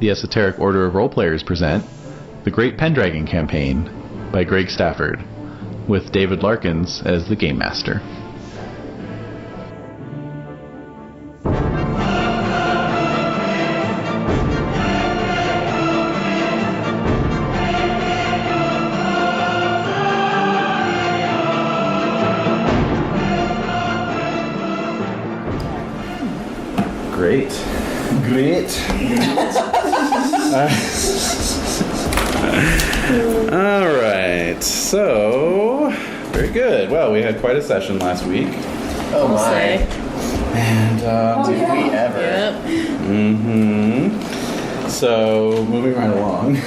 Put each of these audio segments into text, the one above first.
the Esoteric Order of Roleplayers present The Great Pendragon Campaign by Greg Stafford, with David Larkins as the Game Master. Great. All right. So, very good. Well, we had quite a session last week. Oh my. And, Did we ever? Yep. Mm-hmm. So, moving right along.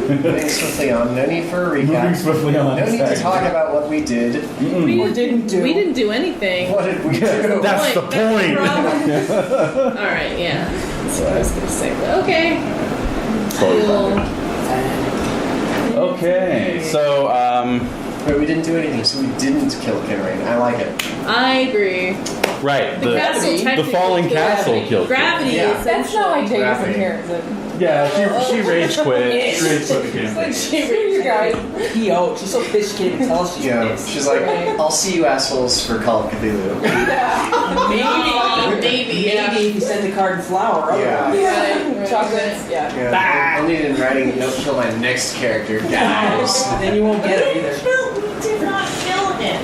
Moving swiftly on. No need for a recap. Moving swiftly on. No need to talk about what we did. We didn't do anything. What did we do? That's the point. Alright, yeah. That's what I was going to say. But okay. Cool. Okay, so, But we didn't do anything, so we didn't kill Pendragon. I like it. I agree. right, The castle the technically falling killed castle gravity. killed Gravity Yeah. is That's not why Jade Gravity. isn't here, is it? Yeah, she rage quit. She rage quit the campaign. Screw you guys. Yo, she's so pissed she can't even tell us she's Yeah. pissed. She's like, I'll see you assholes for Call of Cthulhu. Maybe, yeah. Maybe if you send the card and flour. Yeah. Right. Chocolates, yeah. Yeah. I'll need it in writing. Don't kill my next character, guys. Then you won't get it either. We did not kill him.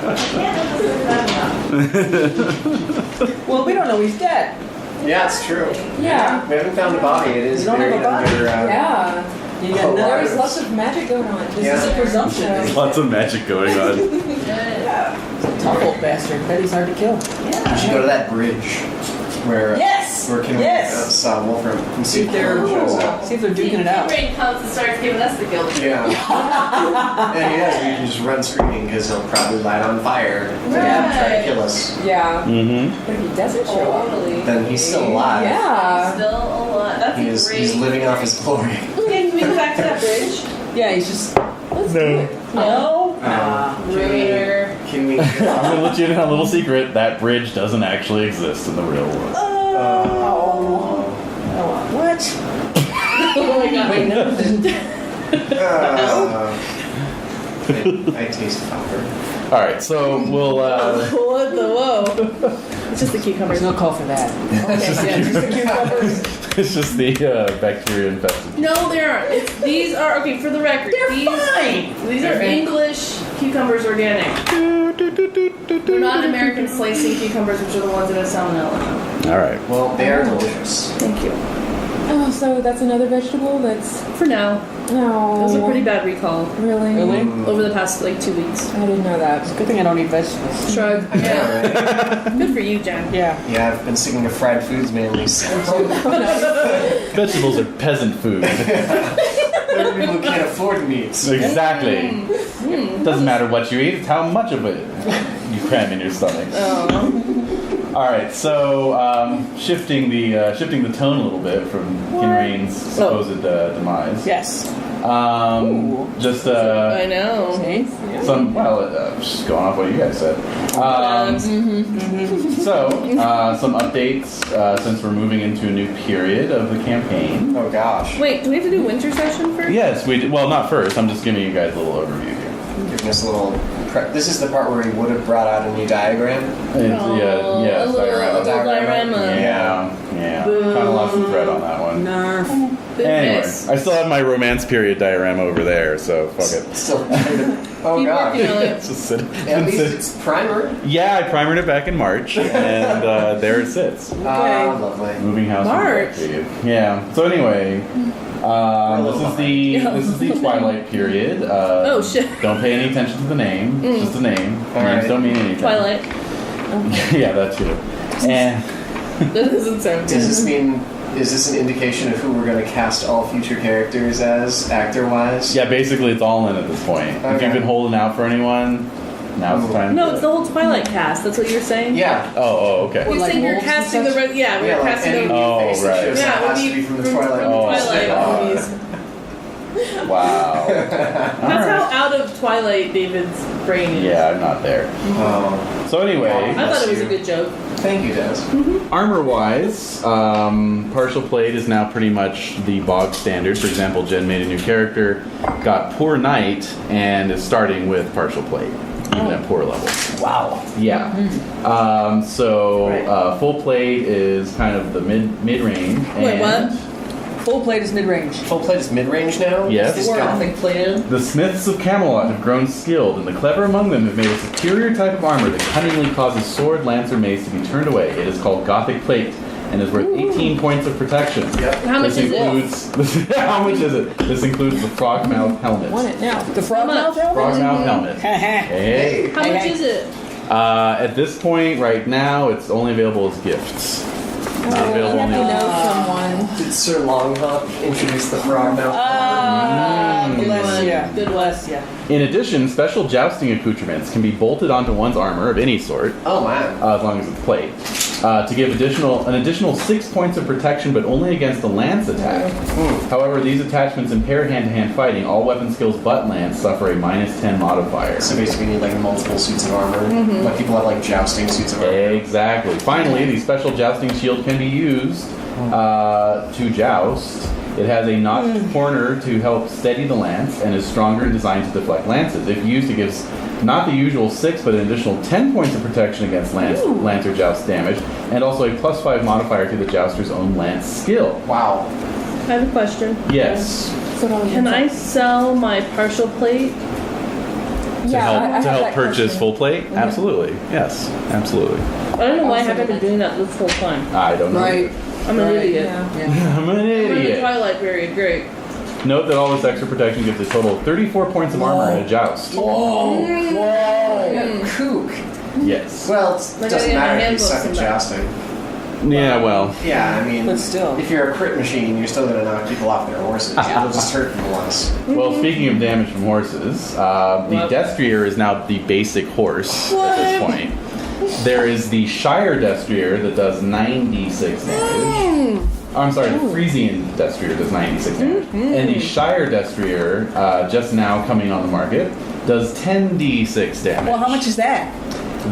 I can't understand that Well, we don't know he's dead. Yeah, it's true. Yeah. We haven't found a body. It is We don't very have a body. under. Yeah. You got Oh, nothing. There's lots of magic going on. This is a presumption. Yeah. Lots of magic going on. Tough old bastard. Bet he's hard to kill. We should go to that bridge where Yes! where Kim Yes! Wolfram and See if they're shows up. see if they're duking it out. Rain comes and starts giving us the guilt. Yeah. And he does. We can just run screaming because he'll probably light on fire and try to kill us. Yeah. Mm-hmm. But if he doesn't show up, Totally. Then he's still alive. yeah. Still a lot. That's He's living off his glory. Okay, can we go back to that bridge? Yeah, he's just Let's do it. No. Can we? I'm gonna let you in on a little secret. That bridge doesn't actually exist in the real world. what? Oh my god. Wait, no. I taste copper. All right, so we'll. What the whoa? It's just the cucumbers. There's no call for that. It's just it's just the bacteria infested. No, there aren't. These are okay for the record. These are English cucumbers, organic. They're not American slicing cucumbers, which are the ones that have salmonella. All right. Well, they are delicious. Thank you. Oh, so that's another vegetable that's... For now, No. it was a pretty bad recall Really? Really? over the past 2 weeks. I didn't know that. Good thing I don't eat vegetables. Shrug. Yeah, right? Good for you, Jen. Yeah. Yeah, I've been sticking to fried foods mainly. So. Vegetables are peasant food. There are people who can't afford meat. Exactly. Doesn't matter what you eat; it's how much of it you cram in your stomach. Oh. All right, so shifting the tone a little bit from Kinrain's supposed demise. Yes. Just I know. See? just going off what you guys said. So some updates since we're moving into a new period of the campaign. Oh gosh. Wait, do we have to do winter session first? Yes, we. Well, not first. I'm just giving you guys a little overview here. Giving us a little. This is the part where he would have brought out a new diagram. A little diorama. Yeah. Kind of lost some thread on that one. Narf. Anyway, Goodness. I still have my romance period diorama over there, so fuck it. Still. Oh Keep gosh. working on it. It's just sitting. At least it's primer. Yeah, I primered it back in March, and there it sits. Ah, lovely. Moving house. March. Yeah. So anyway, this is the Twilight period. Oh, shit. Don't pay any attention to the name. It's just a name. Names right. don't mean anything. Twilight. Yeah, that too. And That doesn't sound Does good. this mean? Is this an indication of who we're going to cast all future characters as, actor-wise? yeah, basically it's all in at this point. If Okay. you've been holding out for anyone, now's the time. No, to it's do the it. whole Twilight cast. That's what you're saying? Yeah. Oh, okay. You're Like saying you're wolves and casting the... such? we're Yeah, like casting any the... Oh, new face that right. shows Yeah, up it would has to be be from the from Twilight. Oh, Twilight God. movies. Wow. That's how out of Twilight David's brain is. Yeah, I'm not there. So anyway, I thought it was a good joke. Thank you, Des. armor-wise, partial plate is now pretty much the bog standard. For example, Jen made a new character, got Poor Knight, and is starting with partial plate, even at poor level. Wow. Yeah. Full plate is kind of the mid-range. Wait, what? Full plate is mid-range. Full plate is mid-range now? Yes. Is Or Goth- Gothic plated. The smiths of Camelot have grown skilled, and the clever among them have made a superior type of armor that cunningly causes sword, lance, or mace to be turned away. It is called Gothic plate and is worth 18 points of protection. Yep. How much is it? How much is it? This includes the frogmouth helmet. Want it now. The frog mouth helmet? Frogmouth helmet. Hey. How much is it? At this point, right now, it's only available as gifts. Not available Let in me the know someone. Did Sir Longhop introduce the frog mouth? Bless ya. Good Bless ya. In addition, special jousting accoutrements can be bolted onto one's armor of any sort, Oh, man. as long as it's plate, to give an additional 6 points of protection, but only against a lance attack. However, these attachments impair hand-to-hand fighting. All weapon skills but lance suffer a -10 modifier. So basically, you need like multiple suits of armor. Like people have like jousting suits of armor. Exactly. Finally, the special jousting shield can be used to joust. It has a notched corner to help steady the lance and is stronger and designed to deflect lances. If used, it gives not the usual 6, but an additional 10 points of protection against lance or joust damage, and also a +5 modifier to the jouster's own lance skill. Wow. I have a question. Yes. So don't Can I sell my partial plate? To I have help that purchase question. full plate? Absolutely. Yes. Absolutely. I don't know why I haven't been doing that this whole time. I don't know. Right. I'm an idiot. Yeah. I'm an I'm in the idiot. Twilight period. Great. Note that all this extra protection gives a total of 34 points of armor in a joust. Whoa. Kook. Yes. Well, it Like, I doesn't gotta get my matter if you handbooks suck at and that. jousting. Yeah, well. Yeah, I mean, But still. if you're a crit machine, you're still going to knock people off their horses. It'll just hurt them less. Well, speaking of damage from horses, the Destrier is now the basic horse at this point. There is the Shire Destrier that does 9d6 damage. Oh, I'm sorry, the Frisian Destrier does 96 damage. And the Shire Destrier, just now coming on the market, does 10d6 damage. Well, how much is that?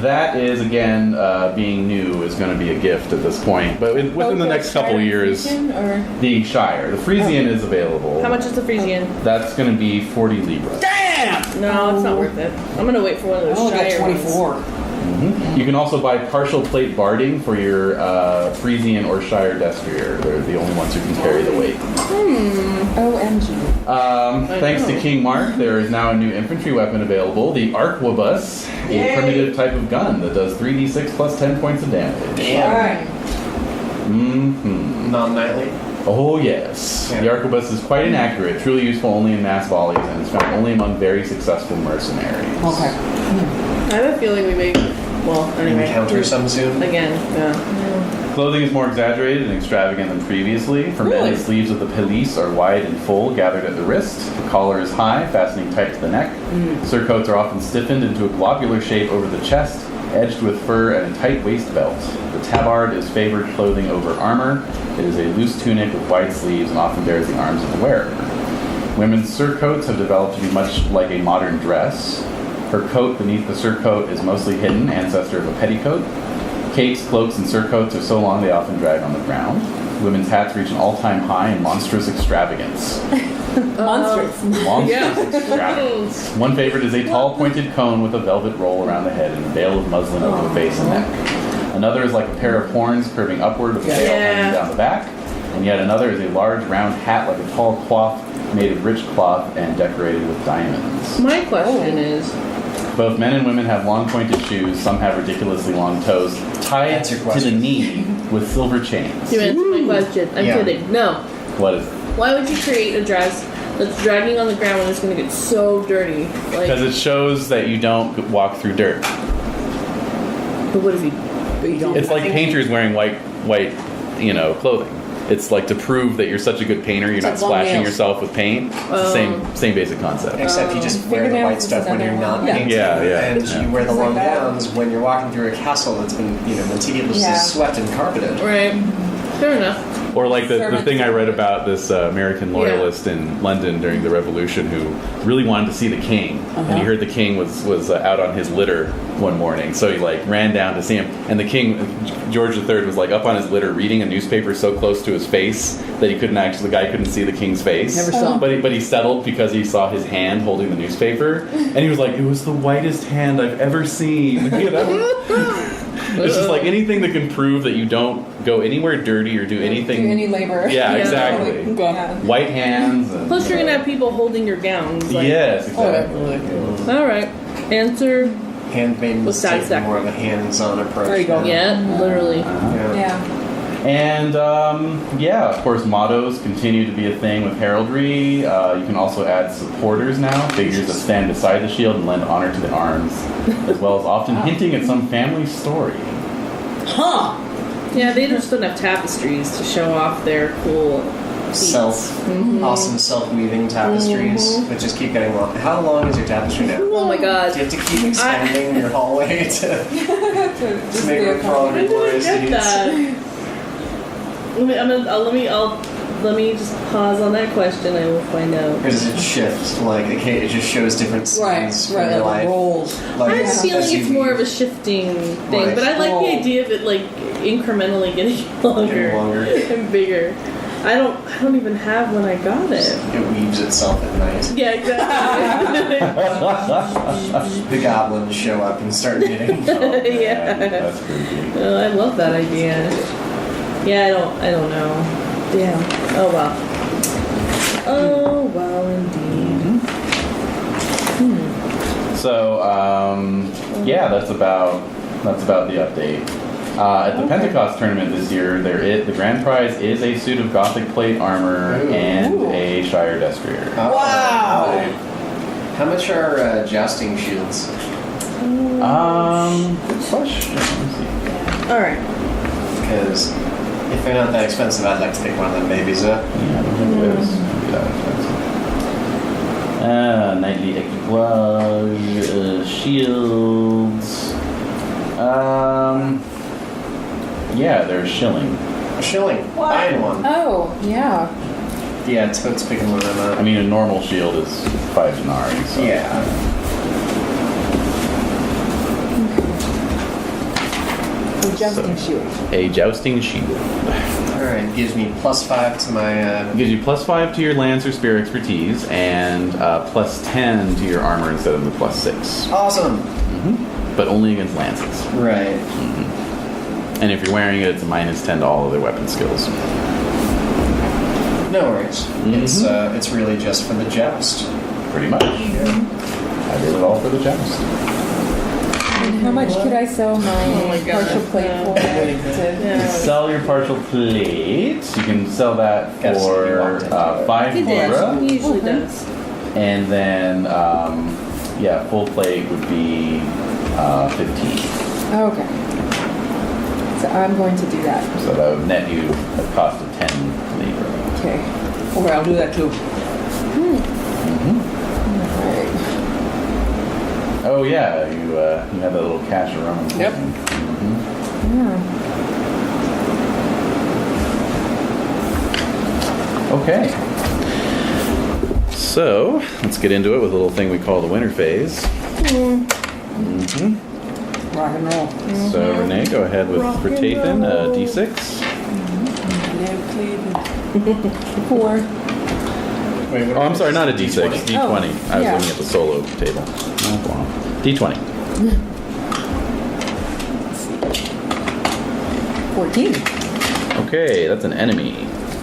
That is, again, being new, is going to be a gift at this point. But within the next couple years, Or the Shire. The Frisian is available. How much is the Frisian? That's going to be 40 Libra. Damn! No, it's not worth it. I'm gonna wait for one of I those only got Shire ones. 24. You can also buy partial plate barding for your Frisian or Shire Destrier. They're the only ones who can carry the weight. OMG. Thanks to King Mark, there is now a new infantry weapon available, the Arquebus, a primitive type of gun that does 3d6 plus 10 points of damage. Damn. Mm-hmm. Non-nightly. Oh yes. Yeah. The Arquebus is quite inaccurate, truly useful only in mass volleys, and is found only among very successful mercenaries. Okay. I have a feeling we may. Well, anyway. Encounter some soon. Again. Yeah. Clothing is more exaggerated and extravagant than previously. For men, the sleeves of the pelisse are wide and full, gathered at the wrist. The collar is high, fastening tight to the neck. Surcoats are often stiffened into a globular shape over the chest, edged with fur and a tight waist belt. The tabard is favored clothing over armor. It is a loose tunic with wide sleeves and often bears the arms of the wearer. Women's surcoats have developed to be much like a modern dress. Her coat beneath the surcoat is mostly hidden, ancestor of a petticoat. Capes, cloaks, and surcoats are so long they often drag on the ground. Women's hats reach an all-time high in monstrous extravagance. Monstrous. Monstrous extravagance. One favorite is a tall pointed cone with a velvet roll around the head and a veil of muslin over the face and neck. Another is like a pair of horns curving upward with a veil hanging down the back. And yet another is a large round hat like a tall coif made of rich cloth and decorated with diamonds. My question is, Both men and women have long pointed shoes. Some have ridiculously long toes, tied Answer to the question. knee with silver chains. you answered my question. I'm Yeah. kidding. No. What is it? Why would you create a dress that's dragging on the ground when it's going to get so dirty? Like, Because it shows that you don't walk through dirt. but what if you? But you don't. It's like painters wearing white, clothing. It's like to prove that you're such a good painter, you're It's not like long splashing nails. yourself with paint. It's the same basic concept. Except you just wear the Fingernails white is stuff when you're another not one. painting. Yeah, yeah, And yeah. you wear the It's long like that. gowns when you're walking through a castle that's been, meticulously Yeah. swept and carpeted. Right. Fair enough. Or like the Servants. thing I read about this American loyalist in London during the Revolution who really wanted to see the king, and he heard the king was out on his litter one morning, so he like ran down to see him, and the king, George III, was like up on his litter reading a newspaper so close to his face that the guy couldn't see the king's face. Never saw him. But he settled because he saw his hand holding the newspaper, and he was like, it was the whitest hand I've ever seen. You know? It's just like anything that can prove that you don't go anywhere dirty or do anything. Do any labor. Yeah, Yeah. exactly. Yeah. White hands. And, Plus, you're gonna have people holding your gowns. Like, yes, Oh, exactly. All right. Answer. Handmaidens What's that take exactly? more of a hands-on approach. There you go. now. Yeah, literally. Yeah. Yeah. And of course, mottos continue to be a thing with heraldry. You can also add supporters now, figures that stand beside the shield and lend honor to the arms, as well as often hinting at some family story. Huh. Yeah, they just don't have tapestries to show off their cool feats. Awesome self-weaving tapestries that just keep getting long. How long is your tapestry now? Oh my Do you god. have to keep expanding your hallway to Just make be a room for all of I your didn't glorious get deeds? that. Let me just pause on that question. I will find out. Or does it shift? Like, okay, it just shows different scenes from your Like life. rolls. Like, I'm as feeling you it's more of a leave, shifting thing, Right. but I like the idea of it like incrementally getting longer, getting longer. and bigger. I don't even have when I got it. It weaves itself at night. Yeah, exactly. The goblins show up and start knitting. Oh, man, Yeah. that's creepy. Oh, I love that idea. Yeah, I don't know. Yeah. Oh well. Oh well, indeed. So yeah, that's about the update. At the Pentecost tournament this year, the grand prize is a suit of Gothic plate armor and a Shire Destrier. Wow. How much are jousting shields? Good question. Let me see. All right. Because if they're not that expensive, I'd like to pick one of them babies up. Yeah, I don't think it is. Maybe that expensive. Knightly equipage, shields. Yeah, they're a shilling. A shilling. Buying one. Oh, yeah. Yeah, Toad's picking one of them up. I mean, a normal shield is 5 denarii. So. Yeah. A jousting shield. A jousting shield. Alright, gives me +5 to my. Gives you +5 to your lance or spear expertise, and +10 to your armor instead of the +6. Awesome! But only against lances. Right. And if you're wearing it, it's a -10 to all other weapon skills. No worries. It's really just for the joust. Pretty much. I did it all for the joust. And how much could I sell my my God. partial plate for? Yeah. Sell your partial plate. You can sell that Gotta see if you for walked into it. 5 He did. Cobra. He usually does. And then, full plate would be 15. Okay. So I'm going to do that. So that would net you a cost of 10 labor. Okay. Okay, I'll do that too. Alright. Oh yeah, you have that little cache of rum. Yep. Yeah. Okay. So let's get into it with a little thing we call the winter phase. Rock and roll. So Renee, go ahead for Tathan, D6. 4. Wait, what Oh, I'm sorry, not a D6, D20. Oh, I was yeah. looking at the solo table. Oh, wow. D20. 14. Okay, that's an enemy.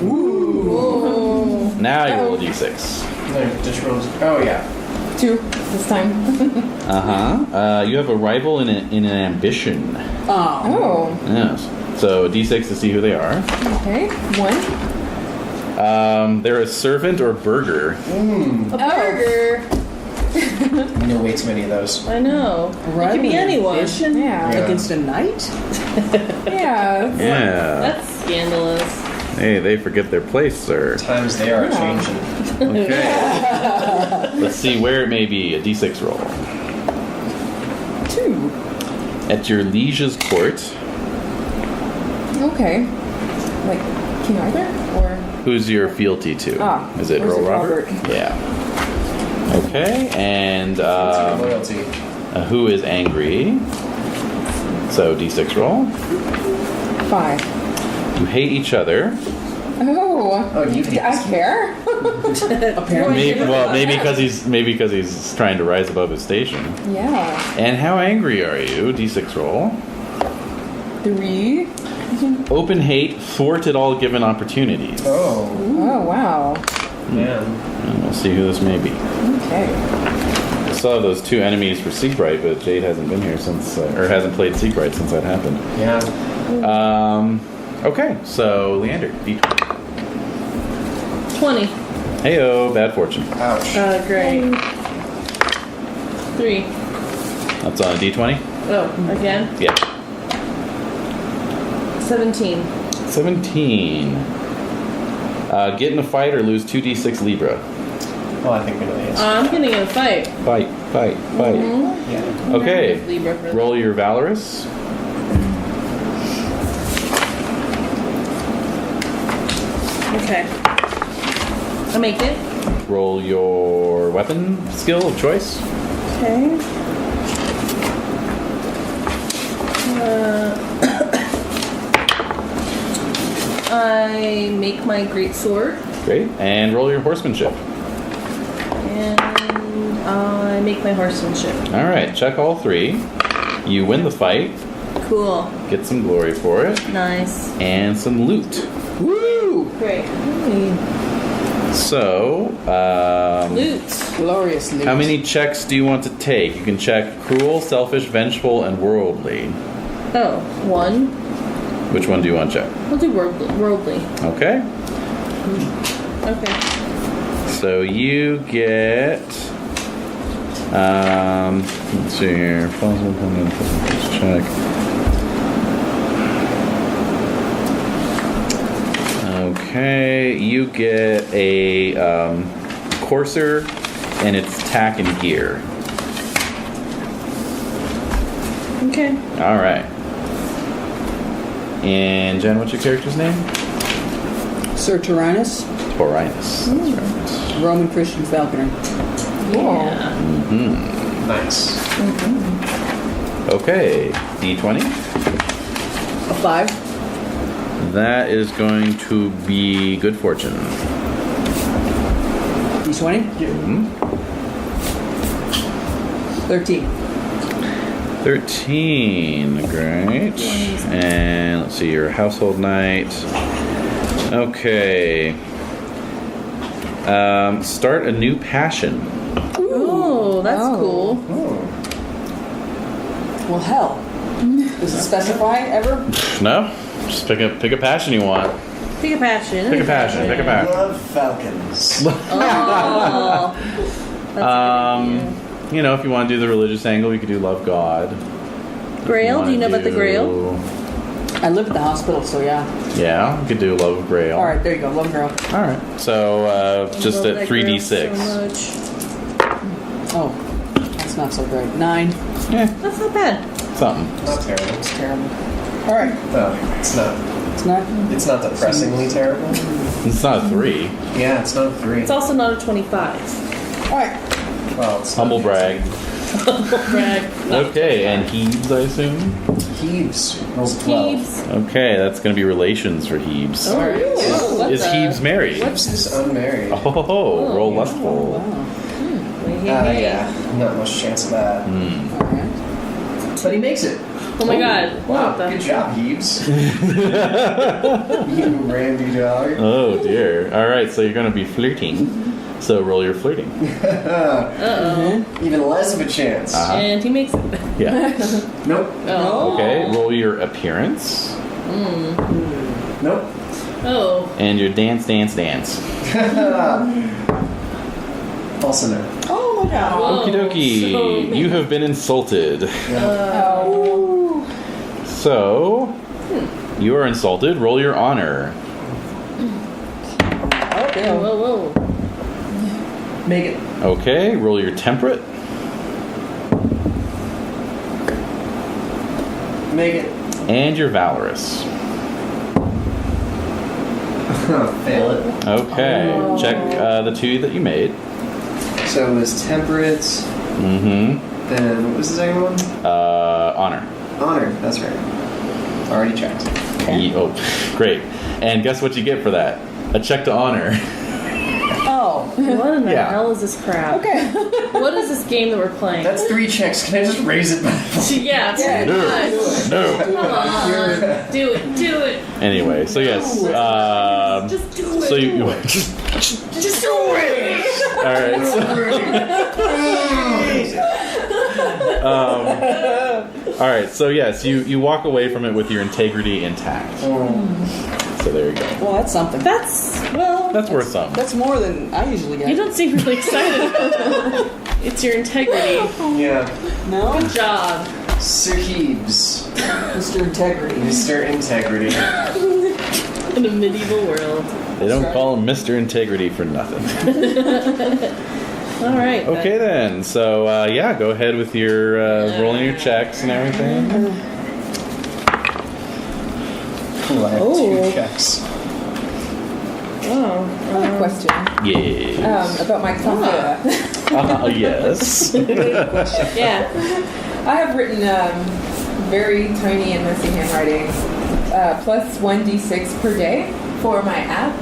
Ooh. Now you roll a D6. No, just rolls. Oh, yeah. 2 this time. You have a rival in an ambition. Oh. Yes. So a D6 to see who they are. Okay. 1. They're a servant or burgher. A burger. I know way too many of those. I know. It could be anyone. Yeah. Against a knight? Yeah. Yeah. That's scandalous. Hey, they forget their place, sir. Times they are changing. Okay. Let's see where it may be. A D6 roll. 2. At your liege's court. Okay. Like King Arthur? Or Who's your fealty to? Is it or is Earl it Robert? Robert? Yeah. Okay, and Loyalty. who is angry? So D6 roll. 5. You hate each other. Oh, you hate I this one. care. Apparently. Maybe because he's trying to rise above his station. Yeah. And how angry are you? D6 roll. 3. Open hate, thwart at all given opportunities. Oh, Oh, wow. man. And we'll see who this may be. Okay. I still have those 2 enemies for Siegbright, but Jade hasn't been here since, or hasn't played Siegbright since that happened. Yeah. Okay, so Leander, D20. 20. Heyo, bad fortune. Ouch. Great. 3. That's on a D20? Oh, again? Yeah. 17. 17. Get in a fight or lose 2d6 Libra. Well, I think we know the answer. I'm getting in a fight. Fight. Yeah. Okay, Libra for roll your Valorous. Okay. I make it. Roll your weapon skill of choice. Okay. I make my great sword, Great. And roll your horsemanship. and I make my horsemanship. All right, check all 3. You win the fight, Cool. get some glory for it, Nice. and some loot. Woo! Great. So, Loot. Glorious news. how many checks do you want to take? You can check cruel, selfish, vengeful, and worldly. Oh, 1. Which one do you want to check? I'll do worldly. Okay. Okay. So you get. Let's see here. Possible check. Okay, you get a courser and its tack and gear. Okay. All right. And Jen, what's your character's name? Sir Tyrannus, Taurinus. That's right. Roman Christian falconer. Yeah. Nice. Okay, D20. A 5. That is going to be good fortune. D20. 13. 13, great. And let's see, your household knight. Okay. Start a new passion. Oh, that's cool. Well, hell. Does it specify ever? No? Just pick a passion you want. Pick a passion. Pick a passion, pick a passion. Love falcons. Oh. That's a good idea. You know, if you want to do the religious angle, you could do love God. Grail? Do you know about the Grail? I live at the hospital, so yeah. Yeah, you could do love Grail. All right, there you go. Love girl. All right. So just Love at that Grail 3d6. so Oh, that's not so great. 9. Yeah, much. That's not bad. something. Not terrible. It's terrible. All right. No, it's not. It's not. It's not depressingly terrible. It's not a 3. Yeah, it's not a 3. It's also not a 25. All right. Well, it's Humble not brag. Brag. Okay, and Hebes, I assume? Hebes rolls 12. Hebes. Okay, that's going to be relations for Hebes. Oh, what Is the- Hebes married? Hebes is unmarried. Oh, roll lustful. Yeah, not much chance of that. All right. But he makes it. Oh my god. Wow, What the- good job, Hebes. You randy dog. Oh dear. All right, so you're going to be flirting. So roll your flirting. Uh-oh. Even less of a chance. And he makes it. Yeah. Nope. Oh. Okay, roll your appearance Nope. Oh. and your dance. Also no. Oh my god. Whoa. Okie dokie. So- You have been insulted. Oh. So you are insulted. Roll your honor. Okay. Whoa, whoa. Make it. Okay, roll your temperate. Make it. And your valorous. Fail it. Okay. Check the 2 that you made. So it was temperate. Mm-hmm. Then what was the second one? Honor. Honor. That's right. Already checked. Oh, great. And guess what you get for that? A check to honor. Oh. What in the Yeah. hell is this crap? Okay. What is this game that we're playing? That's 3 checks. Can I just raise it by yeah, it's Yeah, too much. No. Come on. Do it. Anyway, so yes. Just do it. So you. Just do it. All right. All right. So yes, you walk away from it with your integrity intact. So there you go. Well, that's something. That's worth something. That's more than I usually get. You don't seem really excited. It's your integrity. Yeah. No? Good job. Sir Hebes. Mr. Integrity. Mr. Integrity. In a medieval world. They don't call him Mr. Integrity for nothing. All right. Okay then. So yeah, go ahead with your rolling your checks and everything. Cool, I have Oh. 2 checks. Oh. I have a question Yes. about my computer. Yes. Yeah. I have written very tiny and messy handwriting, plus 1d6 per day for my app.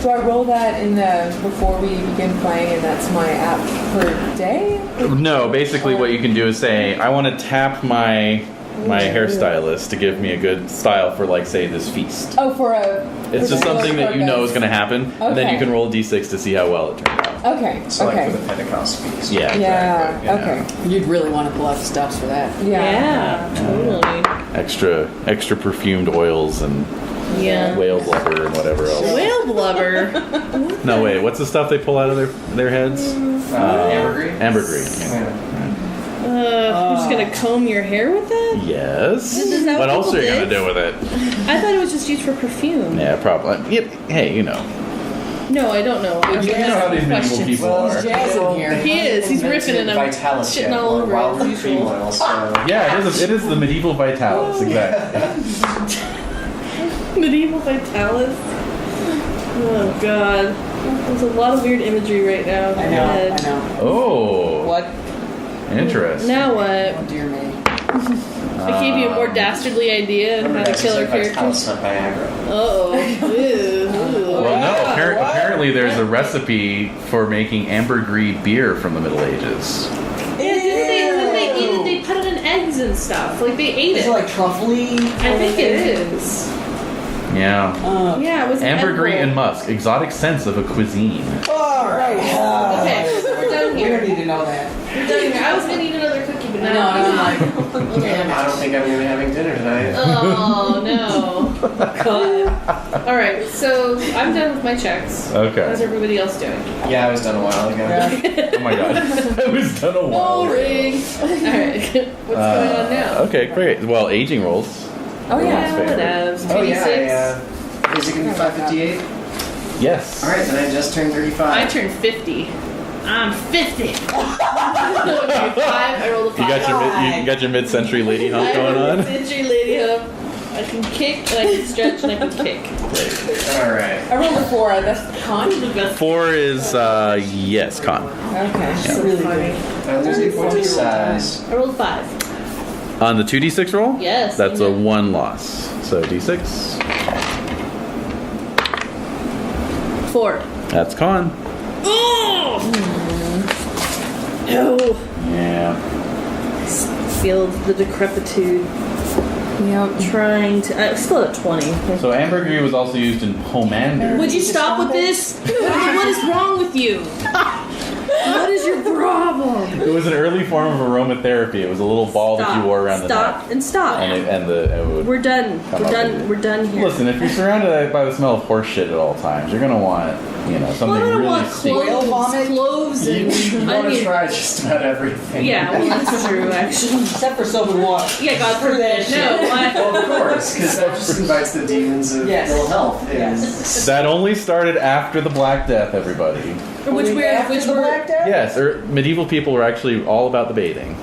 Do I roll that in before we begin playing, and that's my app per day? No, basically what you can do is say, I want to tap my hairstylist to give me a good style for, like, say, this feast. Oh, for a... It's just something that you know is going to happen, and then you Okay. can roll a d6 to see how well it turned out. Okay, So like okay. for the Pentecost feast. Yeah, Yeah, exactly. Yeah. okay. You'd really want to pull out the stops for that. Yeah. Totally. Extra perfumed oils and Yeah. whale blubber and whatever else. Whale blubber. No, wait, what's the stuff they pull out of their heads? Ambergris? Ambergris. Yeah. You're just gonna comb your hair with that? Yes. Is that What what else are you people going to did? do with it? I thought it was just used for perfume. Yeah, probably. Yeah, hey, you know. No, I don't know. I'm You know how these medieval questions. people Well, are. Jazz in here. He is. He's ripping and I'm Vitalis shitting yet, all or over wild as cream usual. oil, so... Yeah, it is the medieval Vitalis, exactly. Medieval Vitalis. Oh god. There's a lot of weird imagery right now. in I my know. head. I know. Oh, What? interesting. Now what? Oh, dear me. I gave you a more dastardly idea of how to kill our Vitalis, characters. not Viagra. Uh-oh. Well, no, apparently there's a recipe for making ambergris beer from the Middle Ages. Yeah, didn't they eat it? They put it in eggs and stuff. Like, they ate Is it. it like truffly? I think it is. Yeah. Yeah, it was an Ambergris edible. and musk, exotic sense of a cuisine. All right. Okay, we're done We don't here. need to know that. We're done here. I was gonna eat another cookie, but No, now no, I'm not. I don't think I'm going to be having dinner tonight. Oh no. God. Alright, so I'm done with my checks. Okay. How's everybody else doing? Yeah, I was done a while ago. Oh my god. That was done a while ago. Boring. Alright. What's going on now? Okay, great. Well, aging rolls. Oh, yeah. Yeah, whatevs. Oh, yeah. 26. Is it going to be 558? Yes. Alright, then I just turned 35. I turned 50. I'm 50. Okay, 5. I rolled a 5. You got your mid-century lady hump going on. Century lady hump. I can kick and I can stretch and I can kick. Great. Alright. I rolled a 4. That's con. The best. 4 is yes, con. Okay. So Really funny. I'm losing 40 size. I rolled a 5. On the 2d6 roll? Yes. That's a amen. 1 loss. So d6. 4. That's con. Oh! No. Yeah. Feel the decrepitude. Yep. Trying to. I'm still at 20. So ambergris was also used in pomander. Would you stop with this? What is wrong with you? What is your problem? It was an early form of aromatherapy. It was a little ball that you wore around the neck. Stop and stop. And it would We're done. come We're up done. with it. We're done here. Listen, if you're surrounded by the smell of horse shit at all times, you're gonna want, something well, I don't really want stinky. cloves and You want to onion. try just about everything. Yeah, well, that's true, actually. Except for soap and water. Yeah, God forbid. No, Well, of course, because that just invites the demons of Yes. ill health. Yes. That only started after the Black Death, everybody. which After the Black Death? Yes, medieval people were actually all about the bathing.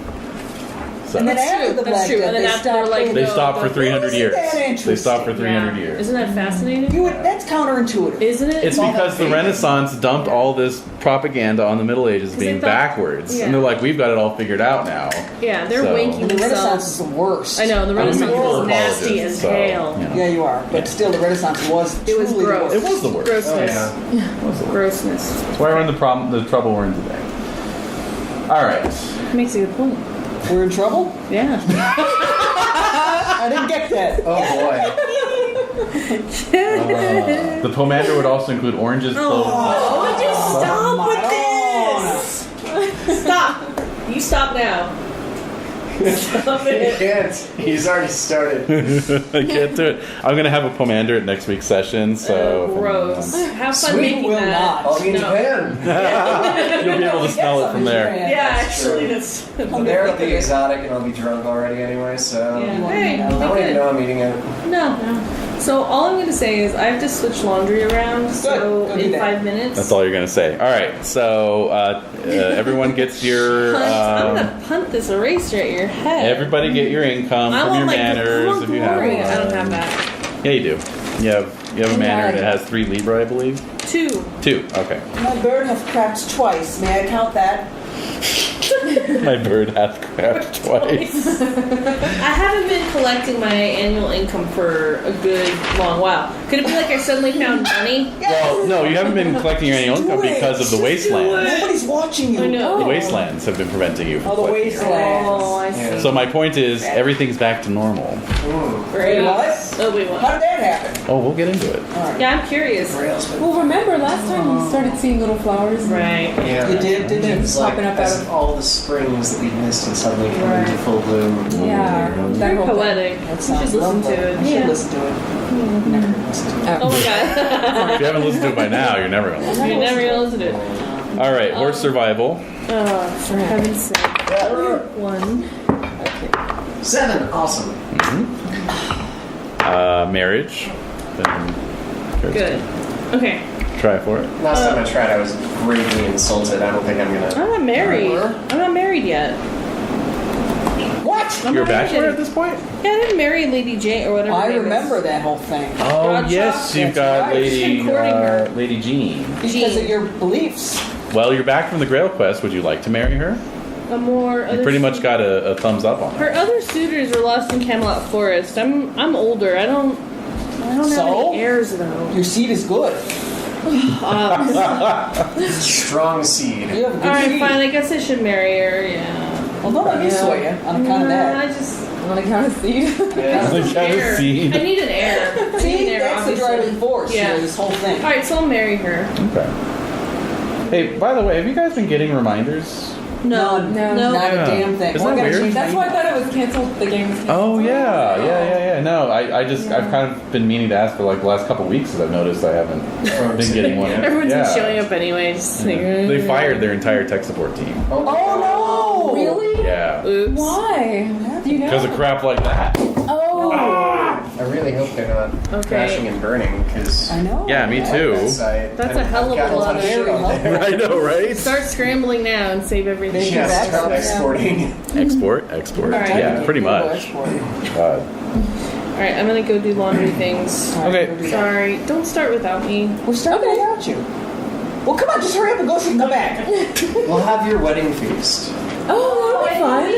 So And then after the That's true. Black And then Death, after they're like, they no, stopped for don't- 300 years. that They interesting? stopped for 300 Yeah. years. Isn't that fascinating? That's counterintuitive. Isn't it? It's because the Renaissance dumped all this propaganda on the Middle Ages they being thought- backwards. yeah. And they're like, we've got it all figured out now. Yeah, they're So- wanking And the Renaissance is themselves. the worst. I know, the Renaissance people are was nasty apologists, as so, hell. you know. Yeah, you are. But still, the Renaissance was It was truly the gross. worst. It was the worst. Grossness. Oh, yeah. Grossness. That's why we're in the trouble we're in today. All right. Makes a good point. We're in trouble? Yeah. I didn't get that. Oh boy. The pomander would also include oranges, cloves, Oh, just stop my with this! Stop! You stop now. Stop He it. can't. He's already started. I can't do it. I'm gonna have a pomander at next week's session, so Gross. Have fun Sweet making will that. not. I'll be in No. Japan. you'll be able to smell it from there. Yeah, actually, that's. I'm there at the exotic and I'll be drunk already anyway, so Yeah. You Hey, wanna I don't even know I'm eating it. No. So all I'm going to say is I have to switch laundry around. So Go do in that. 5 minutes. That's all you're gonna say. All right, so everyone gets your. I'm gonna punt this eraser at your head. Everybody get your income I from want your my manners if you have glory. one. I don't have that. Yeah, you do. You have a manner and it has 3 Libra, I believe. 2. 2. Okay. My bird has cracked twice. May I count that? My bird hath cracked twice. I haven't been collecting my annual income for a good long while. Could it be like I suddenly found money? Well, no, you haven't been collecting your annual income Do it. because of the Just wastelands. Nobody's watching you. I know. The wastelands have been preventing you from Oh, the collecting. wastelands. Oh, I see. Yeah. So my point is, everything's back to normal. Great. Wait, what? Oh, wait, How what? did that happen? Oh, we'll get into it. All right. Yeah, I'm curious. Rails, but Well, remember last time we started seeing little flowers? Right. yeah. You did, didn't It you? was like Popping up out as of- all the springs that we missed and suddenly come Right. into full bloom. Yeah. That Very whole thing. poetic. That You should sounds listen lovely. to it. I should Yeah. listen to it. Never listened to it. Oh my god. If you haven't listened to it by now, you're never gonna listen. You never gonna listen to it. All right, horse survival. Oh, for heaven's sake. 1. 7. Awesome. Marriage. Then Good. Okay. try for it. Last time I tried, I was gravely insulted. I don't think I'm gonna. I'm not married. I'm not married yet. What? I'm You're a not bachelor married at this point? Yeah, I didn't marry Lady Jane or whatever. her I name is. remember that whole thing. Oh Broad yes, shot? you've That's got right. Lady She's been courting her. Lady Jean. Because of your beliefs. Well, you're back from the Grail Quest. Would you like to marry her? A more. You other pretty much suit- got a thumbs up on her. Her other suitors were lost in Camelot Forest. I'm older. I don't have So? any heirs though. Your seed is good. Strong seed. You have a good All right, seed. fine. I guess I should marry her. Yeah. Well, nobody saw you on account of I that. just. On account of seed. Yeah. Like, kind of Heir. seed. I need an heir. I need See, an heir, that's the obviously. driving force. Yeah. You know, this whole thing. All right, so I'll marry her. Okay. Hey, by the way, have you guys been getting reminders? No, No. Not Yeah. a damn thing. Isn't We're that gonna weird? change That's my why I thought it was canceled. The game was canceled. Oh yeah. No, I've kind of been meaning to ask for like the last couple weeks because I've noticed I haven't been getting one. Everyone's Yeah. been showing up anyway. Just like, They fired their entire tech support team. Oh, Oh no! Really? Yeah. Oops. Why? Do you know? Because of crap like that. Oh. I really hope they're not Okay. crashing and burning because I know. Yeah, me too. That's a hell of a lot of shit on there. I know, right? Start scrambling now and save everything. Thank Yeah, Back start up, yeah. exporting. Export. All right. Yeah, pretty much. All right, I'm gonna go do laundry things. Okay. Sorry, don't start without me. We're starting without you. Well, come on, just hurry up and go so you can come back. We'll have your wedding feast. Oh, that'll be fun.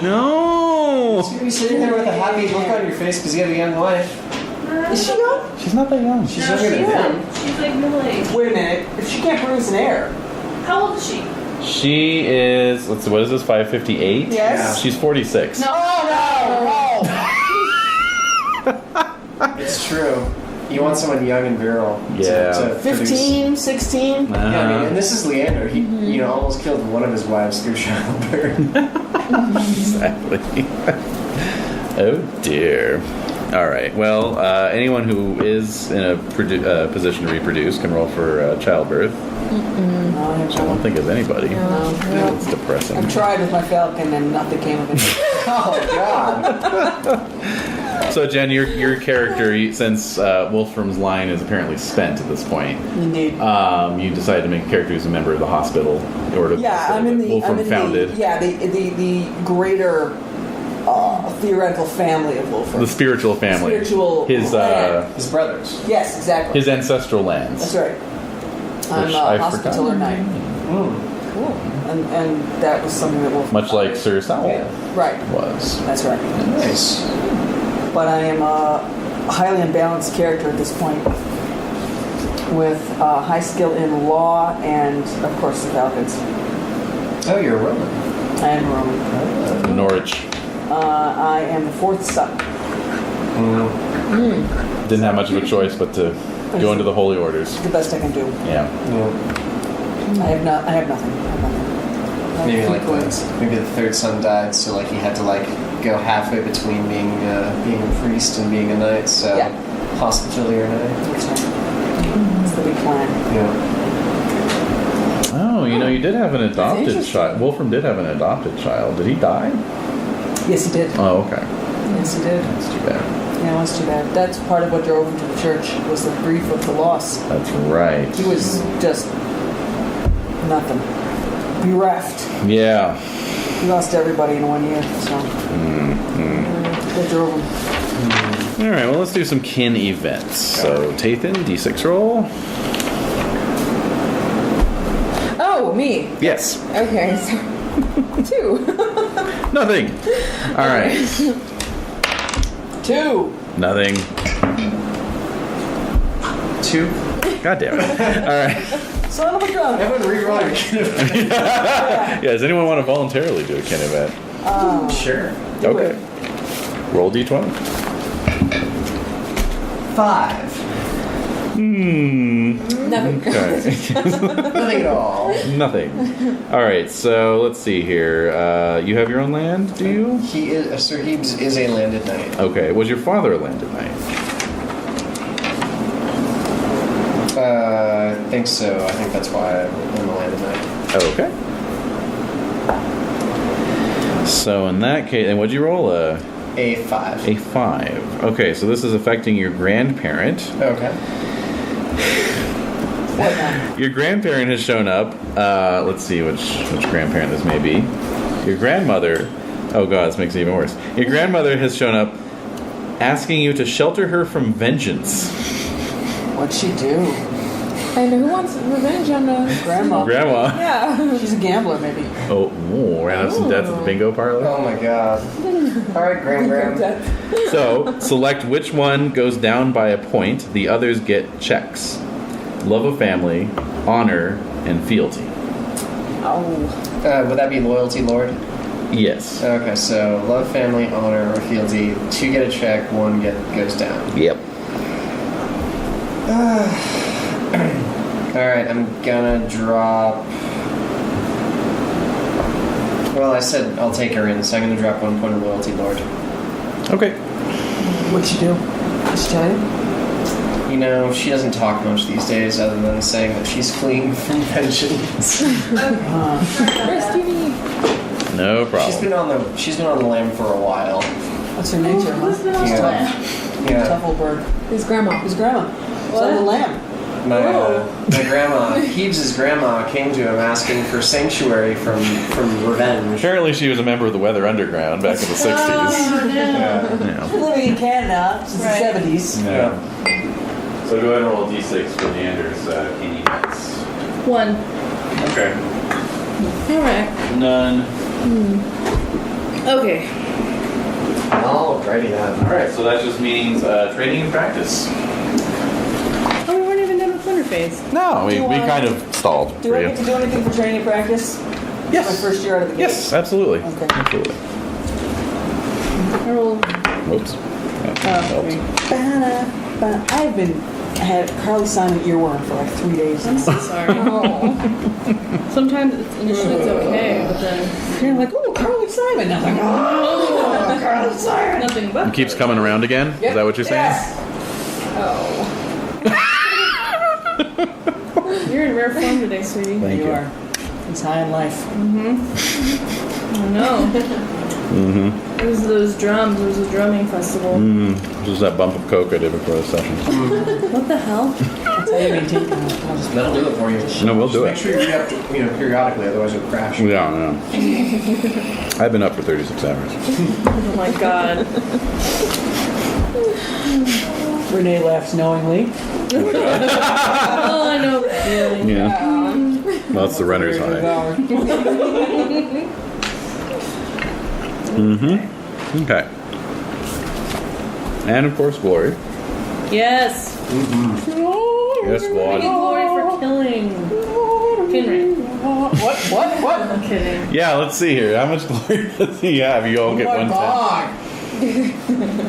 No. You're gonna be sitting there with a happy look on your face because you have a young wife. Is she young? She's not that young. She's No, younger than she's him. She's like middle aged. Wait a minute. If she can't produce an heir. How old is she? She is. Let's see. What is this? 558. Yes. She's 46. Oh no! It's true. You want someone young and virile. Yeah. To produce. 15, 16. Yeah, I mean, Uh-huh. and this is Leander. He, almost killed one of his wives through childbirth. Exactly. Oh dear. All right. Well, anyone who is in a position to reproduce can roll for childbirth. I don't think of anybody. It's depressing. I've tried with my falcon and nothing came of it. Oh God! So Jen, your character, since Wolfram's line is apparently spent at this point, Indeed. you decided to make a character who's a member of the hospital in order to I'm in the Wolfram founded. The greater theoretical family of Wolfram. The spiritual family. Spiritual his land. His brothers. Yes, exactly. his ancestral lands. That's right. I'm Which a I've hospitaller forgotten. knight. Cool. And that was something that Wolfram. Much like Sir Sowell Right. was. That's right. Nice. But I am a highly unbalanced character at this point, with high skill in law and, of course, the Falcons. Oh, you're a Roman. I am Roman. Norwich. I am the fourth son. Didn't have much of a choice but to go into the holy orders. The best I can do. Yeah. I have nothing. I have nothing. Maybe few like coins. maybe the third son died, so like he had to like go halfway between being a priest and being a knight. So Yeah. hospitaller knight. That's right. That's the big plan. Yeah. Oh, you did have an adopted interesting. child. Wolfram did have an adopted child. Did he die? Yes, he did. Oh, okay. Yes, he did. That's too bad. Yeah, it was too bad. That's part of what drove him to the church, was the grief of the loss. That's right. He was just nothing. Bereft. Yeah. He lost everybody in 1 year, so that drove him. All right. Well, let's do some kin events. So, Tathan, D6 roll. Oh, me. Yes. Okay, so 2. Nothing. All right. 2. Nothing. 2. God damn it. All right. Son of a gun. Everyone reroll your kid. Yeah. Does anyone want to voluntarily do a kin event? Sure. Okay. Roll D20. 5. Nothing. Okay. Nothing at all. Nothing. All right. So let's see here. You have your own land, do you? He is Sir Hebes is a landed knight. Okay. Was your father a landed knight? I think so. I think that's why I'm a landed knight. Okay. So in that case, and what'd you roll? A 5. A 5. Okay, so this is affecting your grandparent. Okay. Your grandparent has shown up. Let's see which grandparent this may be. Your grandmother. Oh god, this makes it even worse. Your grandmother has shown up, asking you to shelter her from vengeance. What'd she do? And who wants revenge on the Grandma. Grandma. Yeah. She's a gambler, maybe. Oh, ran up some debts at the bingo parlor. Oh my god. Alright, Gram. So, select which one goes down by a point. The others get checks. Love of family, honor, and fealty. Oh. Would that be loyalty, Lord? Yes. Okay, so love, family, honor, or fealty. 2 get a check, 1 goes down. Yep. Alright, I'm gonna drop. Well, I said I'll take her in, so I'm gonna drop 1 point of loyalty, Lord. Okay. What'd she do? Did she tell you? You know, she doesn't talk much these days other than saying that she's fleeing from vengeance. Rescue me. No problem. She's been on the lam for a while. What's her nature, huh? Who's been on She's the tough. lam? Yeah. Tough old bird. His grandma. His grandma. She's on the lamb. My grandma, Hebes' grandma, came to him asking for sanctuary from revenge. Apparently she was a member of the Weather Underground back in the 60s. Oh, no. Yeah. She's living in Canada since Right. the 70s. Yeah. So go ahead and roll a d6 for Leander's kin events. 1. Okay. Alright. None. Okay. Alrighty then. Alright, so that just means training and practice. Oh, we weren't even done with Thunder Phase. No, we Do I- kind of stalled Do for I you. get to do anything for training and practice? Yes. My first year out of the gate? Yes, absolutely. Okay. Absolutely. I rolled. Whoops. That helped. Okay. I had Carly Simon earworm for like 3 days. I'm so sorry. Sometimes initially it's okay, but then You're like, oh, Carly Simon. I'm like, oh, Carly Simon. nothing but. It keeps coming around again? Is that what you're saying? Yes. Oh. You're in rare form today, sweetie. Thank You you. are. It's high in life. No. Mm-hmm. It was those drums. It was a drumming festival. Just that bump of coke I did before the session. What the hell? That's how you maintain that. That'll do it for you. No, we'll do Make it. sure you have to, periodically, otherwise it'll crash. Yeah. I've been up for 36 hours. Oh my god. Renae laughs knowingly. Oh, I know that feeling. Yeah. Well, it's the runner's high. Okay. And of course, glory. Yes. Yes, I Squad. get glory for killing Kinray. What? I'm kidding. Yeah, let's see here. How much glory does he have? You all get Oh my 1/10. God.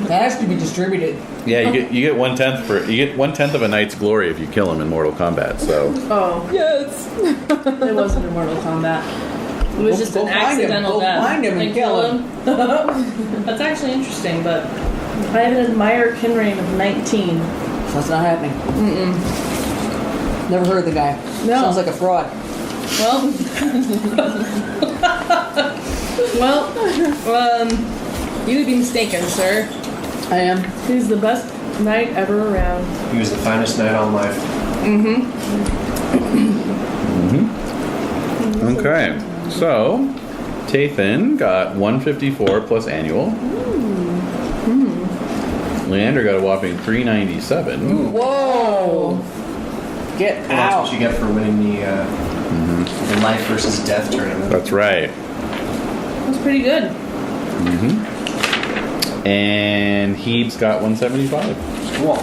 That has to be distributed. Yeah, you get 1/10 for you get 1/10 of a knight's glory if you kill him in Mortal Kombat. So Oh, Yes. it wasn't in Mortal Kombat. It was just Go an find him. accidental Go death. find him and kill him. That's actually interesting, but I have an admired Kinrain of 19. That's not happening. Never heard of the guy. No. Sounds like a fraud. Well, you would be mistaken, sir. I am. He's the best knight ever around. He was the finest knight on life. okay, so Tathan got 154 plus annual. Leander got a whopping 397. Whoa! Get And that's out. what you get for winning the life versus death tournament. That's right. That's pretty good. And Hebes got 175. Cool.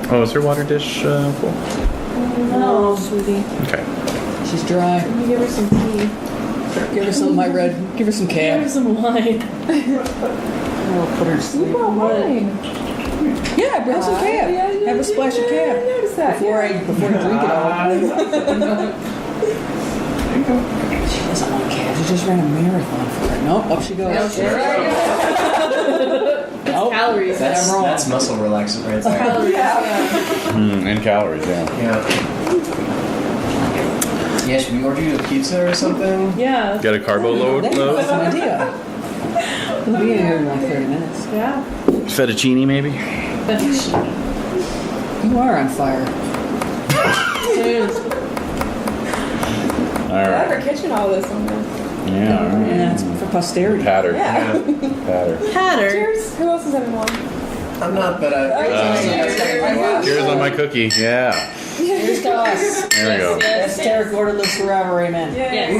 Oh, is her water dish full? No, sweetie. Okay. She's dry. Let me give her some tea. Give her some of my red. Give her some Give her cab. some wine. I'll put her to sleep. Yeah, bring some cab. Yeah, Have a splash of cab. I noticed that. Before I drink it all. She doesn't want cab. She just ran a marathon for her. Nope, up she goes. Nope. Calories. That's, I'm wrong. that's muscle relaxant right there. Calories. And calories, yeah. Yeah. Yeah, should we order you a pizza or something? Yeah. Got a carbo load? That's an idea. We'll be in here in like 30 minutes. Yeah. Fettuccine, maybe? You are on fire. All right. Never kitchen all this on this. Yeah, all right. Yeah, it's for posterity. Patter. Yeah. Patter. Hatter. Cheers. Who else is having one? I'm not, but Cheers on my cookie. Yeah. Here's to us. There we go. Esoteric order lives forever, amen. Yes.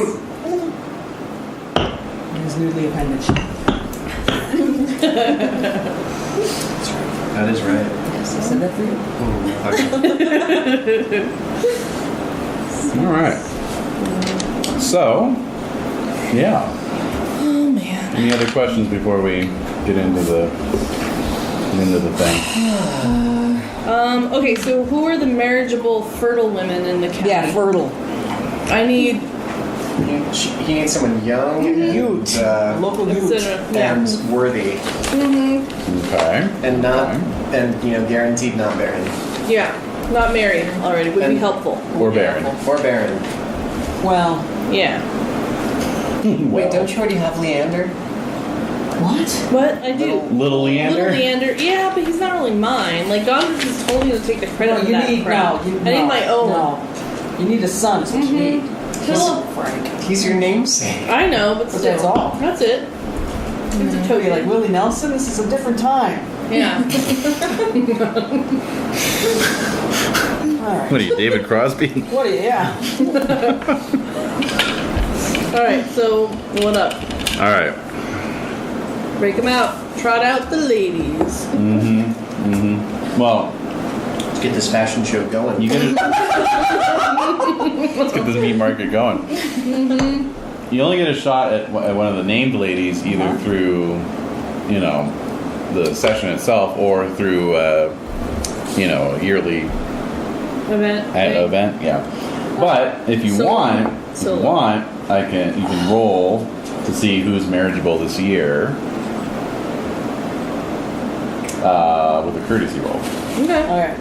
His newly appendage. that is right. Yes, I said that for you. All right. So, yeah. Oh man. Any other questions before we get into the thing? Okay, so who are the marriageable fertile women in the county? Yeah, fertile. I need He needs someone young Ute. Local Ute. and worthy, Okay. and not and guaranteed not barren. yeah, not married already would be And- helpful. Or Baron. Or barren. Well, Yeah. Wait, don't you already have Leander? what? What? I do. Little Leander? Little Leander. Yeah, but he's not really mine. Like God just told me to take the credit No, for you that need crap. no. I need my own. No, you need a son. Is what you need. Philip. Frank. He's your namesake. I know, but But still. that's all. That's it. It's a Be token. like Willie Nelson. This is a different time. Yeah. All right. What are you, David Crosby? What? Yeah. All right. So what up? All right. Break them out. Trot out the ladies. Well, Let's get this fashion show going. you gotta let's get this meat market going. You only get a shot at one of the named ladies either through, the session itself or through, a yearly event. Yeah. But if you want, you can roll to see who's marriageable this year. with a courtesy roll. Okay. All right.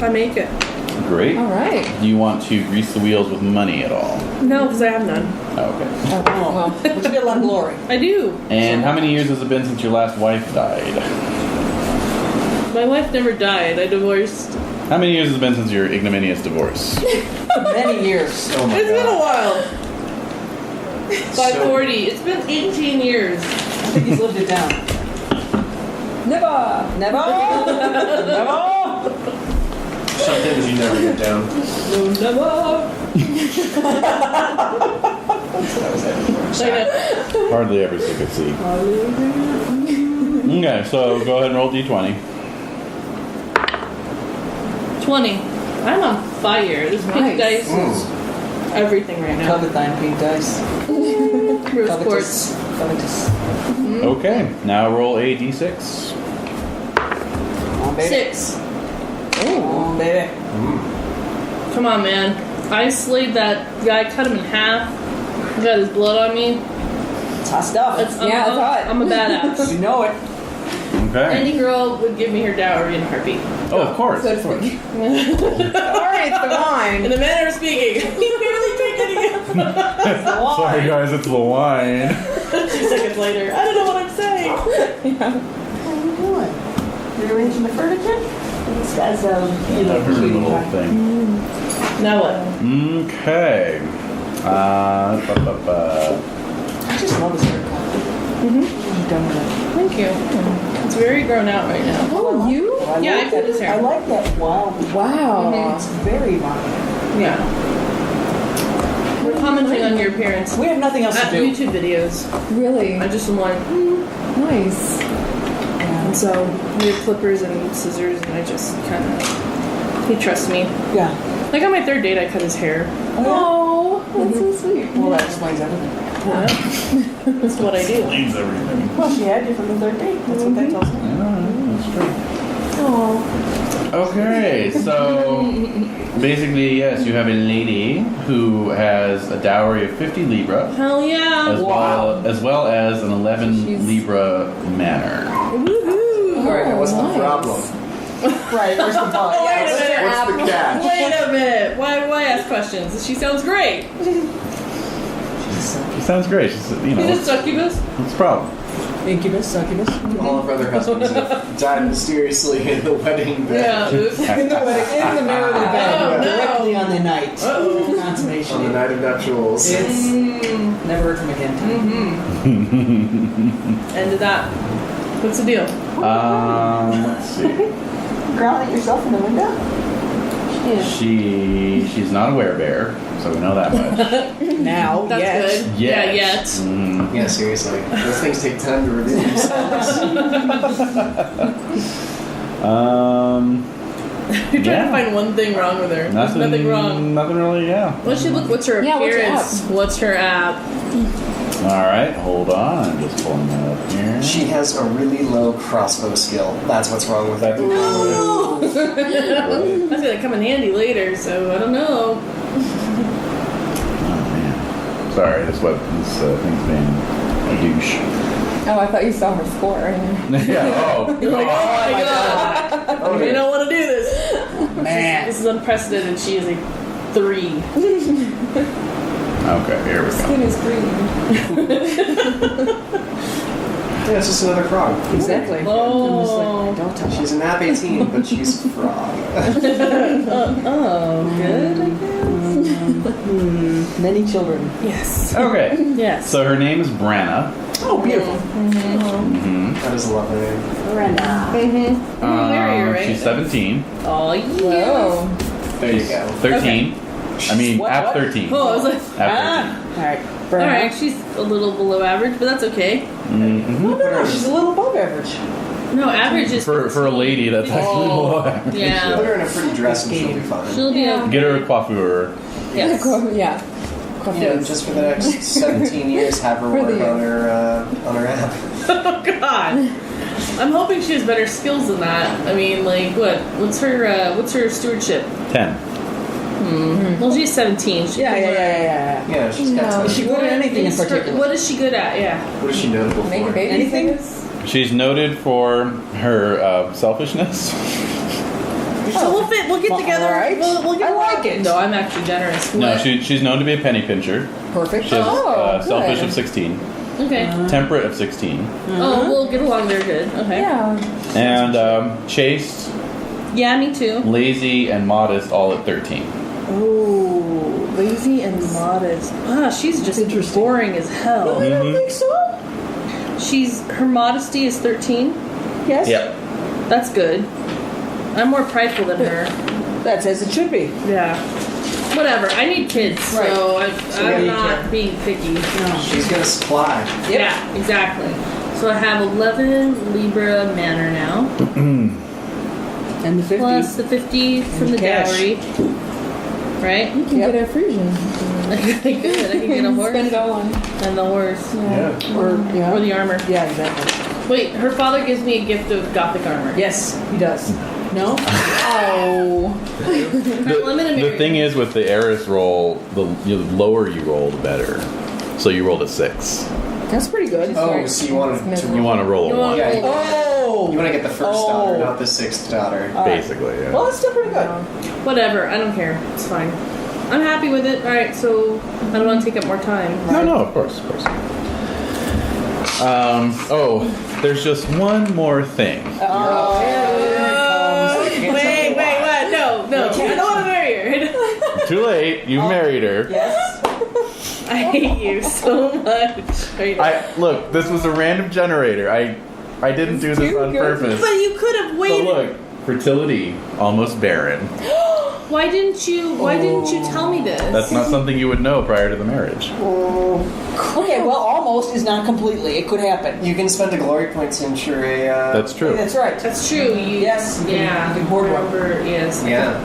I make it. Great. All right. Do you want to grease the wheels with money at all? No, because I have none. Oh, okay. Oh, well, But you get a lot of glory. I do. And how many years has it been since your last wife died? My wife never died. I divorced. How many years has it been since your ignominious divorce? Many years. Oh my It's been a god. while. By So- 40. It's been 18 years. I think he's lived it down. never. Never. Never. Some things you never get down. That was it. I know. Hardly ever sick at sea. Okay, so go ahead and roll d20. 20. I'm on fire. This pink Nice. dice is everything right now. Covet thine pink dice. Rose quartz. Covetous. Okay, now roll a d6. Come on, baby. 6. Come on, baby. Come on, man. I slayed that guy, cut him in half. Got his blood on me. It's hot stuff. That's, Yeah, it's hot. I'm a badass. You know it. Okay. Any girl would give me her dowry in a heartbeat. Oh, of course. So to Of course. speak. All right, it's the In wine. the manner of speaking. He's barely drinking again. Sorry, guys, it's the wine. 2 seconds later. I don't know what I'm saying. What are you doing? Rearranging the furniture? This guy's Her little thing. Now what? Okay. I just love his haircut. You've done with it. Thank you. It's very grown out right now. Oh, you? Yeah, I like cut his that. hair. I like that wild. Wow. It's very wild. Yeah. We're commenting on your appearance We have nothing else to at do. YouTube videos. Really? I just am like, Nice. and so we have clippers and scissors, and I just kind of. He trusts me. Yeah. Like on my 3rd date, I cut his hair. Oh, that's so sweet. Well, that explains everything. Yeah. That's what I do. Explains everything. Well, she had you from the third date. That's what that tells me. That's true. Oh. Okay, so basically, yes, you have a lady who has a dowry of 50 Libra, Hell yeah! as well as an 11 She's- Libra manor. Woohoo! Alright, what's the nice. problem? Right, where's the bug? Oh, wait a What's minute. the catch? Wait a minute. Why ask questions? She sounds great. She sounds great. She's, Is it what's succubus? the problem? Incubus, succubus. All of our other husbands have died mysteriously in the wedding bed. Yeah. Oops. In the marital bed, Oh, no. directly on the night Uh-oh. of consummation. On the night of nuptials. It's never heard from again. End of that. What's the deal? Let's see. Growling at yourself in the window? She's not a werebear, so we know that much. Now, That's yes. good. Yeah, yet. Mm. Yeah, seriously. Those things take time to reveal themselves. You're trying Yeah. to find one thing wrong with her. There's nothing wrong. Nothing really, yeah. What's she look? What's her Yeah, what's her appearance? What's her app? All right, hold on. I'm just pulling that up here. She has a really low crossbow skill. That's what's wrong with her. That's gonna come in handy later, so I don't know. Oh man, sorry. This thing's being a douche. Oh, I thought you saw her score. Yeah. Oh. You're like, oh my god, we don't want to do this. Man. This is unprecedented. She is a 3. Okay, here we go. Skin is green. Yeah, it's just another frog. Exactly. Oh. I'm just like, don't touch She's a nap 18, but she's a frog. Oh, good. Many children. Yes. Okay. Yes. So her name is Branna. Oh, beautiful. Mm-hmm. That is a lovely name. Marry her, right? She's 17. Oh, yeah. Whoa. There you go. 13. I mean, What? at What? 13. Oh, I was like, At All right. all right. She's a little below average, but that's okay. 13. Mm-hmm. Oh, no, she's a little above average. No, average is For a lady, that's actually below average. Put Yeah. her in a pretty dress and she'll be fine. She'll be a Get her a coiffure. yes. Yeah. Yeah, just for the next 17 years, have her For work the- on her app. Oh God. I'm hoping she has better skills than that. I mean, like, what's her stewardship? 10. Well, she's 17. She Yeah, can yeah, learn. yeah. Yeah, she's got time. Is she good at anything in Is her- particular? What is she good at? Yeah. What is she notable Make a for? baby. Anything? She's noted for her selfishness. So we'll get Well, together. alright. We'll get I like it. No, I'm actually generous. No, What? she's known to be a penny pincher. Perfect. She has selfish good. of 16, Okay. temperate of 16, Oh, we'll get along there good. Okay. Yeah. and chaste, Yeah, me too. lazy, and modest all at 13. Oh, lazy and modest. Ah, she's just Interesting. boring as hell. I don't think so. Her modesty is 13. Yes. Yep. That's good. I'm more prideful than her. That's as it should be. Yeah. Whatever. I need kids, Right. so yeah, I'm you not can. being picky. No. She's gonna supply. Yep. Yeah, exactly. So I have 11 Libra manor now, And the 50. plus the 50 from the Cash. dowry. Right? You can Yep. get a Frisian. I can get a horse Spend it all on. and the horse Yeah. Or, yeah. or the armor. Yeah, exactly. Wait, her father gives me a gift of gothic armor. Yes, he does. No? Oh. The thing is, with the heiress roll, the lower you roll, the better. So you rolled a 6. That's pretty good. Oh, so you wanted to You want to roll a You want 1, Yeah, Oh! You want to get the first Oh. daughter, not the sixth daughter. basically. Yeah. Well, that's still pretty good. Whatever, I don't care. It's fine. I'm happy with it. Alright, so I don't want to take up more time. No, of course. There's just one more thing. Oh, Wait, what? No. I don't want to marry her. Too late. You married her. Yes. I hate you so much. Look. This was a random generator. I didn't do this on purpose. But you could have So waited. look, fertility almost barren. Why didn't you tell me this? That's not something you would know prior to the marriage. Okay, well, almost is not completely. It could happen. You can spend a glory point to ensure a. That's true. That's right. That's true. Yes, you can- Yeah. you can hoard one. Remember, yes. Yeah.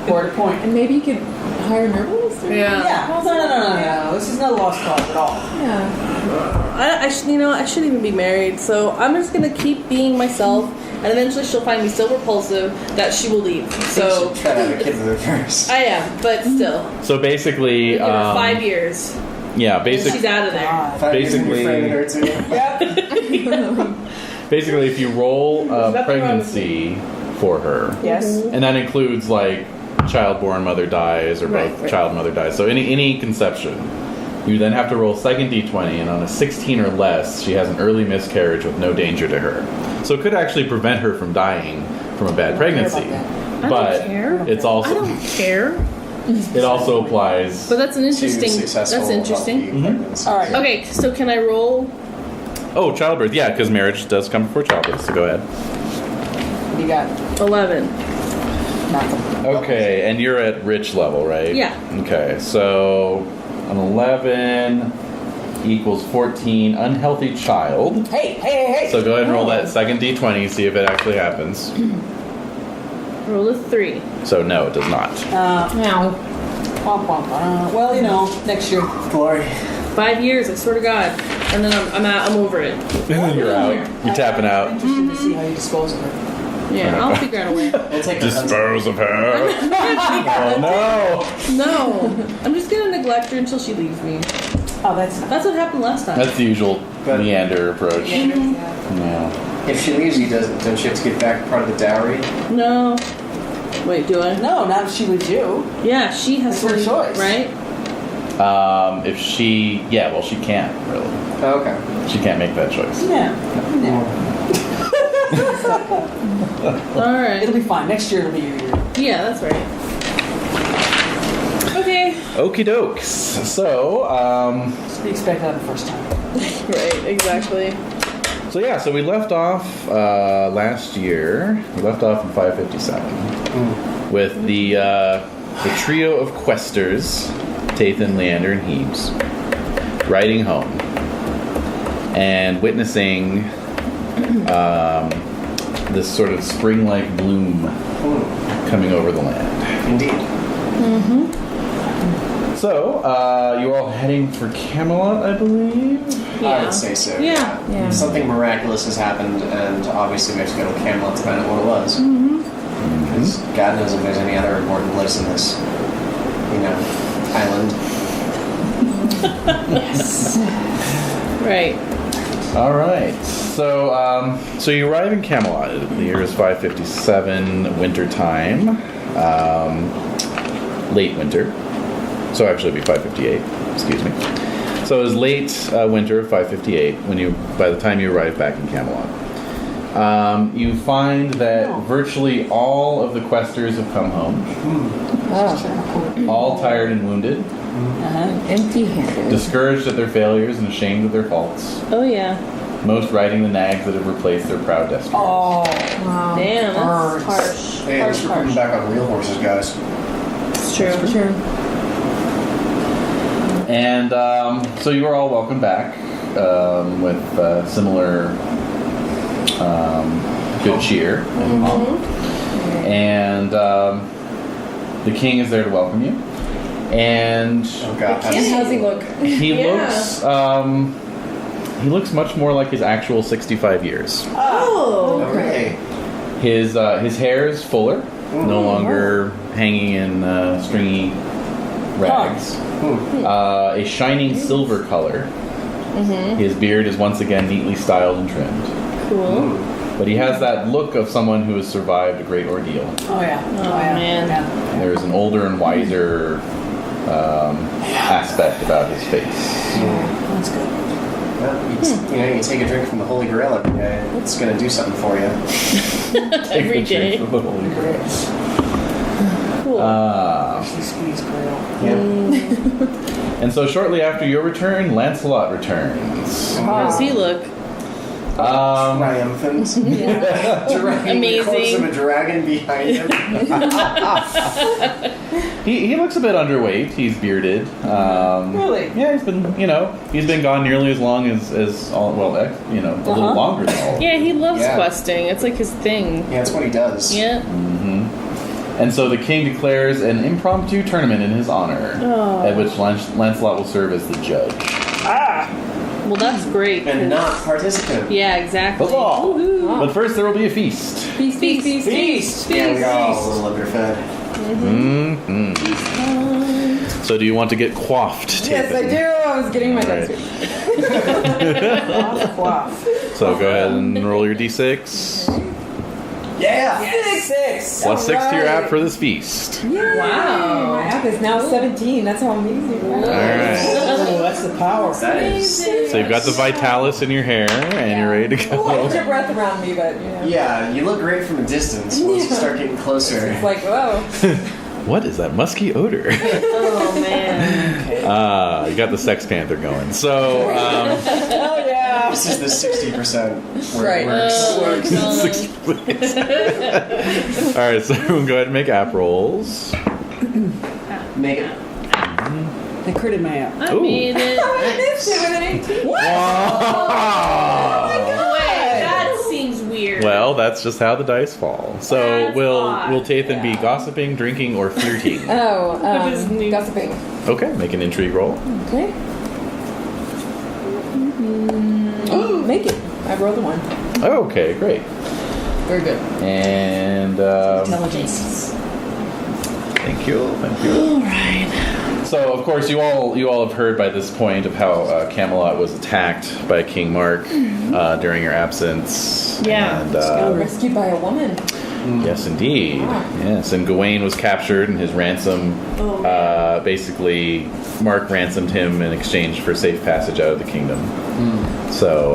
Quarter point. And maybe you could hire an herbalist? Or Yeah. Yeah. No. This is not a lost cause at all. Yeah. I shouldn't even be married. So I'm just gonna keep being myself, and eventually she'll find me so repulsive that she will leave. So You should try to have a kid with her first. I am, but still, So basically, give her 5 years. yeah, She's basically, out of there. God. 5 years and you're basically- framing her too. Yep. basically, if you roll There's a nothing wrong with pregnancy for her, Yes. and that includes like child-born mother dies or both Right. child and mother dies. So any conception, you then have to roll second d20, and on a 16 or less, she has an early miscarriage with no danger to her. So it could actually prevent her from dying from a bad pregnancy. about I But don't care. it's I also don't care. it also applies. But that's an interesting. Successful, That's interesting. healthy pregnancies. All right. Okay, so can I roll? Oh, childbirth, yeah, because marriage does come before childbirth. So go ahead. You got 11. nothing. Okay, and you're at rich level, right? Yeah. Okay, so an 11 equals 14, unhealthy child. Hey. So go ahead and roll that second d20, see if it actually happens. Roll a 3. So no, it does not. Now. Well, next year. Glory. 5 years, I swear to God. And then I'm over it. You're out. You're tapping out. Interested to see how you dispose of her. Yeah, I'll figure out a way. We'll take her husband. Dispose of her. Oh no! No, I'm just gonna neglect her until she leaves me. Oh, that's not. That's what happened last time. That's the usual But- meander approach. Yeah. Yeah. If she leaves you, don't you have to get back part of the dowry? No. Wait, do I? No, not if she leaves you. Yeah, she has It's her to leave, choice. right? If she, well, she can't really. Oh, okay. She can't make that choice. Yeah. All right. It'll be fine. Next year it'll be your year. Yeah, that's right. Okay. Okie dokes. So, You expect that the first time. Right. Exactly. so we left off last year. We left off in 557 with the trio of questers, Tathan, Leander, and Hebes, riding home and witnessing this sort of spring-like bloom coming over the land. Indeed. So, you're all heading for Camelot, I believe? I Yeah. would say so. Yeah. Yeah. Something miraculous has happened, and obviously we have to go to Camelot to find out what it was. Because God knows if there's any other important place in this. island. Right. All right. So, so you arrive in Camelot. The year is 557, winter time, late winter. So actually, it'd be 558. Excuse me. So it was late winter of 558 by the time you arrive back in Camelot. You find that virtually all of the questers have come home, all tired and wounded, Empty-handed. discouraged at their failures and ashamed of their faults. Oh yeah. Most riding the nags that have replaced their proud destriers. Oh, Wow. Damn, that's harsh. Hey, at least we're coming back on real horses, guys. It's true. Sure. And so you are all welcome back with similar good cheer and pomp. And the king is there to welcome you. And Oh god. How's he look? he looks much more like his actual 65 years. Oh. Okay. His hair is fuller, no longer hanging in stringy rags. A shining silver color. His beard is once again neatly styled and trimmed. Cool. But he has that look of someone who has survived a great ordeal. Oh yeah. Oh, man. Yeah. There's an older and wiser aspect about his face. That's good. Well, you take a drink from the Holy Grail every day. It's going to do something for you. Every day. Cool. Actually, squeeze Grail. And so shortly after your return, Lancelot returns. How does he look? Triumphant. Dragging the corpse of a dragon behind him. He looks a bit underweight. He's bearded. Really? Yeah, he's been gone nearly as long as a little longer than all. Yeah, he loves Yeah. questing. It's like his thing. Yeah, that's what he does. Yeah. And so the king declares an impromptu tournament in his honor, at which Lancelot will serve as the judge. Well, that's great. And not participant. Yeah, exactly. Huzzah! Woohoo. But first there will be a feast. Feast, feast, feast, feast. Yeah, we are all a little underfed. So do you want to get quaffed, Yes, I Tathan? do. I was getting my All right. dice. Wow. So go ahead and roll your d6. Yeah! Six. Plus 6 to your app for this feast. Wow. My app is now 17. That's how amazing. All right. Oh, that's the power. That is. So you've got the Vitalis in your hair, and you're ready to Hold your go. breath around me, but Yeah, you look great from a distance once you start getting closer. It's like, whoa. What is that musky odor? Oh man. You got the Sex Panther going. So, Oh yeah. This is the 60% where Right. it works. all right, so we'll go ahead and make app rolls. Make it. They critted my app. I Ooh. made it. I missed it with an 18. Wait, that seems weird. Well, that's just how the dice fall. So That's will odd. Tathan be gossiping, drinking, or flirting? Oh, His new- gossiping. Okay, make an intrigue roll. Okay. Make it. I rolled a 1. Okay, great. Very good. And Intelligence. thank you. All right. So, of course, you all have heard by this point of how Camelot was attacked by King Mark during your absence. Yeah. And, Rescued by a woman. yes, indeed. Yes, and Gawain was captured, and his ransom. Basically, Mark ransomed him in exchange for safe passage out of the kingdom. So,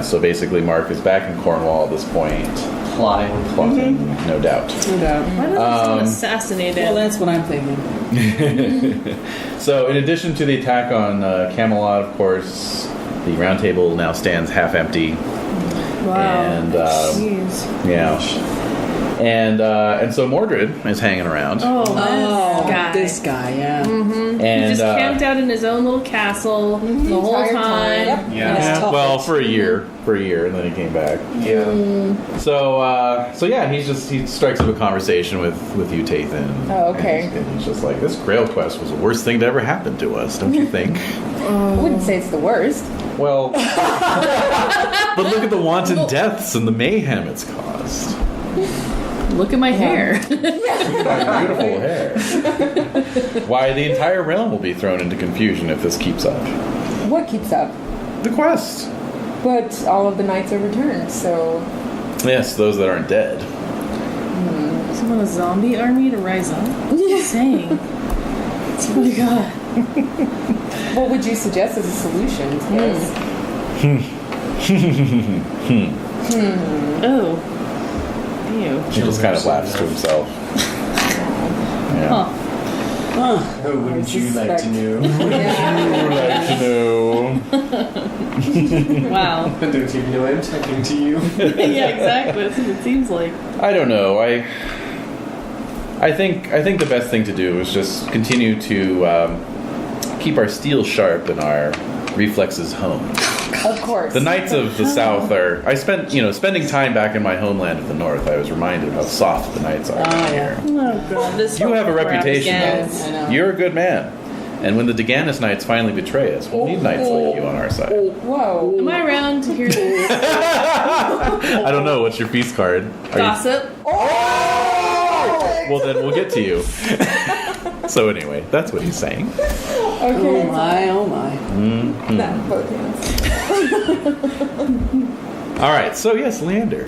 so basically, Mark is back in Cornwall at this point. Plotting, no doubt. No doubt. Why doesn't someone assassinate Well, him? that's what I'm thinking. So, in addition to the attack on Camelot, of course, the round table now stands half empty. Wow. And Jeez. and so Mordred is hanging around. Oh, This guy, yeah. And He just camped out in his own little castle the whole Entire time. Yep. Yeah. It's tough. well, for a year, and then he came back. Yeah. So he strikes up a conversation with you, Tathan. Oh, okay. And he's just like, this Grail quest was the worst thing to ever happen to us, don't you think? I wouldn't say it's the worst. Well, but look at the wanton deaths and the mayhem it's caused. Look at my hair. Beautiful hair. Why, the entire realm will be thrown into confusion if this keeps up. What keeps up? The quest. But all of the knights are returned, so... Yes, those that aren't dead. So want a zombie army to rise up? What are you saying? Oh my god. What would you suggest as a solution to this? Oh. Ew. He just kind of laughs to himself. Yeah. Huh. Oh, wouldn't you like to know? Wow. Don't you know I'm talking to you? Yeah, exactly. That's what it seems like. I don't know. I think the best thing to do is just continue to keep our steel sharp and our reflexes honed. Of course. The Knights of the South are. I spent, spending time back in my homeland of the North. I was reminded of how soft the Knights are here. Oh god. This You have a crap reputation, again. I know. though. You're a good man. And when the Deganis Knights finally betray us, we'll need knights like you on our side. Whoa. Am I around to hear this? I don't know. What's your feast card? Are you- Gossip? Well, then we'll get to you. So anyway, that's what he's saying. Okay. Oh my. Not both hands. All right. So yes, Leander.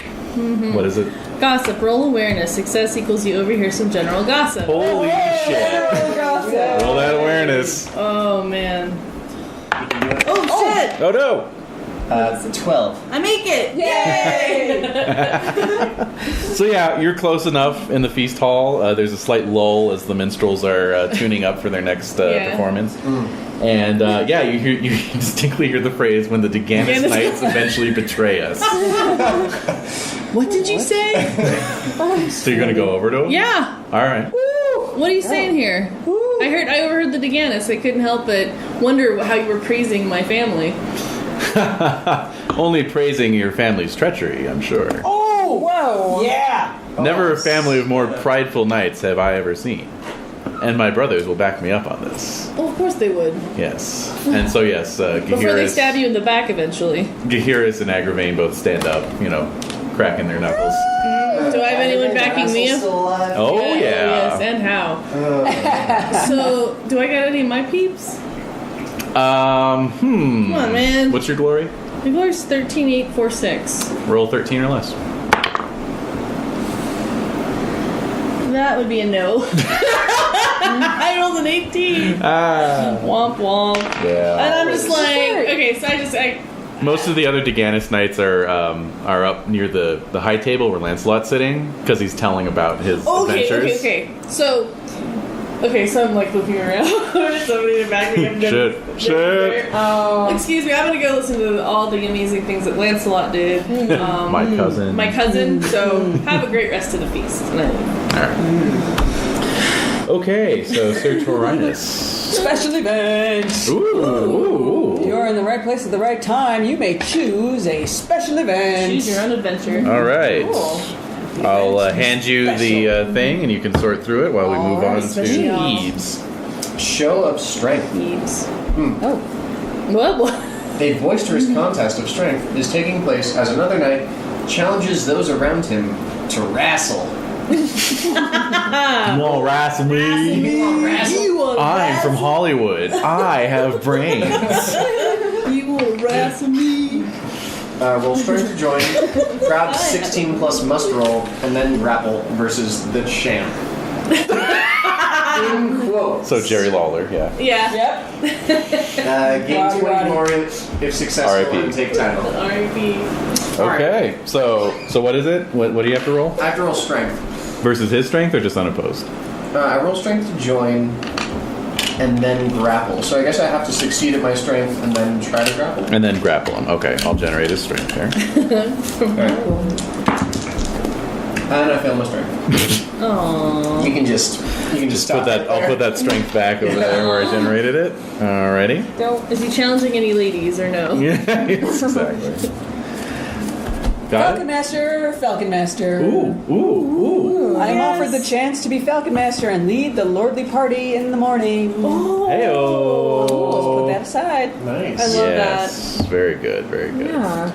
What is it? Gossip. Roll awareness. Success equals you overhear some general gossip. Holy shit! Roll that awareness. Oh man. You can do it. Oh shit! Oh no! 12. I make it! Yay! So yeah, you're close enough in the feast hall. There's a slight lull as the minstrels are tuning up for their next Yeah. performance. And you distinctly hear the phrase, "When the Deganis Knights eventually betray us." What did you say? So you're gonna go over to them? Yeah. All right. What are you saying here? I overheard the Deganis. I couldn't help but wonder how you were praising my family. Only praising your family's treachery, I'm sure. Oh! Whoa. Yeah! Never a family of more prideful knights have I ever seen. And my brothers will back me up on this. Oh, of course they would. Yes. And so yes, Before they stab you in the back eventually. Gahiris and Agravain both stand up, cracking their knuckles. Do I have anyone backing me up? Still alive? Oh yeah. Yes, and how? So, do I got any of my peeps? Come on, man. What's your glory? My glory's 13,846. Roll 13 or less. That would be a no. I rolled an 18. Ah. Womp womp. Yeah. And I'm just like, okay, so I Most of the other Deganis knights are up near the high table where Lancelot's sitting because he's telling about his adventures. Okay. So I'm like looking around. There's somebody in the back. Shit. Oh. Excuse me, I'm gonna go listen to all the amazing things that Lancelot did. My cousin. My cousin. So have a great rest of the feast. And I leave. Okay, so Sir Taurinus. Special event! Ooh. You're in the right place at the right time. You may choose a special event. Choose your own adventure. All right. Cool. I'll hand you the thing, and you can sort through it while we move on to special. Hebes. Show of strength. Hebes. Oh. What? A boisterous contest of strength is taking place as another knight challenges those around him to wrestle. You won't wrestle me. I'm from Hollywood. I have brains. You will wrestle me. Roll strength to join. Grab 16 plus must roll, and then grapple versus the champ. In quotes. So Jerry Lawler, yeah. Yeah. Yep. Gain 20 more if successful R.I.P. and take title. R.I.P. Okay, so what is it? What do you have to roll? I have to roll strength. Versus his strength or just unopposed? I roll strength to join, and then grapple. So I guess I have to succeed at my strength and then try to grapple. And then grapple him. Okay, I'll generate his strength there. And I fail my strength. Aww. You can just stop. I'll put that strength back over there where I generated it. Alrighty. Is he challenging any ladies or no? Yeah, yes, exactly. Got Falcon it? Master. Ooh. I am offered the chance to be Falcon Master and lead the lordly party in the morning. Heyo. Just put that aside. Nice. I love Yes, very good, very good. Yeah.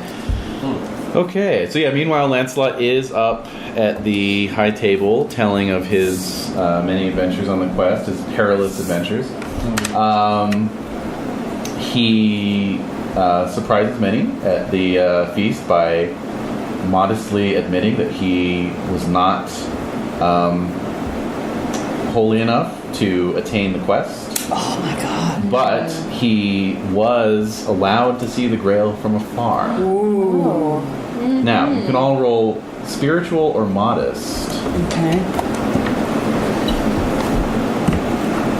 Okay, so yeah, meanwhile, Lancelot is up at the high table telling of his many adventures on the quest, his perilous adventures. He surprises many at the feast by modestly admitting that he was not holy enough to attain the quest. Oh my god. But he was allowed to see the Grail from afar. Ooh. Now, you can all roll spiritual or modest. Okay.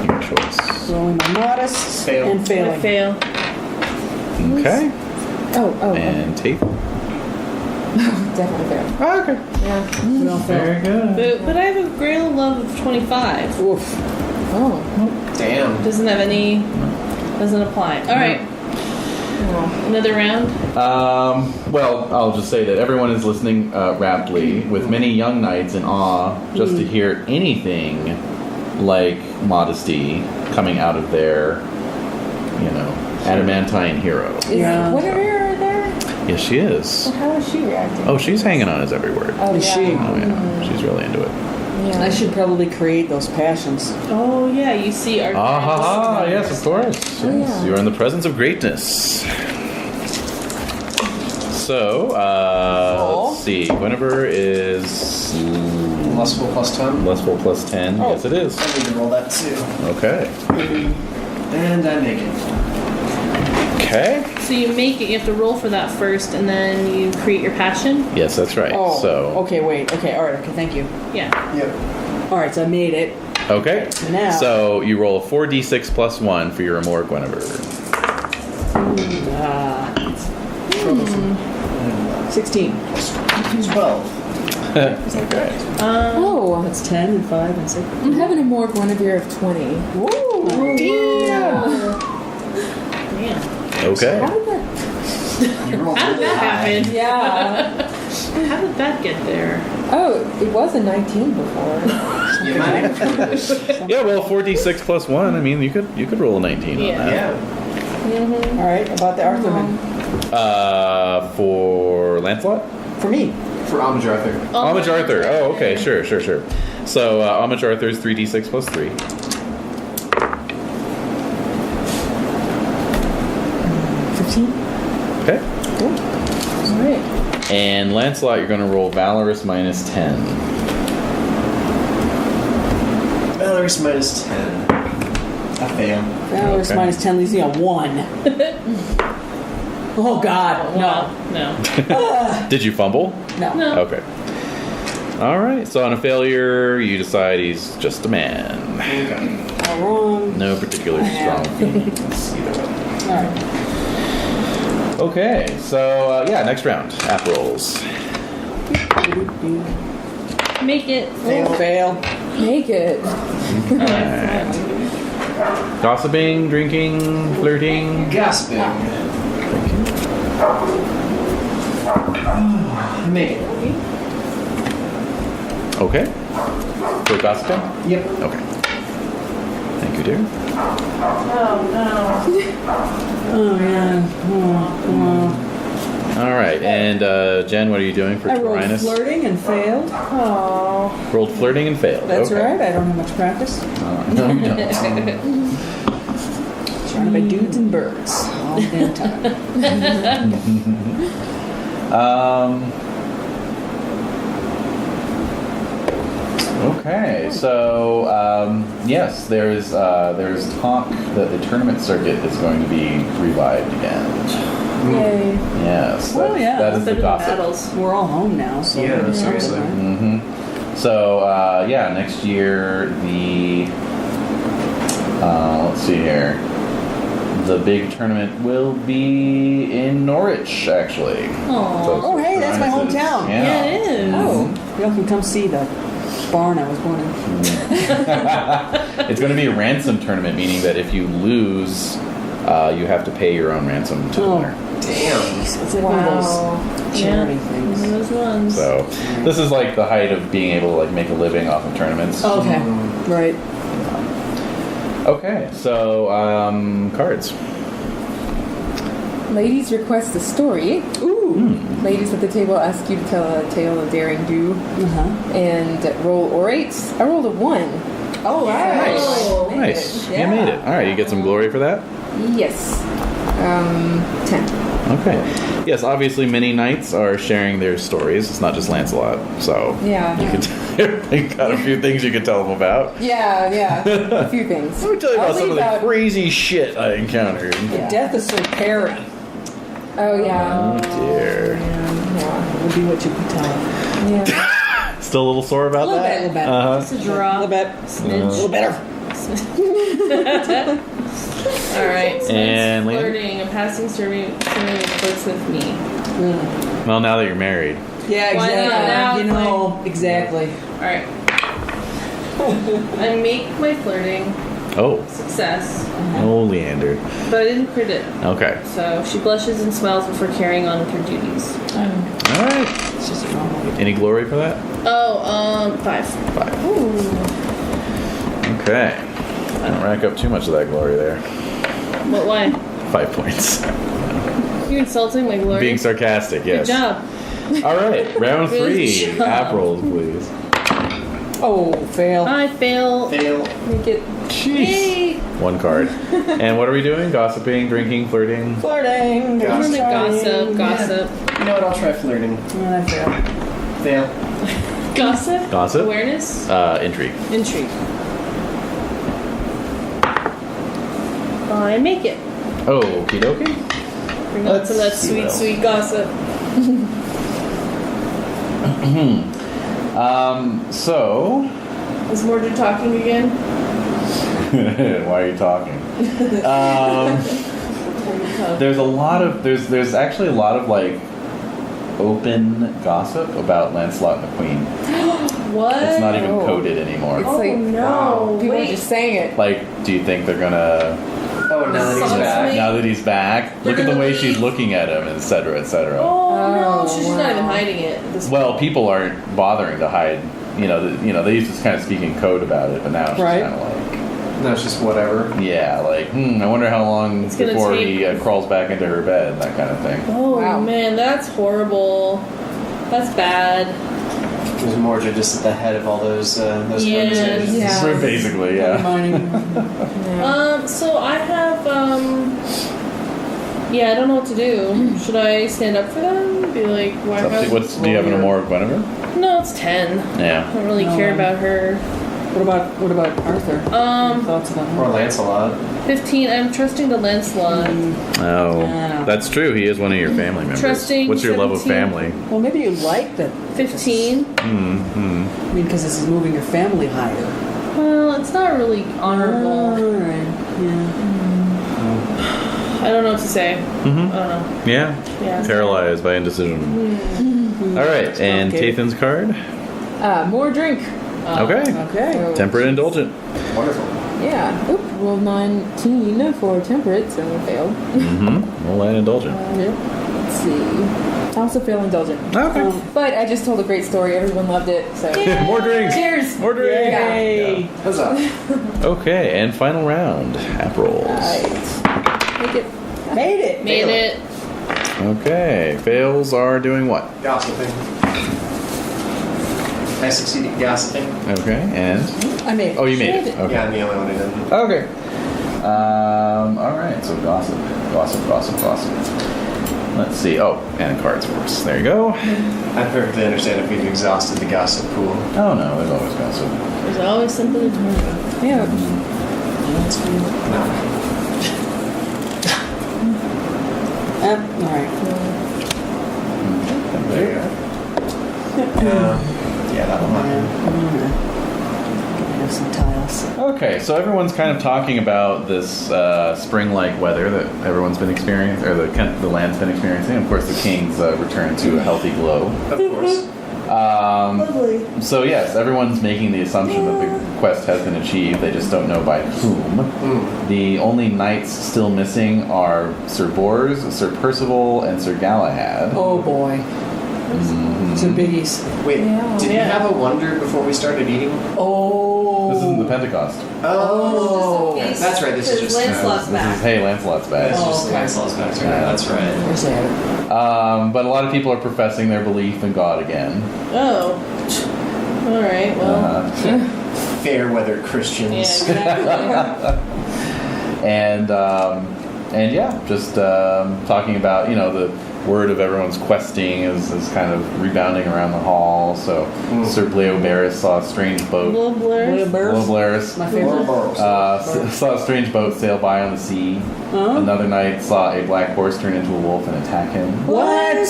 Your choice. Rolling my modest Fail. and I failing. fail. Okay. Oh. And Tate. Definitely fair. Oh, okay. Yeah. We all fail. Very good. But I have a Grail of Love of 25. Oof. Oh. Damn. Doesn't have any. Doesn't apply. All right. Another round. Well, I'll just say that everyone is listening raptly, with many young knights in awe, just to hear anything like modesty coming out of their, adamantine hero. Yeah. What are there? Yes, she is. Well, how is she reacting? Oh, she's hanging on his every word. Oh, Is yeah. she? Oh, yeah. She's really into it. Yeah. I should probably create those passions. Oh yeah, you see our. Ah, ha, ha. Yes, of course. Yes. Oh, yeah. You are in the presence of greatness. So, let's see. Guinevere is Lustful plus 10. lustful plus 10. Oh. Yes, it is. I need to roll that too. Okay. And I make it. Okay. So you make it. You have to roll for that first, and then you create your passion. Yes, that's right. Oh. So, Okay, wait. Okay, alright, okay, thank you. Yeah. Yep. Alright, so I made it. okay. Now. So you roll a 4d6 plus 1 for your amour, Guinevere. 16. 12. Okay. Oh. That's 10 and 5 and 6. I'm having a more Guinevere of 20. Woo! Yeah. Okay. How did that? You rolled How did really that high. happen? Yeah. How did that get there? Oh, it was a 19 before. You might. Yeah, well, 4d6 plus 1. I mean, you could roll a 19 on Yeah. that. Yeah. Alright, about the Arthurman. For Lancelot? For me. For Homage Arthur. Homage Arthur. Oh, okay. Sure. So, Homage Arthur is 3d6 plus 3. 15. Okay. Alright. And Lancelot, you're going to roll Valorous minus 10. Valorous minus 10. I fail. Valorous Okay. minus 10 leaves me a 1. Oh god, Wow. No. Did you fumble? no. No. Okay. All right. So on a failure, you decide he's just a man. Okay. All wrong. No particular strong feelings either way. Alright. Okay. So next round, app rolls. Make it. Fail. Make it. Gossiping, drinking, flirting. Gasping. I make it. Okay. For gossiping. Yep. Okay. Thank you, dear. Oh yeah. All right. And Jen, what are you doing for I rolled Taurinus? flirting and failed. Oh. Rolled flirting and failed. That's okay. right. I don't have much practice. No, you don't. Surrounded by dudes and birds all the damn time. Okay, so yes, there's talk that the tournament circuit is going to be revived again. Yay. Yes, Oh, yeah. that is the Instead of gossip. battles. We're all home now, so Yeah, that's seriously. something, right? So next year the let's see here, the big tournament will be in Norwich, actually. Aw. So Oh, hey, that's my Taurinus is- hometown. Yeah, it is. Oh, y'all can come see the barn I was born in. It's going to be a ransom tournament, meaning that if you lose, you have to pay your own ransom to the Oh. winner. Damn. It's like one of Wow. those charity One things. of those ones. So this is like the height of being able to like make a living off of tournaments. Okay, right. Okay, so cards. Ladies request a story. Ooh. Ladies at the table ask you to tell a tale of daring do and roll orates. I rolled a 1. Oh, right. So, Nice. Yeah. You made it. All right, you get some glory for that? Yes. 10. Okay. Yes, obviously many knights are sharing their stories. It's not just Lancelot. So Yeah. you could got a few things you could tell them about. Yeah. A few things. Let me tell you about I'll some of leave the out- crazy shit I encountered. The death of Sir Perry Oh, yeah. Oh dear. Yeah. would be what you could tell. Yeah. Still a little sore about A little that? bit, a little bit. Uh-huh. It's a A drop. little bit. A little better. All right. So And it's Leanne? flirting. A passing serving flirts with me. Well, now that you're married. Yeah, Why not? exactly. Now You it's know, exactly. All right. I make my flirting Oh. success, Oh, Leander. but I didn't crit it. Okay. So she blushes and smiles before carrying on with her duties. All right. It's just normal. Any glory for that? Oh, 5. 5. Okay. I don't rack up too much of that glory there. What? Why? 5 points. You insulting my glory? Being sarcastic, Good yes. job. All right, round Good 3. job. App rolls, please. Oh, fail. I fail. Fail. Make it. Yay. 1 card. And what are we doing? Gossiping, drinking, flirting? Flirting. Yeah. I'm gonna Gossiping. gossip. You know what? I'll try flirting. And I fail. Fail. Gossip? Gossip? Awareness? Intrigue. Intrigue. I make it. Okie dokie. Bring on some of that Let's see sweet, what sweet gossip. So, Is Mordred talking again? why are you talking? There's a lot of there's actually a lot of like open gossip about Lancelot and the Queen. What? It's not even Oh. coded anymore. It's Oh like, no! people are Wait. just saying it. Like, do you think they're gonna Oh, now that he's Sounds back. like- now that he's back? They're Look at the gonna way she's leave. looking at him, etc., etc. Oh no! Oh, She's not wow. even hiding it. At this Well, point. people aren't bothering to hide. They used to kind of speak in code about it, but now it's just Right. kind of like, No, it's just whatever. yeah, like, I wonder how long It's gonna before take- he crawls back into her bed, that kind of thing. Oh Wow. man, that's horrible. That's bad. There's Mordred just at the head of all those Yes. conversations. Yeah. Basically, yeah. Mining. So I have yeah, I don't know what to do. Should I stand up for them? Be like, why? Do you have an more of Guinevere? No, it's 10. Yeah. I don't really No. care about her. What about Arthur? Thoughts about Or him? Lancelot. 15. I'm trusting the Lancelot. Oh, Yeah. that's true. He is one of your family members. Trusting What's your love of 17. family? Well, maybe you like that. 15. I mean, because this is moving your family higher. Well, it's not really honorable. All right. Yeah. I don't know what to say. Mm-hmm. I don't know. Yeah. Yeah. Paralyzed by indecision. All right, and Okay. Tathan's card. More drink. Okay. Okay. So- Temperate indulgent. Wonderful. Yeah. Oop. Rolled 19 for temperate, so failed. Well, and indulgent. Let's see. I also feel indulgent. Okay. But I just told a great story. Everyone loved it. So More drinks. cheers. More drinks. Yay. Huzzah. Okay, and final round. App rolls. Right. Make it. Made it. Made it. Okay, fails are doing what? Gossiping. I succeeded gossiping. Okay, and I made it. oh, you made it. Okay. Yeah, I'm the only one who didn't. Okay. All right. So gossip. Let's see. Oh, and cards first. There you go. I perfectly understand if we've exhausted the gossip pool. Oh no, there's always gossip. There's always something to talk about. Yeah. No. All right. There you go. Yeah, that'll happen. Have some tiles. Okay, so everyone's kind of talking about this spring-like weather that everyone's been experiencing, or the land's been experiencing. Of course, the king's return to a healthy glow. Of course. So yes, everyone's making the assumption that the quest has been achieved. They just don't know by whom. The only knights still missing are Sir Bors, Sir Percival, and Sir Galahad. Oh boy. Some biggies. Wait, did you Yeah. have a wonder before we started eating? Oh. This isn't the Pentecost. Oh, that's right. This is just. Lancelot's This back. is, hey, Lancelot's back. That's just okay. Lancelot's back. That's right. There's that. But a lot of people are professing their belief in God again. Oh. All right. Well. Fair weather Yeah. Christians. Exactly. And yeah, just talking about, the word of everyone's questing is kind of rebounding around the hall. So Sir Bleoberis saw a strange boat. Bleoberis. My favorite. Saw a strange boat sail by on the sea. Another night saw a black horse turn into a wolf and attack him. What?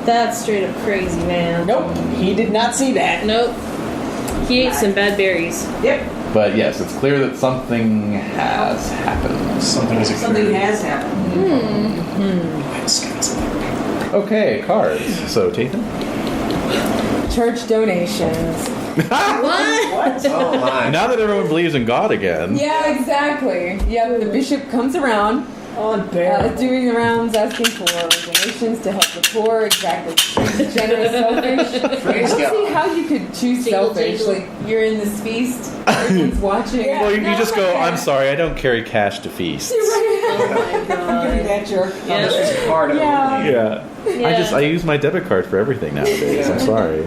That's straight up crazy, man. Nope. He did not see that. Nope. He ate some bad berries. Yep. But yes, it's clear that something has happened. Something is occurring. Something has happened. Okay, cards. So, Tathan? Church donations. What? Oh my. Now that everyone believes in God again. Yeah, exactly. Yep, the bishop comes around, On bear. doing the rounds, asking for donations to help the poor, exactly. Generous, selfish. Praise I don't see God. how you could choose Jingle, selfish. jingle. Like, you're in this feast, everyone's watching. Yeah. Well, you just go, I'm sorry, I don't carry cash to feast. Oh my Give me god. that jerk. Oh, this was a card Yeah. only. Yeah. Yeah. I use my debit card for everything nowadays. I'm sorry.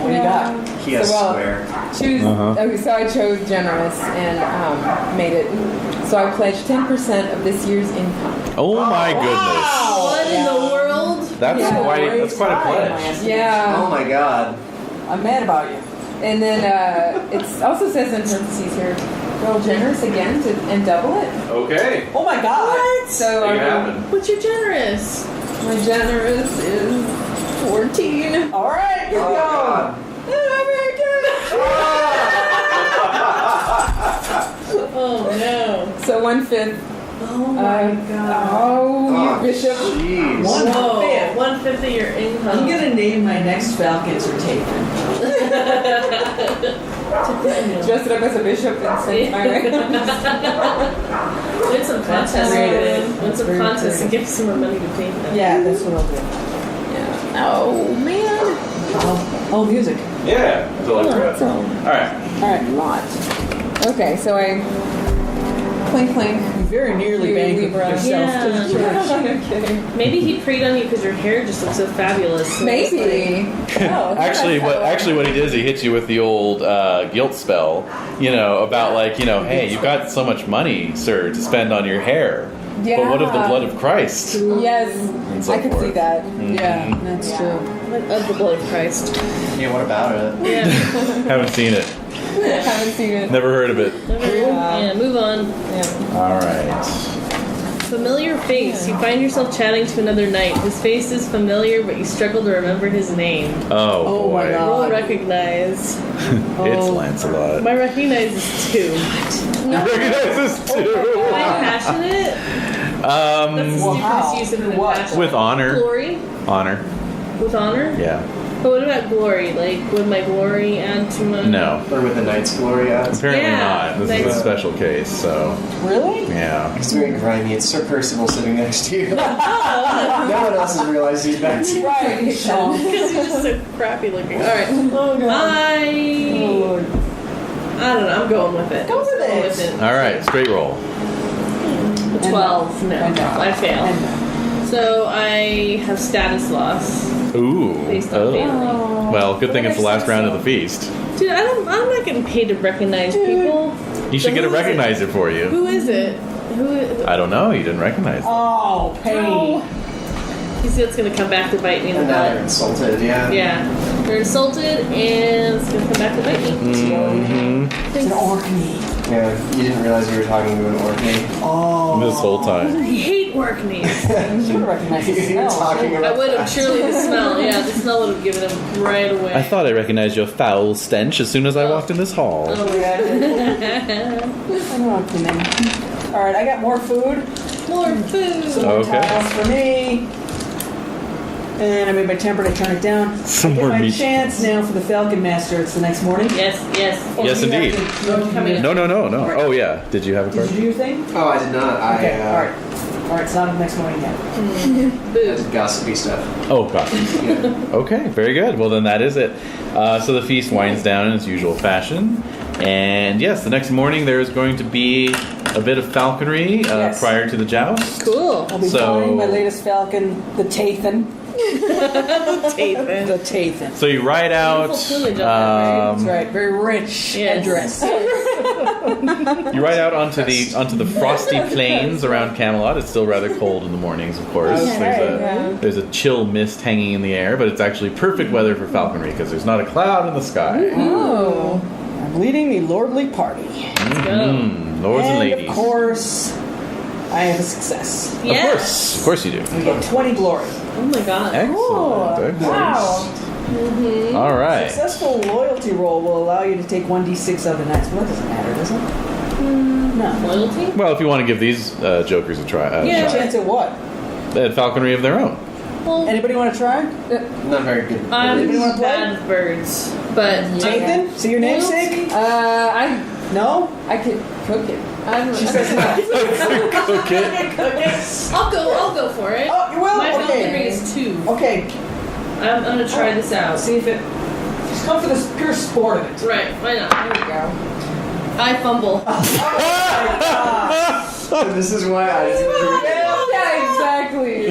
What do you got? He has So, well, square. Choose. Uh-huh. Okay, so I chose generous and made it. So I pledged 10% of this year's income. Oh my goodness. What in the world? That's Yeah. quite a pledge. Yeah. Oh my God. I'm mad about you. And then it also says in parentheses here, roll generous again and double it. Okay. Oh my god. So Make it happen. What's your generous? my generous is 14. All right, here we Oh go. God. Oh no. So 1/5. Oh my god. Oh, Oh, you bishop. Jeez. One Whoa. fifth. 1/5 of your income. I'm gonna name my next Falcons or Taken. Dress it up as a bishop and send my way. Win some contests. creative. Win some Very contests and creative. give some more money to pay them. Yeah, that's what I'll do. Yeah. Oh man. Oh, music. Yeah. That's all I forgot. So All right. All right. a lot. Okay, so I clink clink. You very nearly You banked Libra. yourself to the church. I'm kidding. Maybe he preyed on you because your hair just looks so fabulous. So it's Maybe. Oh, Actually, what he did is he hits you with the old guilt spell. About hey, you've got so much money, sir, to spend on your hair. Yeah. But what of the blood of Christ? Yes, And so I could forth. see that. Yeah, that's true. like, of the blood of Christ. Yeah, what about it? Yeah. Haven't seen it. Haven't seen it. Never heard of it. Yeah, move on. Yeah. All right. Familiar face. You find yourself chatting to another knight. His face is familiar, but you struggle to remember his name. Oh, Oh my boy. God. Roll recognize. It's Lancelot. My recognize is 2. You recognize this Am too? I passionate? That's the Well, how? stupidest use of an What? passion. With honor. Glory? Honor. With honor? Yeah. But what about glory? Like, would my glory add to my... No. Or with the Knight's Glory ads? Apparently Yeah, not. This is a thanks. special case, so Really? yeah. It's very grimy. It's Sir Percival sitting next to you. No one else has realized he's back to you. Right. Sean. Because he's just so crappy looking. Alright. Oh god. I don't know. I'm going with it. Go with Go it. with it. All right, straight roll. 12. No, And no. I fail. And So I have status loss Ooh. based on family. Well, good thing it's the last round of the feast. Dude, I'm not getting paid to recognize people. He should So get a who is it? recognizer for you. Who is it? Who? I don't know. You didn't recognize them. Oh, pain. You see, it's gonna come back to bite me in the And now they're butt. insulted, yeah. Yeah, they're insulted, and it's gonna come back to bite me. Mm-hmm. It's an Orkney. Yeah, you didn't realize you were talking to an Orkney. Oh. This whole time. I hate work knees. You should have recognized the You're smell. talking I about would have that. surely the smell. Yeah, the smell would have given him right away. I thought I recognized your foul stench as soon as I walked in this hall. Oh, Yeah. An Orkney. All right, I got more food. more food. Some more Okay. tiles for me. And I made my temper to turn it down. Some I get more my meat. chance now for the Falcon Master. It's the next morning. Yes, yes. Or Yes, do you have indeed. to- Coming up. No. Oh, yeah. Did you have a Did card? you do your thing? Oh, I did not. Okay, I all right. All right, it's not next morning yet. That's gossipy stuff. Oh, gosh. Okay, very good. Well, then that is it. So the feast winds down in its usual fashion. And yes, the next morning there is going to be a bit of falconry Yes. prior to the joust. Cool. I'll be So- flying my latest falcon, the Tathan. Tathan. The Tathan. So you ride out. Beautiful plumage on that, right? That's right, very rich Yes. and dressed. You ride out onto the frosty plains around Camelot. It's still rather cold in the mornings, of course. Okay. There's a chill mist hanging in the air, but it's actually perfect weather for falconry because there's not a cloud in the sky. Oh. I'm leading the lordly party. Lords and ladies. Of course, I have a success. Yes. Of course you do. We get 20 glory. Oh my god. Excellent. Wow. All right. Successful loyalty roll will allow you to take 1d6 of the dice. Well, that doesn't matter, does it? No. Loyalty? Well, if you want to give these jokers a try, Yeah. Chance at what? they had falconry of their own. Well, Anybody want to try? Not very good. Anybody wanna I'm play? bad with birds, but Tathan? See your namesake? No? I could cook it. She says no. Cook it. I'll go for it. Oh, you will? My falconry Okay. is 2. Okay, I'm gonna try this out. see if it... Just come for the pure sport of it. Right, why not? There we go. I fumble. This is why I didn't do it. Yeah, exactly.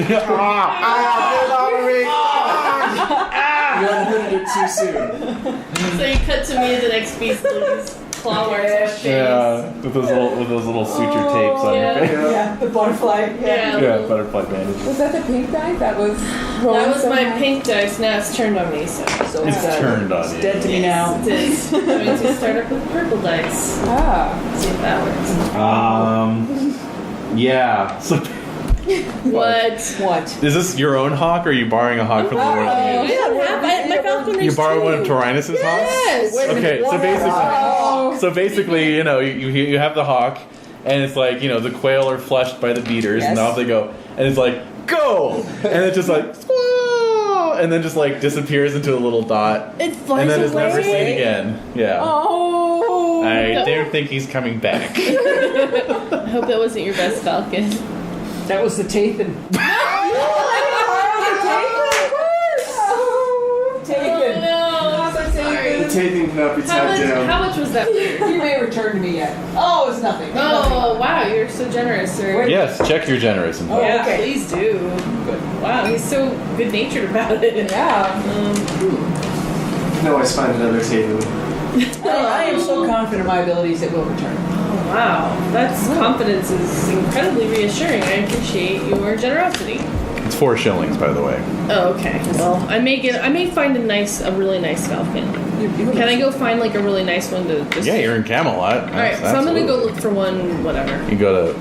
You unhooded it too soon. So you cut to me in the next piece of these claw marks. Yeah, with those little suture tapes on your face. Yeah, the butterfly. Yeah. Yeah, butterfly bandages. Was that the pink die? That was That was my pink dice. Now it's turned on me. So So It's turned on you. dead to me now. it is. I'm going to start up with purple dice. Ah. See if that works. Yeah. So, What? What? is this your own hawk, or are you borrowing a hawk from the world? My falconry. You borrowed one of Tyrannus's hawks? Wait a minute, Okay, so what? basically, you know, you have the hawk, and it's like, you know, the quail are flushed by the beaters, and Yes. off they go, and it's like, go, and it's just like, squaw, and then just like disappears into a little dot, It flies and then is never away. seen again. Yeah. Oh! I don't think he's coming back. I hope that wasn't your best falcon. That was the Tathan. Tathan. No. The taping cannot be tapped down. How much was that for? You may return to me yet. Oh, it's nothing. Oh, wow, you're so generous, sir. Yes, check your generous and Oh, Yeah, okay. please do. Wow, he's so good-natured about it. Yeah. No, I find another taping. I am so confident in my abilities it will return. Oh, wow, that's confidence is incredibly reassuring. I appreciate your generosity. It's 4 shillings, by the way. Oh, okay. Well, I may find a really nice falcon. Can I go find like a really nice one to just? Yeah, you're in Camelot. All right, so I'm gonna go look for one. Whatever. You go to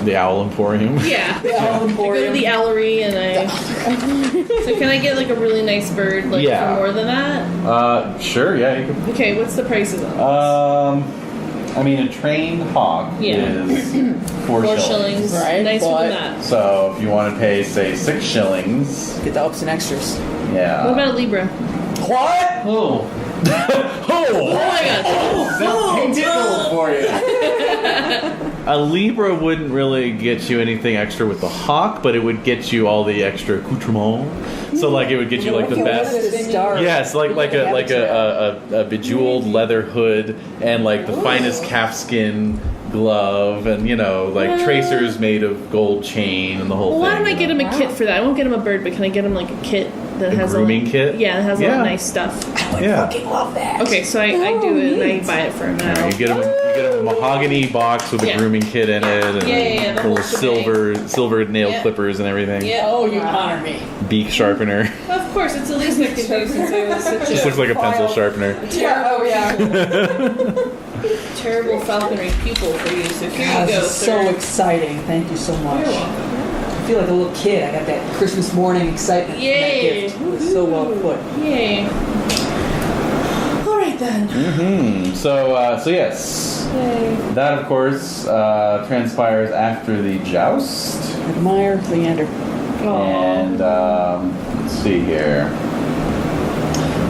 the Owl Emporium. Yeah. The Owl I go to Emporium. the owlery and I. So can I get like a really nice bird like Yeah. for more than that? Sure, yeah, you can. Okay, what's the prices on? I mean, a trained hawk Yeah. is 4 4 shillings. shillings. Right, Nicer but- than that. So if you want to pay, say, 6 shillings, Get the ups and extras. yeah. What about a Libra? What? Oh. Oh my god. He did roll for you. A Libra wouldn't really get you anything extra with the hawk, but it would get you all the extra accoutrement. So like it would get you like the best. Yes, like a bejeweled leather hood and like the finest calfskin glove and like tracers made of gold chain and the whole Well, why thing. don't I get him a kit for that? I won't get him a bird, but can I get him like a kit that A has grooming a kit? Yeah, that has a lot Yeah. of nice stuff. Yeah. Love that. Okay, so I do it and I buy it for him now. You get him a mahogany box with a Yeah. grooming kit in it, and Yeah, the whole little silver nail Yeah. clippers and everything. Yeah. Oh, you honor me. Beak sharpener. Of course, it's the least I can do since I was such Just a looks like a pencil sharpener. Yeah, oh yeah. terrible falconry pupil for you. So here God, you go, this is sir. so exciting. Thank you so much. You're welcome. I feel like a little kid. I got that Christmas morning excitement. from that Yay. gift. It was so well put. Yay. All right then. So yes, Yay. that of course transpires after the joust, Admire Leander. and let's see here.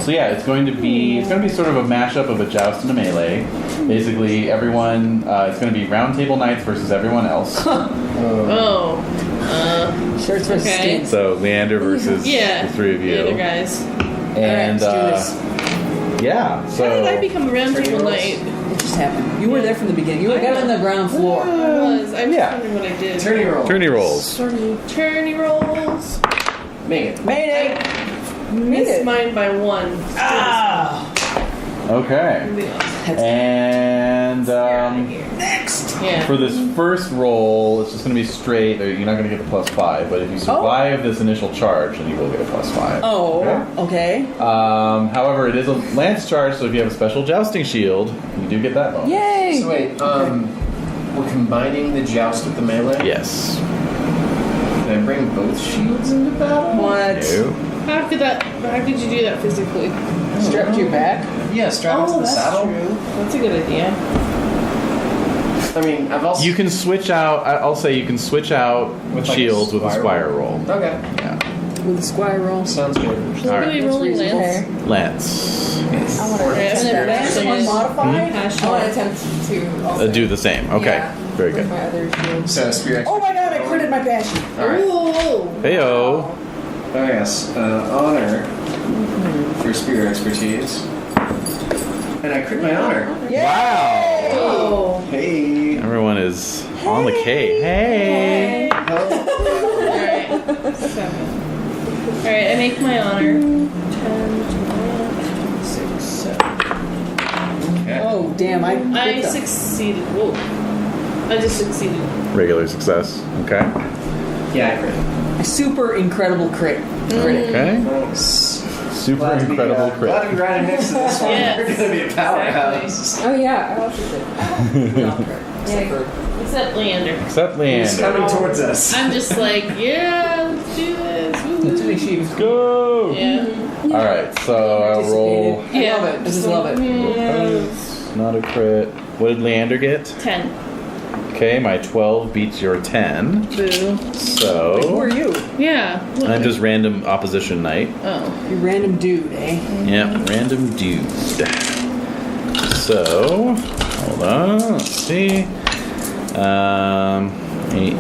So yeah, it's going to be sort of a mashup of a joust and a melee. Basically, everyone it's going to be round table knights versus everyone else. Oh. Shirts versus Okay. skins. So Leander versus Yeah. the three of you. The other guys. And Alright, let's yeah, How so did I become a round table knight? It just happened. You were there from the beginning. You were on the ground floor. I was. I was Yeah. wondering what I did. Tourney roll. tourney rolls. Tourney rolls. Make it. Made it. Missed mine by 1. Ah. Okay. And Next. Yeah. for this first roll, it's just going to be straight. You're not going to get the +5, but if you survive this initial charge, then you will get a +5. Oh. Okay. However, it is a lance charge, so if you have a special jousting shield, you do get that bonus. Yay. So wait, we're combining the joust with the melee? Yes. Can I bring both shields into battle? What? No. How could you do that physically? Strapped to your back. Yeah, strap it to the that's saddle. true. That's a good idea. I mean, I've also... You can switch out. I'll say you can switch out With like shields a with a squire squire roll. Okay. Yeah. With a squire roll. Sounds good. What All are right. we rolling, reasonable. Lance? Lance. I want to Okay, attempt and then that. advanced one modified? I want to attempt to also Do the same. Okay. Yeah, Very with good. my other shield. So, spear Oh my god! I critted my passion. Alright. Ooh. Heyo. Oh yes, honor for spear expertise. And I crit my honor. Wow. Oh. Hey. Everyone is on the K. Hey. Alright. 7. Alright, I make my honor. 10, 6, 7. Okay. Oh damn! I I succeeded. Whoa. I just succeeded. Regular success. Okay. Yeah, I crit. A super incredible crit. Crit. Okay. Nice. Super Glad to be, incredible glad crit. to be riding next to this one. Yes. We're gonna be a powerhouse. Oh yeah, I also did. Except Leander. Except He's coming Leander. towards us. I'm just like, yeah, let's do this. Woo. She's Go. Yeah. All right. So I'll roll. I love it. I just love it. Opponents, not a crit. What did Leander get? 10. Okay, my 12 beats your 10. Boo. Who So are you? Yeah. I'm just random opposition knight. Oh. You random dude, eh? Yep, random dude. So, hold on, let's see. 8, 10, 18,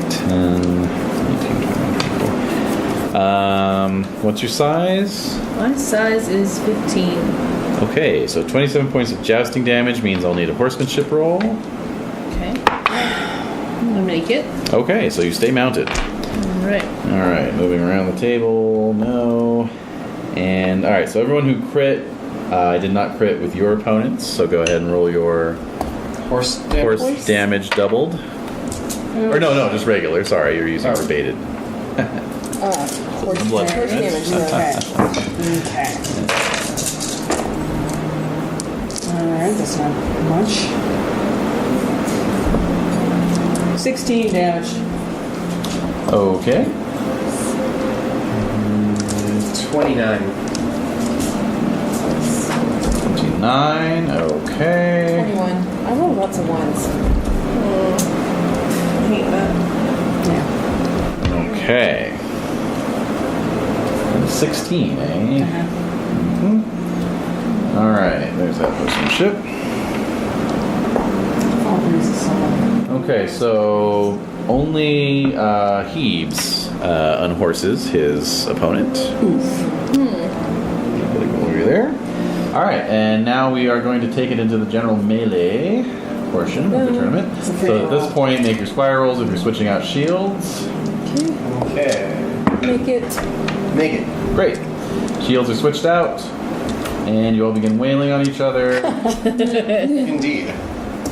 24. What's your size? My size is 15. Okay, so 27 points of jousting damage means I'll need a horsemanship roll. Okay. I'm gonna make it. Okay, so you stay mounted. Alright. Alright, moving around the table, no. And, alright, so everyone who crit, I did not crit with your opponents, so go ahead and roll your Horse damage doubled. Or no, just regular, sorry, you're using rebated. Horse Blood damage. damage. Okay. Alright, that's not much. 16 damage. Okay. 29. 29, okay. 21. I rolled lots of ones. I hate that. Yeah. Okay. And 16, eh? Alright, there's that horsemanship. Okay, so only Hebes unhorses his opponent. Put him over there. Alright, and now we are going to take it into the general melee portion of the tournament. So at this point, make your squire rolls if you're switching out shields. Okay. Make it. Make it. Great. Shields are switched out, and you all begin wailing on each other. Indeed.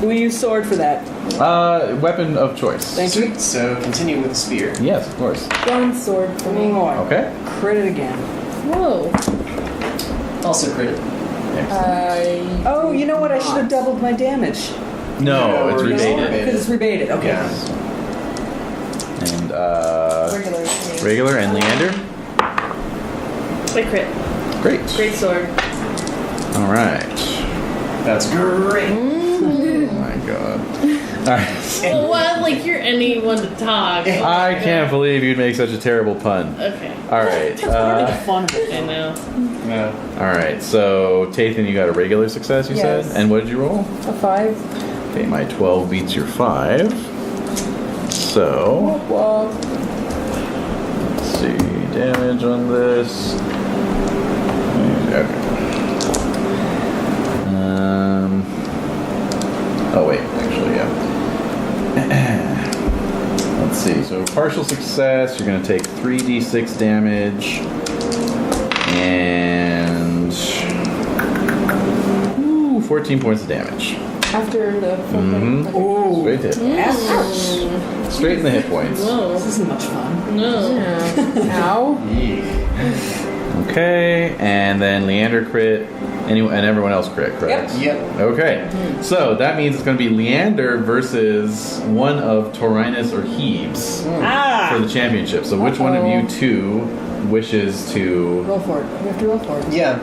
Do we use sword for that? Weapon of choice. Thank you. Sweet. So continue with the spear. Yes, of course. One sword for me. Okay. Crit it again. Whoa. Also crit. Oh, you know what? I should have doubled my damage. No, it's rebated. Because it's rebated. Okay. Yeah. And Regular for me. regular and Leander. I crit. Great. Great sword. All right. That's great. Oh my god. All right. Well, what? Like, you're anyone to talk. I can't believe you'd make such a terrible pun. Okay. All right. Fun of it. I know. No. All right. So Tathan, you got a regular success, you Yes. said, and what did you roll? A 5. Okay, my 12 beats your 5. So Well, damage on this. Okay. Oh wait, actually, yeah. Let's see. So partial success, you're going to take 3d6 damage, and 14 points of damage. After the Ooh. Straight hit. Ouch. Straight in the hit points. Whoa. This isn't much fun. No. Ow. Okay, and then Leander crit, and everyone else crit, correct? Yep. Okay, so that means it's going to be Leander versus one of Taurinus or Hebes for the championship. So which one of you two wishes to... Roll for it. We have to roll for it. Yeah.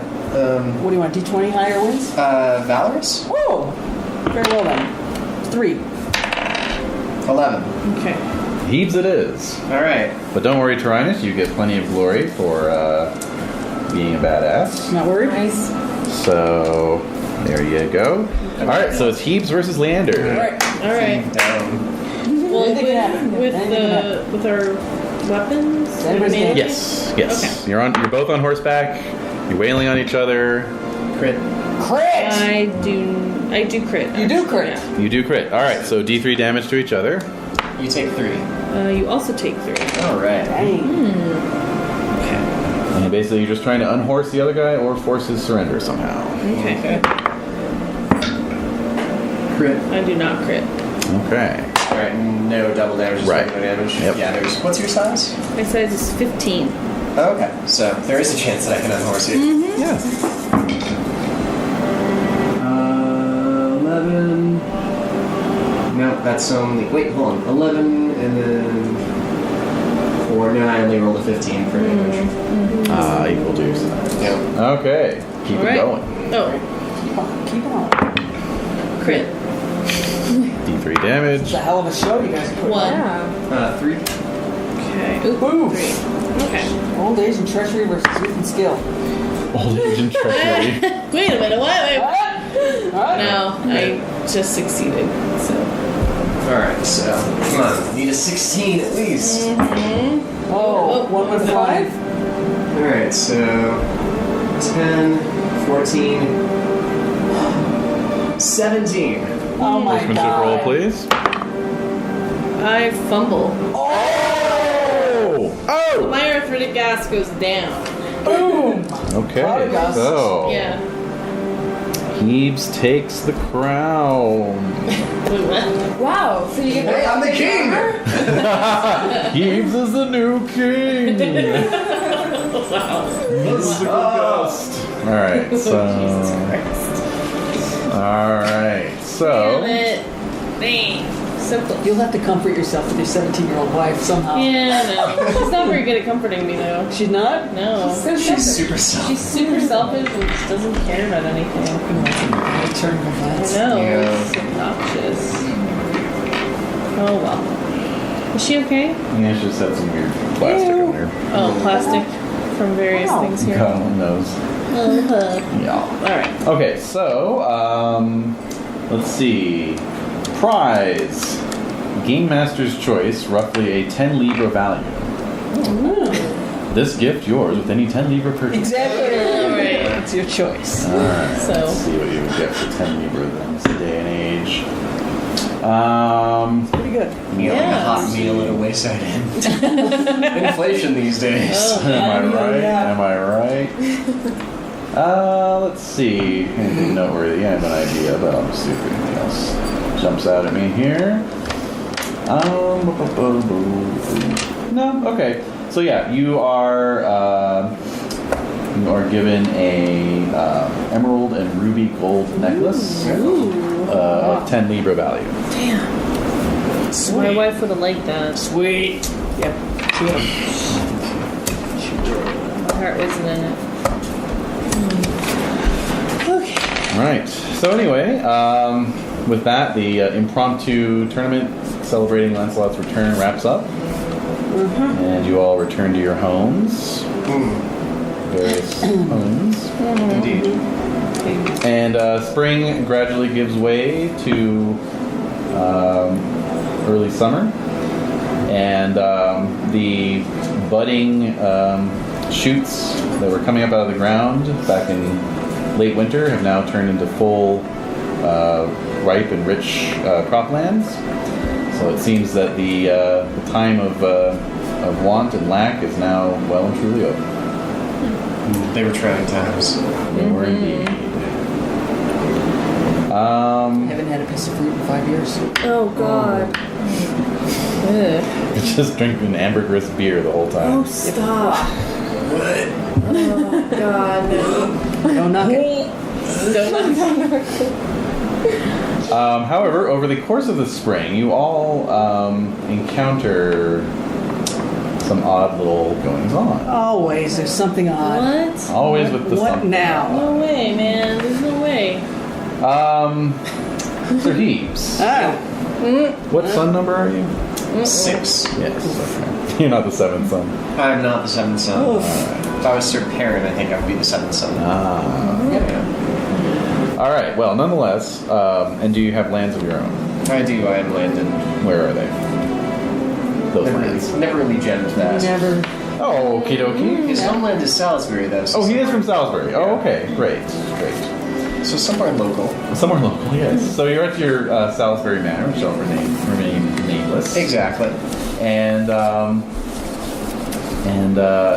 What do you want? D20 higher wins? Valorous? Whoa! Very well then. 3. 11. Okay. Hebes it is. All right. But don't worry, Taurinus, you get plenty of glory for being a badass. Not worried? Nice. So, there you go. Alright, so it's Hebes versus Leander. Alright. All right. Well, Anything can happen. with our weapons. Anybody's advantage? Yes, yes. Okay. You're both on horseback. You're wailing on each other. Crit. Crit! I do crit. You do actually, crit. yeah. You do crit. Alright, so d3 damage to each other. You take 3. You also take 3. All right. Dang. Okay. And basically you're just trying to unhorse the other guy or force his surrender somehow. Okay. Crit. I do not crit. Okay. All right. No double damage. Just Right. regular damage. Yep. Yeah. What's your size? My size is 15. Oh, okay. So there is a chance that I can unhorse you. Yeah. 11. No, that's only. Wait, hold on. 11 and then 4. No, I only rolled a 15 for damage. Equal to your size. Yeah. Okay. Keep All it right. going. Oh, Keep it on. crit. D3 damage. It's a hell of a show you guys put on. 1. Yeah. 3. Okay. Ooh, Ooh. 3. Okay. Old age and treachery versus youth and skill. Old age and treachery. Wait a minute. What? Alright. No, I just succeeded. So. All right. So come on. Need a 16 at least. Oh, 1 with 5? All right. So 10, 14, 17. Oh my Horsemanship roll, god. please. I fumble. Oh! My arthritic gas goes down. Boom! Okay. Flabbergasted. So Yeah. Hebes takes the crown. Wait, what? Wow. So you get Hey, I'm the king. Hebes is the new king. Wow. All right. So. All right. Damn So. it. Dang. So close. You'll have to comfort yourself with your 17-year-old wife somehow. Yeah, no. She's not very good at comforting me, though. She's not? No. She's super soft. She's super selfish and just doesn't care about anything. Turn her I butt. know. Yeah. It's obnoxious. Oh, well. Is she okay? Yeah, she just had some weird plastic on her. Oh, plastic from various Wow. things here. God knows. Yeah. Alright. Okay, so let's see. Prize. Game Master's Choice, roughly a 10 Libra value. This gift yours with any 10 Libra purchase. Exactly. Alright. It's your choice. Alright, So- let's see what you would get for 10 Libra then, this day and age. Pretty good. You know, like a Yeah. hot meal at a wayside inn. Inflation these days. Oh. Am I right? yeah. Am I right? Let's see. Anything noteworthy? I have an idea, but I'll just see if anything else jumps out at me here. No. Okay. So yeah, you are given a emerald and ruby gold necklace of 10 Libra value. My wife would have liked that. Sweet. Yep. My heart wasn't in it. All right. So anyway, with that, the impromptu tournament celebrating Lancelot's return wraps up, and you all return to your homes, various homes, Indeed. and spring gradually gives way to early summer, and the budding shoots that were coming up out of the ground back in late winter have now turned into full, ripe and rich croplands. So it seems that the time of want and lack is now well and truly over. They were trying times. They were indeed. Haven't had a piece of fruit in 5 years. Oh God. Ugh. Just drinking ambergris beer the whole time. Oh, stop. What? Oh God, no. Don't knock it. However, over the course of the spring, you all encounter some odd little goings on. Always, there's something odd. What? Always with the What something. now? No way, man. There's no way. Sir Hebes. Ah, What sun number are you? 6. Yes. Okay. You're not the seventh son. I'm not the 7th son. Oof. If I was Sir Perrin, I think I would be the 7th son. Ah. Yeah. All right. Well, nonetheless, and do you have lands of your own? I do. I am landed. Where are they? Those lands. Never really gemmed that. never. Oh, okie dokie. His homeland is Salisbury, though. So Oh, he is from somewhere- Salisbury. Oh, okay. Great. So somewhere local. Somewhere local, yes. So you're at your Salisbury Manor, which shall remain nameless. Exactly. And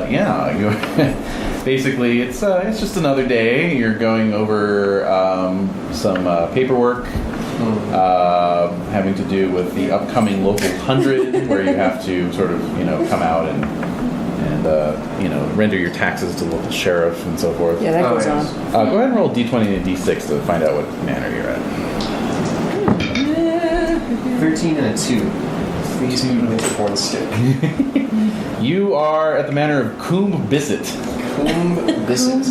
yeah, you basically it's just another day. You're going over some paperwork having to do with the upcoming local 100, where you have to sort of come out and render your taxes to the local sheriff and so forth. Yeah, that Oh, goes yes. on. Go ahead and roll d20 and d6 to find out what manor you're at. 13 and a 2. Please move with the horn stick. You are at the manor of Coombe Bisset. Coombe Bisset.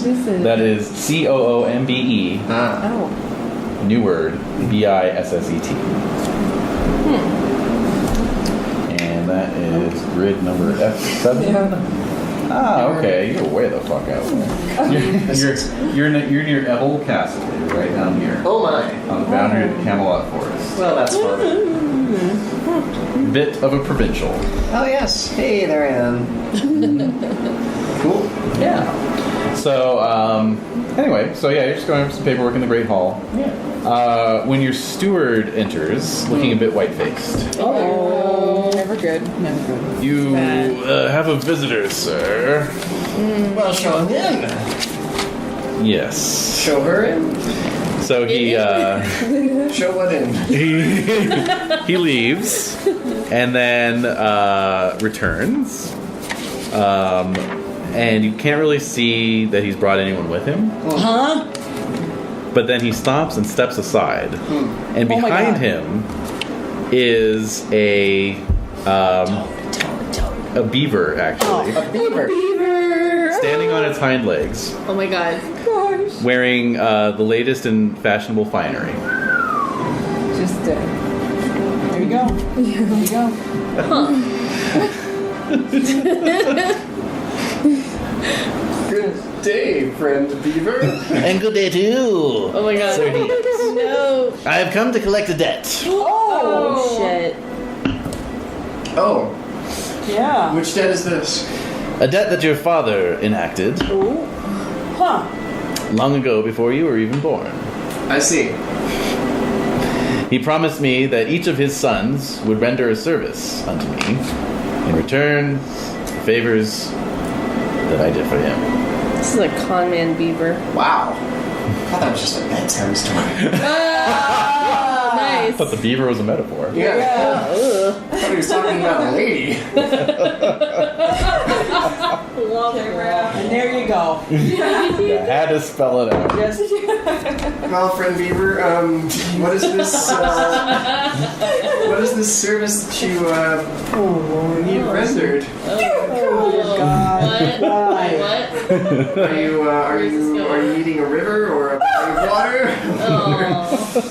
That is Coombe. Ah. Oh. New word, Bisset. And that is grid number F7. Ah, okay. You're way the fuck out there. You're near Ebble Castle. You're right down here. Oh my. On the boundary of the Camelot Forest. Well, that's fun. Bit of a provincial. Oh yes. Hey, there I am. Cool. Yeah. So, anyway, you're just going over some paperwork in the Great Hall. Yeah. When your steward enters, looking a bit white-faced. Oh, never good. Never good. You have a visitor, sir. Well, show him in. Yes. Show her in. So he Show what in. he leaves and then returns. And you can't really see that he's brought anyone with him. Huh? But then he stops and steps aside. And Oh my behind God. him is a beaver, actually, A beaver. standing on its hind legs, Oh my God. wearing the latest in fashionable finery. Just There you go. There you go. Good day, friend Beaver. And good day to you. Oh my God. Sir Hebes. No. I have come to collect a debt. Oh shit. Oh, Yeah. which debt is this? A debt that your father enacted Huh. long ago before you were even born. I see. He promised me that each of his sons would render a service unto me in return for favors that I did for him. This is a con man beaver. Wow. I thought that was just a bedtime story. Nice. I thought the beaver was a metaphor. Yeah. Ugh. I thought he was talking about a lady. Love it. And there you go. I had to spell it out. Just Well, friend Beaver, what is this? What is this service that you need rendered? oh God. What? Why? What? Are you needing a river or a body of water? Oh.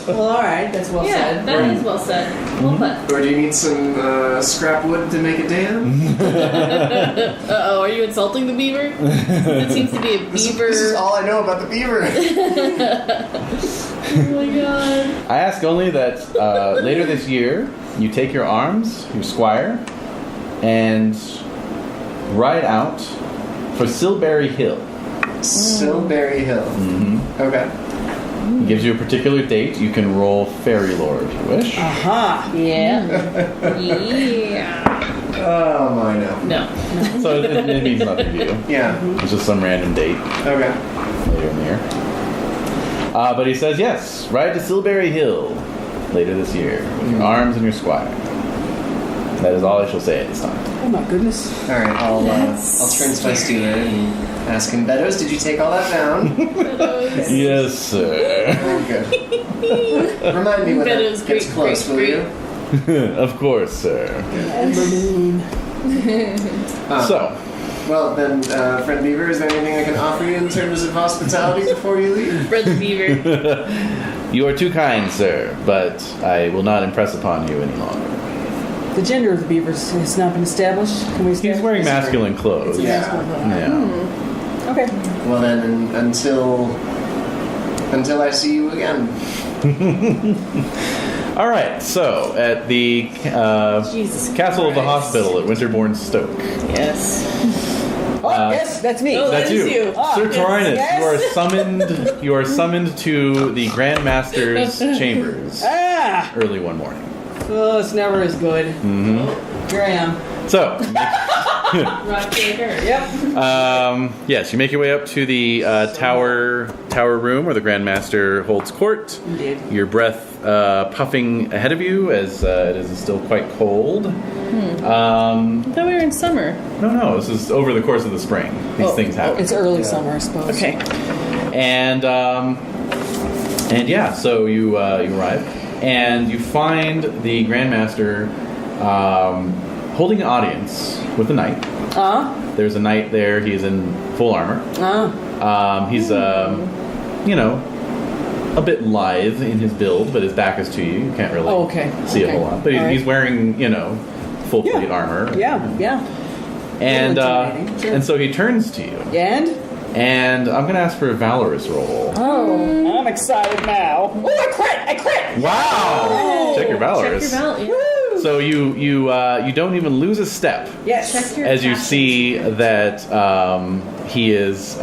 Well, all right. That's well Yeah, said. that is well said. Well put. Or do you need some scrap wood to make a dam? Uh-oh, are you insulting the beaver? It seems to be a beaver. This is all I know about the beaver. Oh my God. I ask only that later this year you take your arms, your squire, and ride out for Silberry Hill. Silberry Hill. Mm-hmm. Okay. He gives you a particular date. You can roll Fairy Lore if you wish. Aha. Yeah. Yeah. Oh my no. No. So it means nothing to you. Yeah. It's just some random date Okay. later in the year. But he says, yes, ride to Silberry Hill later this year with your arms and your squire. That is all I shall say at this time. Oh my goodness. All right. I'll turn to my steward and ask him, Beddoes, did you take all that down? Yes, sir. Oh, good. Remind me when Beddoes, that gets great, close, great, will you? Of course, sir. Ember moon. So, Well, then, friend Beaver, is there anything I can offer you in terms of hospitality before you leave? Fred the Beaver. you are too kind, sir, but I will not impress upon you any longer. The gender of the beavers has not been established. Can we He's establish? wearing masculine clothes. Yeah. Yeah. Okay. Well then, until I see you again. All right. So at the Jesus Castle of the Christ. Hospital at Winterbourne Stoke. Yes. Oh, yes, that's me. Oh, That's that is you, you. Sir Torinus. yes. You are summoned to the Grand Master's chambers Ah! early one morning. Oh, it's never as good. Mm-hmm. Here I am. So, Rock Shaker. Yep. yes, you make your way up to the tower room where the Grand Master holds court. Indeed. Your breath puffing ahead of you as it is still quite cold. I thought we were in summer. No, this is over the course of the spring. These things happen. It's early summer, I suppose. Okay. And yeah, so you arrive and you find the Grand Master holding an audience with a knight. There's a knight there. He is in full armor. He's a bit lithe in his build, but his back is to you. You can't really see a whole lot. But he's wearing full plate armor. Yeah. And Intimidating, sure. and so he turns to you. And I'm gonna ask for a valorous roll. Oh, I'm excited now. Oh, I crit! Wow! Check your valorous. Check your valorous. So you don't even lose a step Yes. Check your as you passion. see that he is.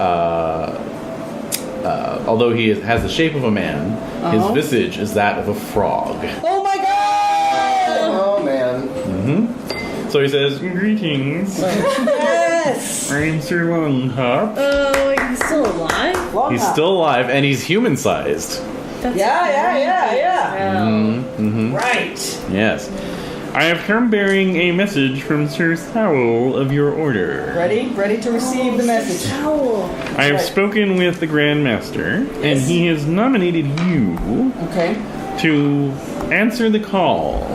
Although he has the shape of a man, his visage is that of a frog. Oh my god! Oh man. So he says, "Greetings, Yes! I'm Sir Longhop." Oh, he's still alive? Long He's hop. still alive and he's human-sized. That's Mm-hmm. Right. Yes. I have come bearing a message from Sir Thowell of your order. Ready to receive the message. Owl. I have spoken with the Grand Master, and he has nominated you Okay. to answer the call.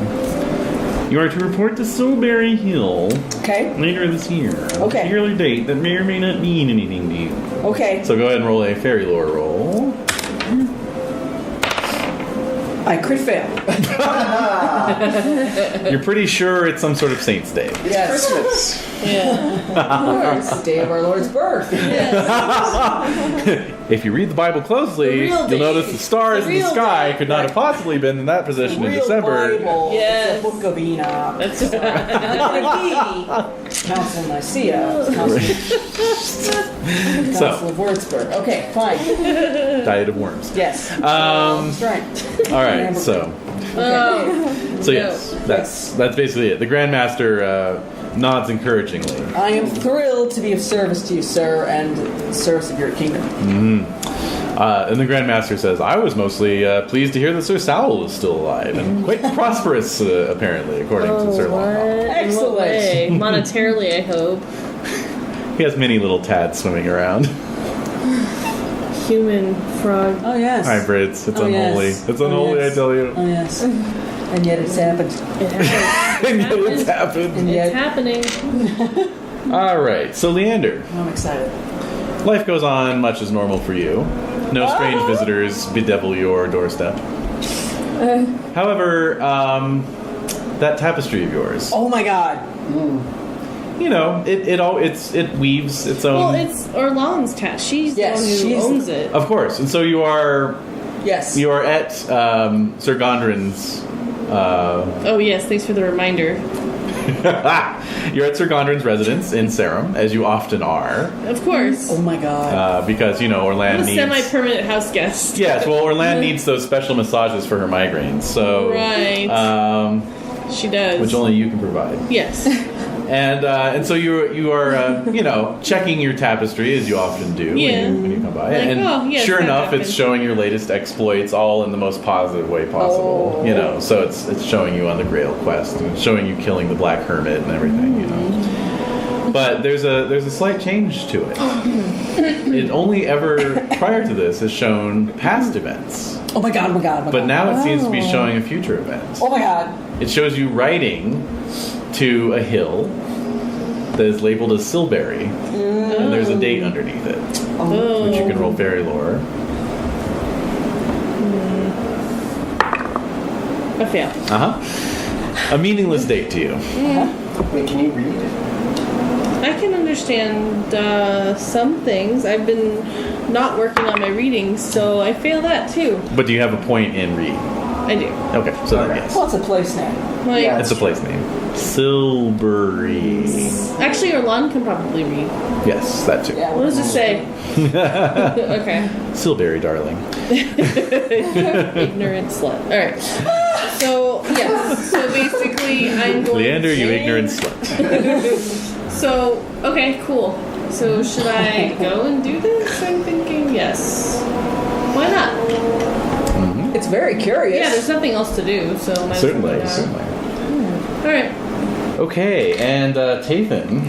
You are to report to Silberry Hill Okay. later this year. On Okay. a particular date that may or may not mean anything to you. Okay. So go ahead and roll a fairy lore roll. I crit fail. You're pretty sure it's some sort of saint's day. Yes. Christmas. It's the day of our Lord's birth. If you read the Bible closely, The real you'll day. notice the stars The in the real sky day. could not have possibly been in that position in Real December. Bible. Yes. It's the Book of Enoch. That's Council of Nicaea. Council of Würzburg. Okay, fine. Diet of worms. Yes. That's right. All right, so yes, that's basically it. The Grand Master nods encouragingly. I am thrilled to be of service to you, sir, and service of your kingdom. And the Grand Master says, "I was mostly pleased to hear that Sir Sowell is still alive and quite prosperous, apparently, according to Sir Longhop. Excellent. Monetarily, I hope. He has many little tads swimming around, Human frog. Oh, yes. hybrids. It's Oh, unholy. yes. It's Oh, unholy, yes. I tell you. Oh, yes. And yet it's happened. It happens. And yet it's happened. And It's yet happening. All right, so Leander. I'm excited. Life goes on much as normal for you. No strange visitors bedevil your doorstep. However, that tapestry of yours, Oh my god. it weaves its own. Well, it's Orlan's tat. She's Yes, the one who she's- owns it. Of course, and so you are Yes. at Sir Gondren's. Oh, yes. Thanks for the reminder. You're at Sir Gondran's residence in Sarum, as you often are, Of course. Oh my god. because I'm Orlando a needs. semi-permanent house guest. Yes, well, Orlando needs those special massages for her migraines, so Right. She does. which only you can provide. Yes. And so you are checking your tapestry as you often do Yeah. when you come by, Like, and oh, yes, sure that enough, happened. it's showing your latest exploits, all in the most positive way possible. Oh. So it's showing you on the Grail quest, and showing you killing the Black Hermit and everything. But there's a slight change to it. It only ever prior to this has shown past events, Oh my god, oh my god, oh my but god. now it seems to be showing a future event. Oh my god. It shows you riding to a hill that is labeled as Silberry, and there's a date underneath it, Oh. which you can roll fairy lore. I fail. A meaningless date to you. Wait, can you read it? I can understand some things. I've been not working on my readings, so I fail that too. But do you have a point in read? I do. Okay, so then Okay. yes. What's a place name? Like, Yeah. It's a place name. Silberry. actually, Orlan can probably read. Yes, that too. Yeah. What does it say? Okay. Silberry, darling. Ignorant slut. All right. So yes. So basically, I'm going. Leander, you to... ignorant slut. So okay, cool. So should I go and do this? I'm thinking yes. Why not? It's very curious. Yeah, there's nothing else to do, so might as well go Certainly. down. All right. Okay, and Tathan.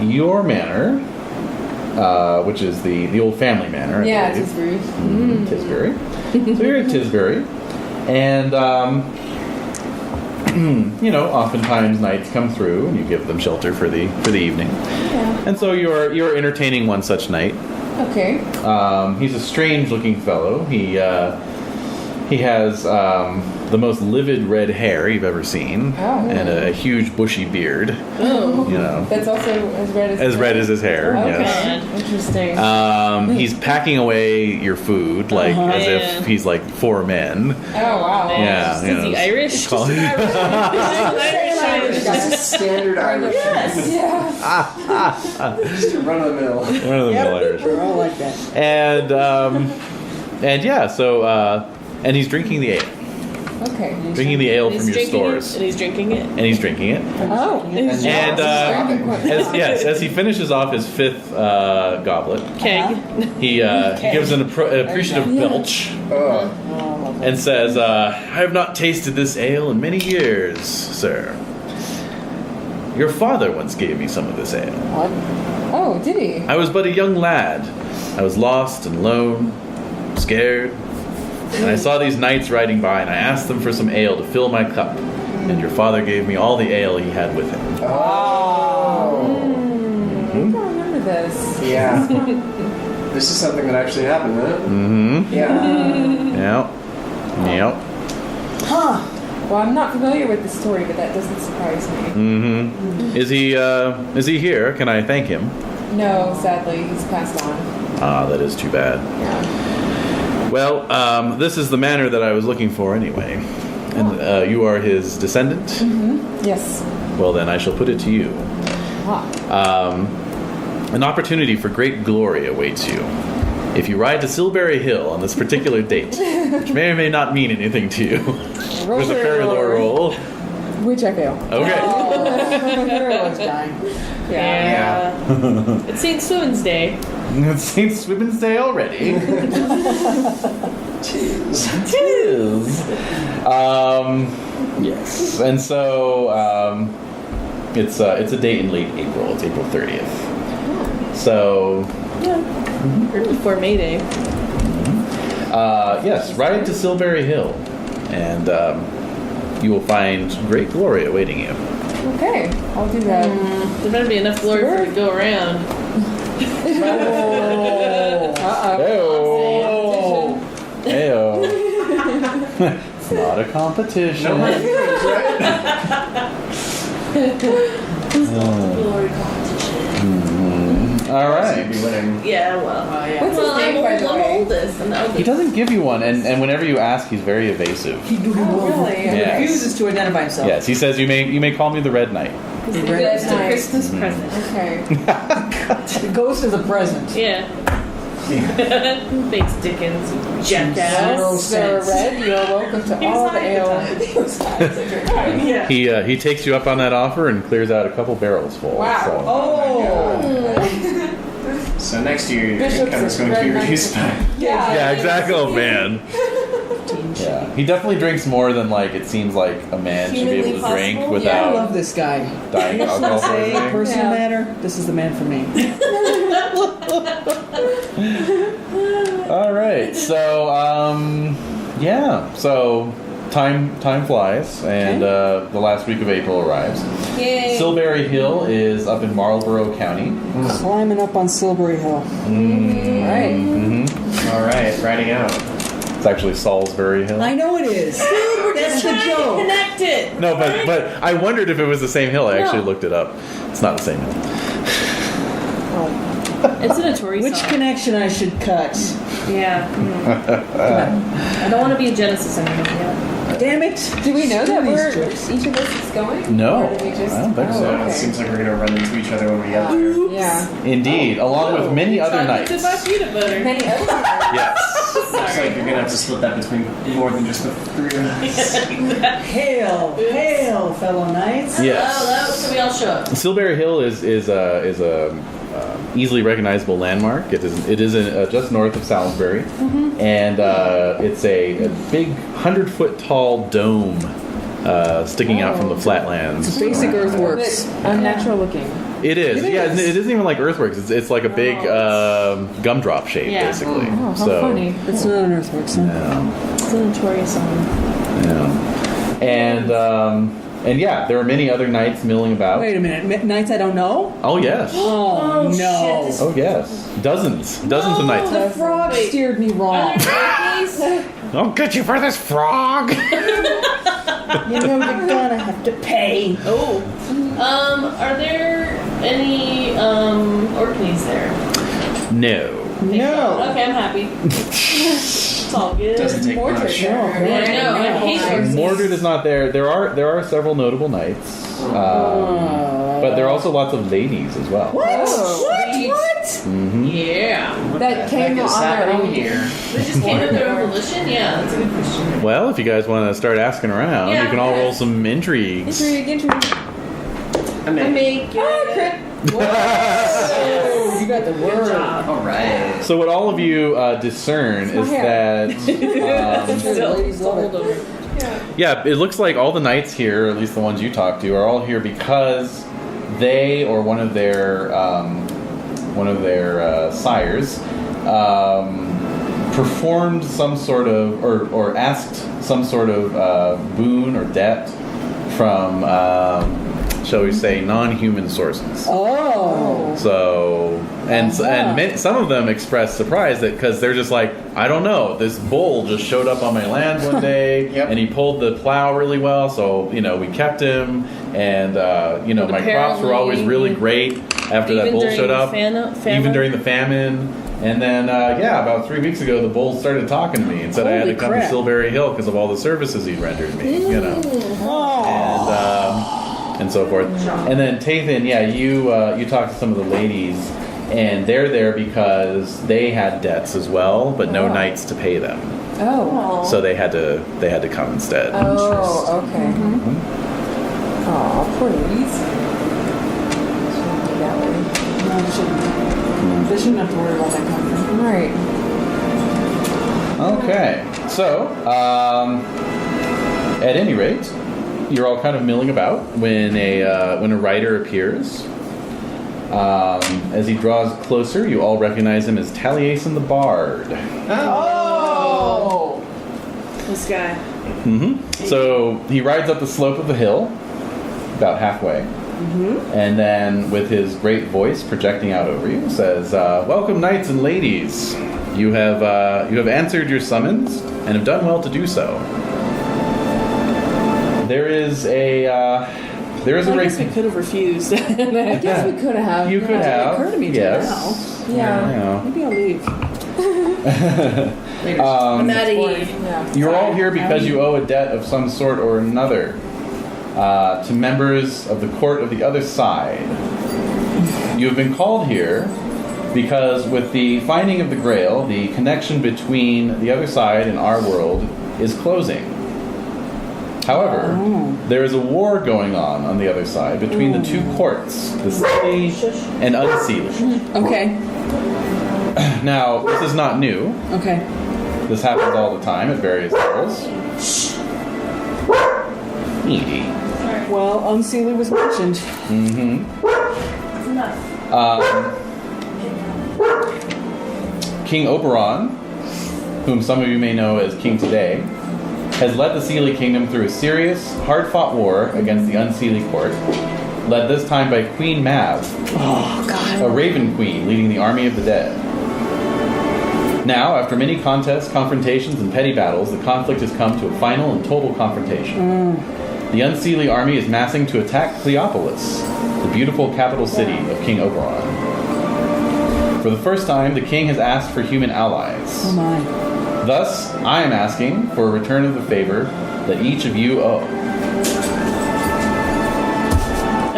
Your manor, which is the old family manor, I Yeah, believe. it's Ruth. Tisbury. So you're at Tisbury, and oftentimes nights come through, and you give them shelter for the evening. Yeah. And so you're entertaining one such night. Okay. He's a strange-looking fellow. He has the most livid red hair you've ever seen, Oh. and a huge bushy beard. Oh. That's also as red as His hair. Okay. Yes. Interesting. He's packing away your food as Yeah. if he's like 4 men. Oh wow. Yeah, Is he Irish? Call- That's a standard Irish. Yeah. Just a run of the mill. One of the middle Irish. We're all like that. And he's drinking the ale. Okay. Drinking the ale And from he's your drinking stores. it, and he's drinking it. And he's drinking it. Oh. And as he finishes off his 5th goblet, Keg. he gives an appreciative belch Oh, and says, "I have not tasted this ale in many years, sir. Your father once gave me some of this ale. What? Oh, did he? I was but a young lad. I was lost and alone, scared. And I saw these knights riding by, and I asked them for some ale to fill my cup. And your father gave me all the ale he had with him." oh. I don't remember this. Yeah. This is something that actually happened, huh? Mm-hmm. Yeah. Yep. Huh. Well, I'm not familiar with the story, but that doesn't surprise me. Mm-hmm. Is he here? Can I thank him? No, sadly, he's passed on. Ah, that is too bad. Yeah. Well, this is the manor that I was looking for anyway. And you are his descendant? Yes. Well, then I shall put it to you. An opportunity for great glory awaits you. If you ride to Silberry Hill on this particular date, which may or may not mean anything to you, there's a fairy lore roll. Which I fail. Okay. Everyone's dying. Yeah. It's St. Swithin's Day. It's St. Swithin's Day already. Cheers. Tis. Yes. And so it's a date in late April. It's April 30th. So Or before May Day. yes, ride to Silberry Hill, and you will find great glory awaiting you. Okay, I'll do that. There better be enough glory for it to go around. Uh-oh. Heyo. It's not a competition. No hard feelings, right? Glory competition. All You'd right. be winning. Yeah, well. yeah. What's Well, his name, by the I'm way? oldest. I'm the eldest. He doesn't give you one, and whenever you ask, he's very evasive. He Oh, really? Yes. refuses to identify himself. Yes, he says you may call me the Red Knight. It's the Red ghost of Knight. Christmas present. Okay. The ghost is a present. Yeah. Thanks, Dickens, jackass. Zero Sir cents. Red, you are welcome to He was all the high ale. at the He was high at the time. Yeah. He takes you up on that offer and clears out a couple barrels full. Wow. So. Oh. So next year, your Bishop's income is going to be Red reduced by. Yeah, exactly. Oh man. Yeah, he definitely drinks more than like it seems like a man should be able to Humanly drink possible? I without love this guy. dying of alcohol Say, poisoning. personal Yeah. matter, this is the man for me. All right, so yeah, so time flies, and the last week of April arrives. Yay. Silbury Hill is up in Marlborough County. Climbing up on Silbury Hill. Right. Mm-hmm. All right, riding out. It's actually Salisbury Hill. I know it is. That's the joke. Connect it. No, but I wondered if it was the same hill. I actually No. looked it up. It's not the same hill. It's a notorious Which song. connection I should cut? Yeah. I don't want to be a Genesis anymore. Yeah. Damn it. Do we know that These we're jokes. each of us is going? No, Or did we just, I don't think oh, so. So Okay. it seems like we're going to run into each other when we get there. Yeah. Indeed, along with many other Chocolate nights. chip peanut butter. Many other Yes. Looks like you're going to have to split that between more than just the three of us. Hail, hail, fellow knights. Yes. Oh, that was so we all show up. Silbury Hill is a easily recognizable landmark. It is just north of Salisbury, and it's a big 100-foot tall dome sticking out from the flatlands. Basic earthworks. unnatural looking. It is, It yeah. is. It isn't even like earthworks. It's like a big gumdrop shape, Yeah. basically. Oh, how so, funny. It's not an earthworks, huh? Yeah, It's a notorious song. yeah. And yeah, there are many other knights milling about. Wait a minute. Knights I don't know? Oh yes. Oh, no. shit, this- Oh yes. Dozens of knights. The frog Wait. steered me Are wrong. there turkeys? I'll get you for this frog. You know you're gonna have to pay. Oh. Are there any Orkneys there? No. No. Okay, I'm happy. It's all good. Doesn't take Mordred. much. I know. I hate Orkneys. Mordred is not there. There are several notable knights, but there are also lots of ladies as well. What? Oh, What? Hmm. Yeah. What That the came heck is on their happening own. here? They just came of their own volition? Yeah, that's a good question. Well, if you guys want to start asking around, Yeah, you can all okay. roll some intrigues. Intrigue. I mean, Make Oh, crit. Oh, you got the Good word. job. all right. So what all of you discern is that, Still, ladies love it. hold over. yeah, it looks like all the knights here, or at least the ones you talked to, are all here because they or one of their sires performed some sort of or asked some sort of boon or debt from shall we say non-human sources. Oh. So some of them expressed surprise that because they're just like, I don't know, this bull just showed up on my land one day Yep. and he pulled the plow really well, so we kept him, and But my crops were always really great after that Even bull during showed the up. famine? Even during the famine. And then about 3 weeks ago, the bull started talking to me and said I had to Holy come crap. to Silbury Hill because of all the services he rendered me. And so forth. And then Tathan, you talked to some of the ladies, and they're there because they had debts as well, but no knights to pay them, Oh. so they had to come instead. Oh, okay. Oh, poor ladies. Shouldn't be that way. No, they shouldn't. They shouldn't have to worry about that kind of thing. Right. Okay, so at any rate, you're all kind of milling about when a rider appears. As he draws closer, you all recognize him as Taliesin the Bard. Oh! This guy. So he rides up the slope of the hill, about halfway, and then with his great voice projecting out over you, says, "Welcome, knights and ladies. You have answered your summons and have done well to do so. There is a There is a I race. guess we could have refused. I guess we could have. You could have. occurred to me till yes. Yeah. Yeah. Maybe I'll leave. I'm at ease. Yeah. You're all here because you owe a debt of some sort or another to members of the court of the other side. You have been called here because with the finding of the Grail, the connection between the other side and our world is closing. However, there is a war going on the other side between the two courts, the Seelie and Unseelie. Okay. Now, this is not new. Okay. This happens all the time at various levels. Edie. Well, Unseelie was mentioned. King Oberon, whom some of you may know as King Today, has led the Seelie Kingdom through a serious, hard-fought war against the Unseelie court, led this time by Queen Mav, a Raven Queen leading the army of the dead. Now, after many contests, confrontations, and petty battles, the conflict has come to a final and total confrontation. The Unseelie army is massing to attack Cleopolis, the beautiful capital city of King Oberon. For the first time, the king has asked for human allies. Oh my. Thus, I am asking for a return of the favor that each of you owe.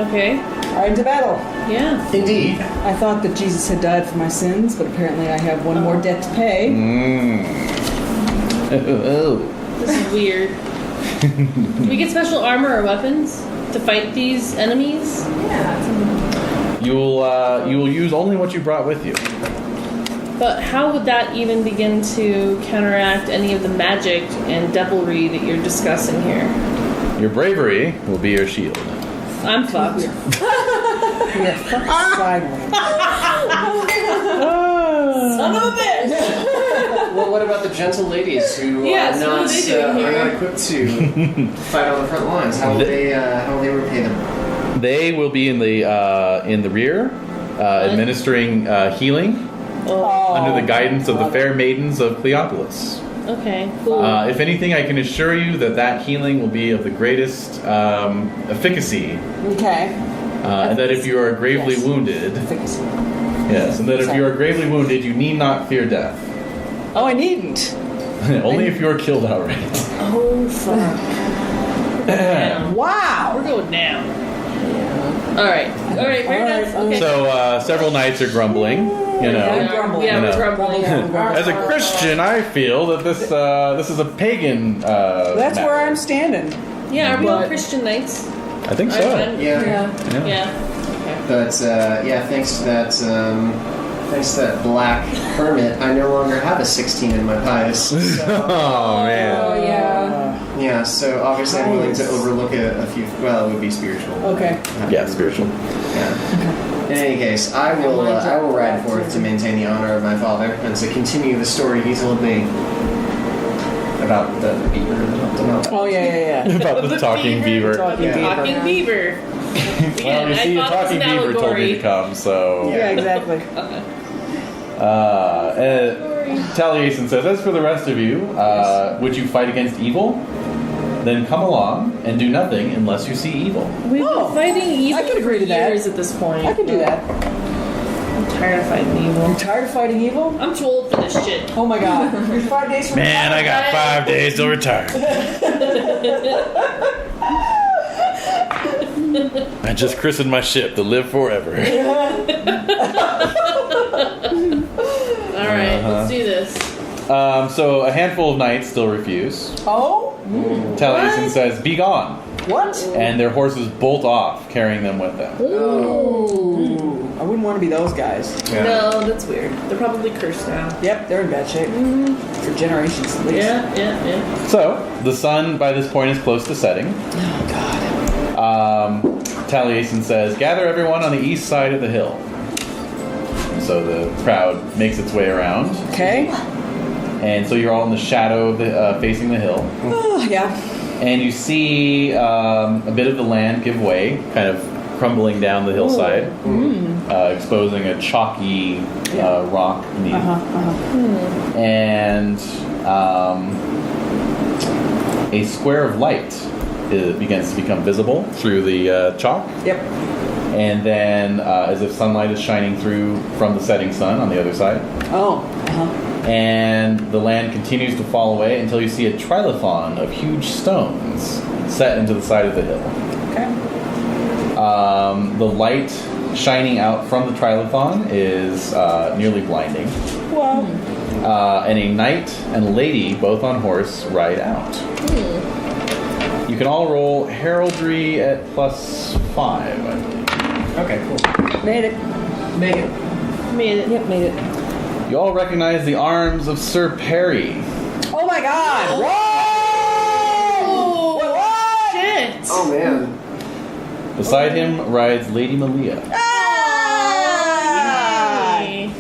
Okay. All right, into battle. Yeah. Indeed. I thought that Jesus had died for my sins, but apparently I have one more debt to pay. This is weird. Do we get special armor or weapons to fight these enemies? Yeah. You will use only what you brought with you. But how would that even begin to counteract any of the magic and devilry that you're discussing here? Your bravery will be your shield. I'm fucked. We are fucked sideways. Son of a bitch! Well, what about the gentle ladies who Yes, what are are they doing not here? equipped to fight on the front lines? How will they repay them? They will be in the rear, administering healing under the guidance of the fair maidens of Cleopolis. Okay, cool. If anything, I can assure you that healing will be of the greatest efficacy, Okay. and that if you are gravely Yes. wounded, Efficacy. yes, and that if you are gravely wounded, you need not fear death. Oh, I needn't. Only if you are killed outright. Oh, fuck. Down. Wow. We're going down. Alright, fair enough. Okay. So several knights are grumbling. You know, I'm grumbling. Yeah, You we're know. grumbling. as a Christian, I feel that this is a pagan. That's matter. where I'm standing. Yeah, are we all But- Christian knights? I think so. Yeah. Yeah. But thanks to that black hermit, I no longer have a 16 in my pious. So, Oh man. Oh, yeah. yeah, so obviously I'm willing to overlook a few. Well, it would be spiritual. Okay. Yeah, spiritual. Yeah. In any case, I will ride forth to maintain the honor of my father and to continue the story he told me about the beaver that helped him out. Oh, yeah. About the talking beaver. Talking Yeah. beaver. Talking beaver. Well, you see, a talking beaver told me to come, so. Yeah, exactly. Taliesin says, as for the rest of you, would you fight against evil? Then come along and do nothing unless you see evil. We've Oh, been fighting evil I could agree for to that. years at this point. I can do that. I'm tired of fighting evil. I'm tired of fighting evil. I'm too old for this shit. Oh my god. You're 5 days from Man, I got 5 days till retire. I just christened my ship to live forever. Alright, let's do this. So a handful of knights still refuse. Oh? Taliesin says, be gone. What? And their horses bolt off, carrying them with them. Ooh. I wouldn't want to be those guys. Yeah. No, that's weird. They're probably cursed now. Yep, they're in bad shape. For generations at least. Yeah. So, the sun by this point is close to setting. Oh god. Taliesin says, gather everyone on the east side of the hill. So the crowd makes its way around. Okay. And so you're all in the shadow of the, facing the hill. Oh, yeah. And you see a bit of the land give way, kind of crumbling down the hillside, exposing a chalky rock beneath. And a square of light begins to become visible through the chalk. Yep. And then, as if sunlight is shining through from the setting sun on the other side. Oh. Uh-huh. And the land continues to fall away until you see a trilithon of huge stones set into the side of the hill. Okay. The light shining out from the trilithon is nearly blinding. Wow. And a knight and a lady, both on horse, ride out. You can all roll heraldry at +5, I believe. Okay, cool. Made it. Make it. Made it. Yep, made it. You all recognize the arms of Sir Perry. Oh my God! Whoa! What? Shit! Oh man. Beside him rides Lady Malia. Yay.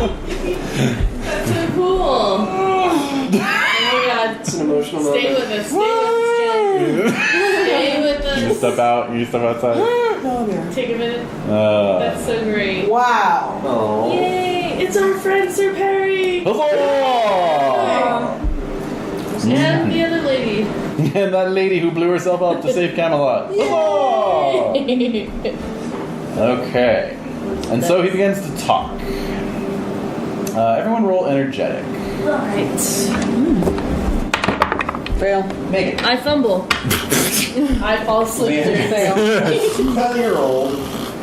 That's so cool. Oh my god. It's an emotional Stay moment. with us. Stay with us, Jen. Stay with You us. step out. You step outside. No, there. Take a minute. That's so great. Wow. Oh. Yay! It's our friend Sir Perry! Huzzah! And the other lady. And that lady who blew herself up to save Camelot. Huzzah! Okay. And so he begins to talk. Everyone roll energetic. Right. Fail. Make it. I fumble. I fall asleep. Fail. 12-year-old.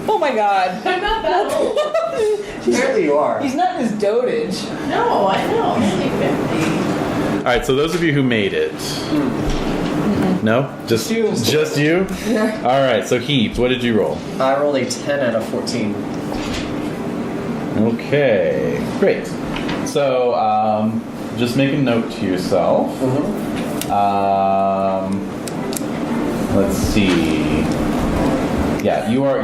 Oh my God. I'm not that old. Apparently you are. He's not in his dotage. No, I know. I'm only 50. All right. So those of you who made it. No, just You. Just you. Yeah. All right. So Hebes, what did you roll? I rolled a 10 out of 14. Okay. Great. So just make a note to yourself. Let's see. Yeah, you are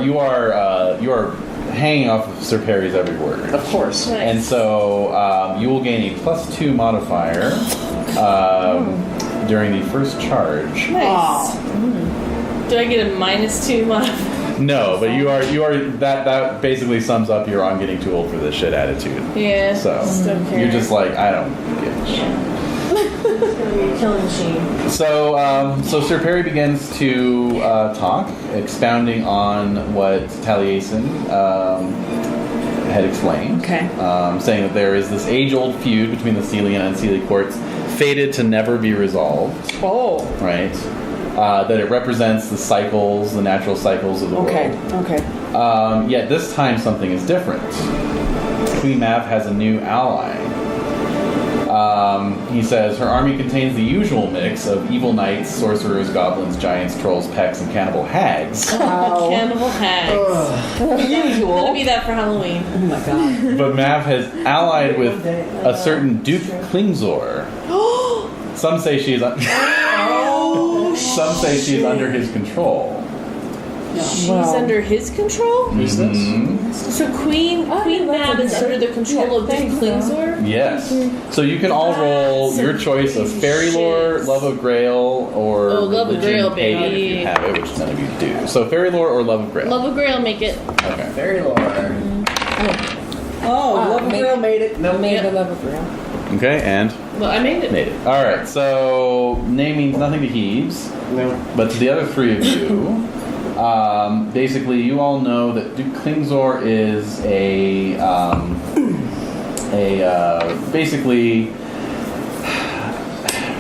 hanging off of Sir Perry's every word. Of course. Nice. And so you will gain a +2 modifier during the first charge. Nice. Do I get a -2 modifier? No, but you are that basically sums up your "I'm getting too old for this shit" attitude. Yeah. So just don't care. you're just like, I don't give a shit. It's gonna be a killing machine. So Sir Perry begins to talk, expounding on what Taliesin had explained. Okay. Saying that there is this age-old feud between the Seelie and Unseelie courts, fated to never be resolved. Oh. Right. That it represents the cycles, the natural cycles of the Okay. world. Okay. Yet this time something is different. Queen Mav has a new ally. He says her army contains the usual mix of evil knights, sorcerers, goblins, giants, trolls, pecks, and cannibal hags. Wow. Cannibal hags. I'm Usual. gonna be that for Halloween. Oh my God. But Mav has allied with a certain Duke Klingzor. Some say she is. Some say she is under his control. She's Wow. under his control? Who's this? So Queen Mab is under the control of Duke Klingzor? Yes. So you can all roll your choice of fairy lore, love of Grail, or Love of religion, Grail, pagan, if baby. you have it, which none of you do. So fairy lore or love of Grail. Love of Grail, make it. Okay. Fairy lore. Oh, Love and Girl made it. No, Made Yep. the love of real. Okay, and Well, I made it. made it. All right. So name means nothing to Hebes, no. but to the other three of you, basically, you all know that Duke Klingzor is basically,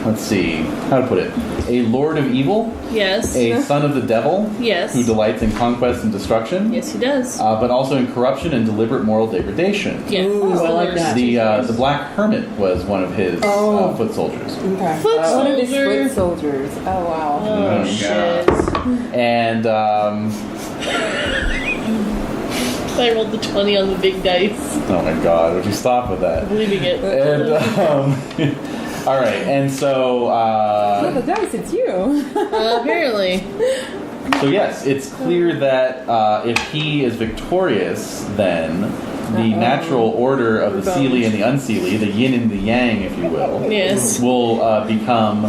let's see how to put it, a lord of evil, Yes. a son of the devil, Yes. who delights in conquest and destruction, Yes, he does. but also in corruption and deliberate moral degradation. Yeah. Ooh, I like that. The Black Hermit was one of his Oh. foot soldiers. Okay. Foot One of his soldier. foot soldiers. Oh wow. Oh, Oh, shit. And I rolled the 20 on the big dice. oh my god, would you stop with that? I'm believing it. And all right, and so Oh, the dice, it's you. Apparently. so yes, it's clear that if he is victorious, then the natural order of the Seelie and the Unseelie, the yin and the yang, if you will, Yes. will become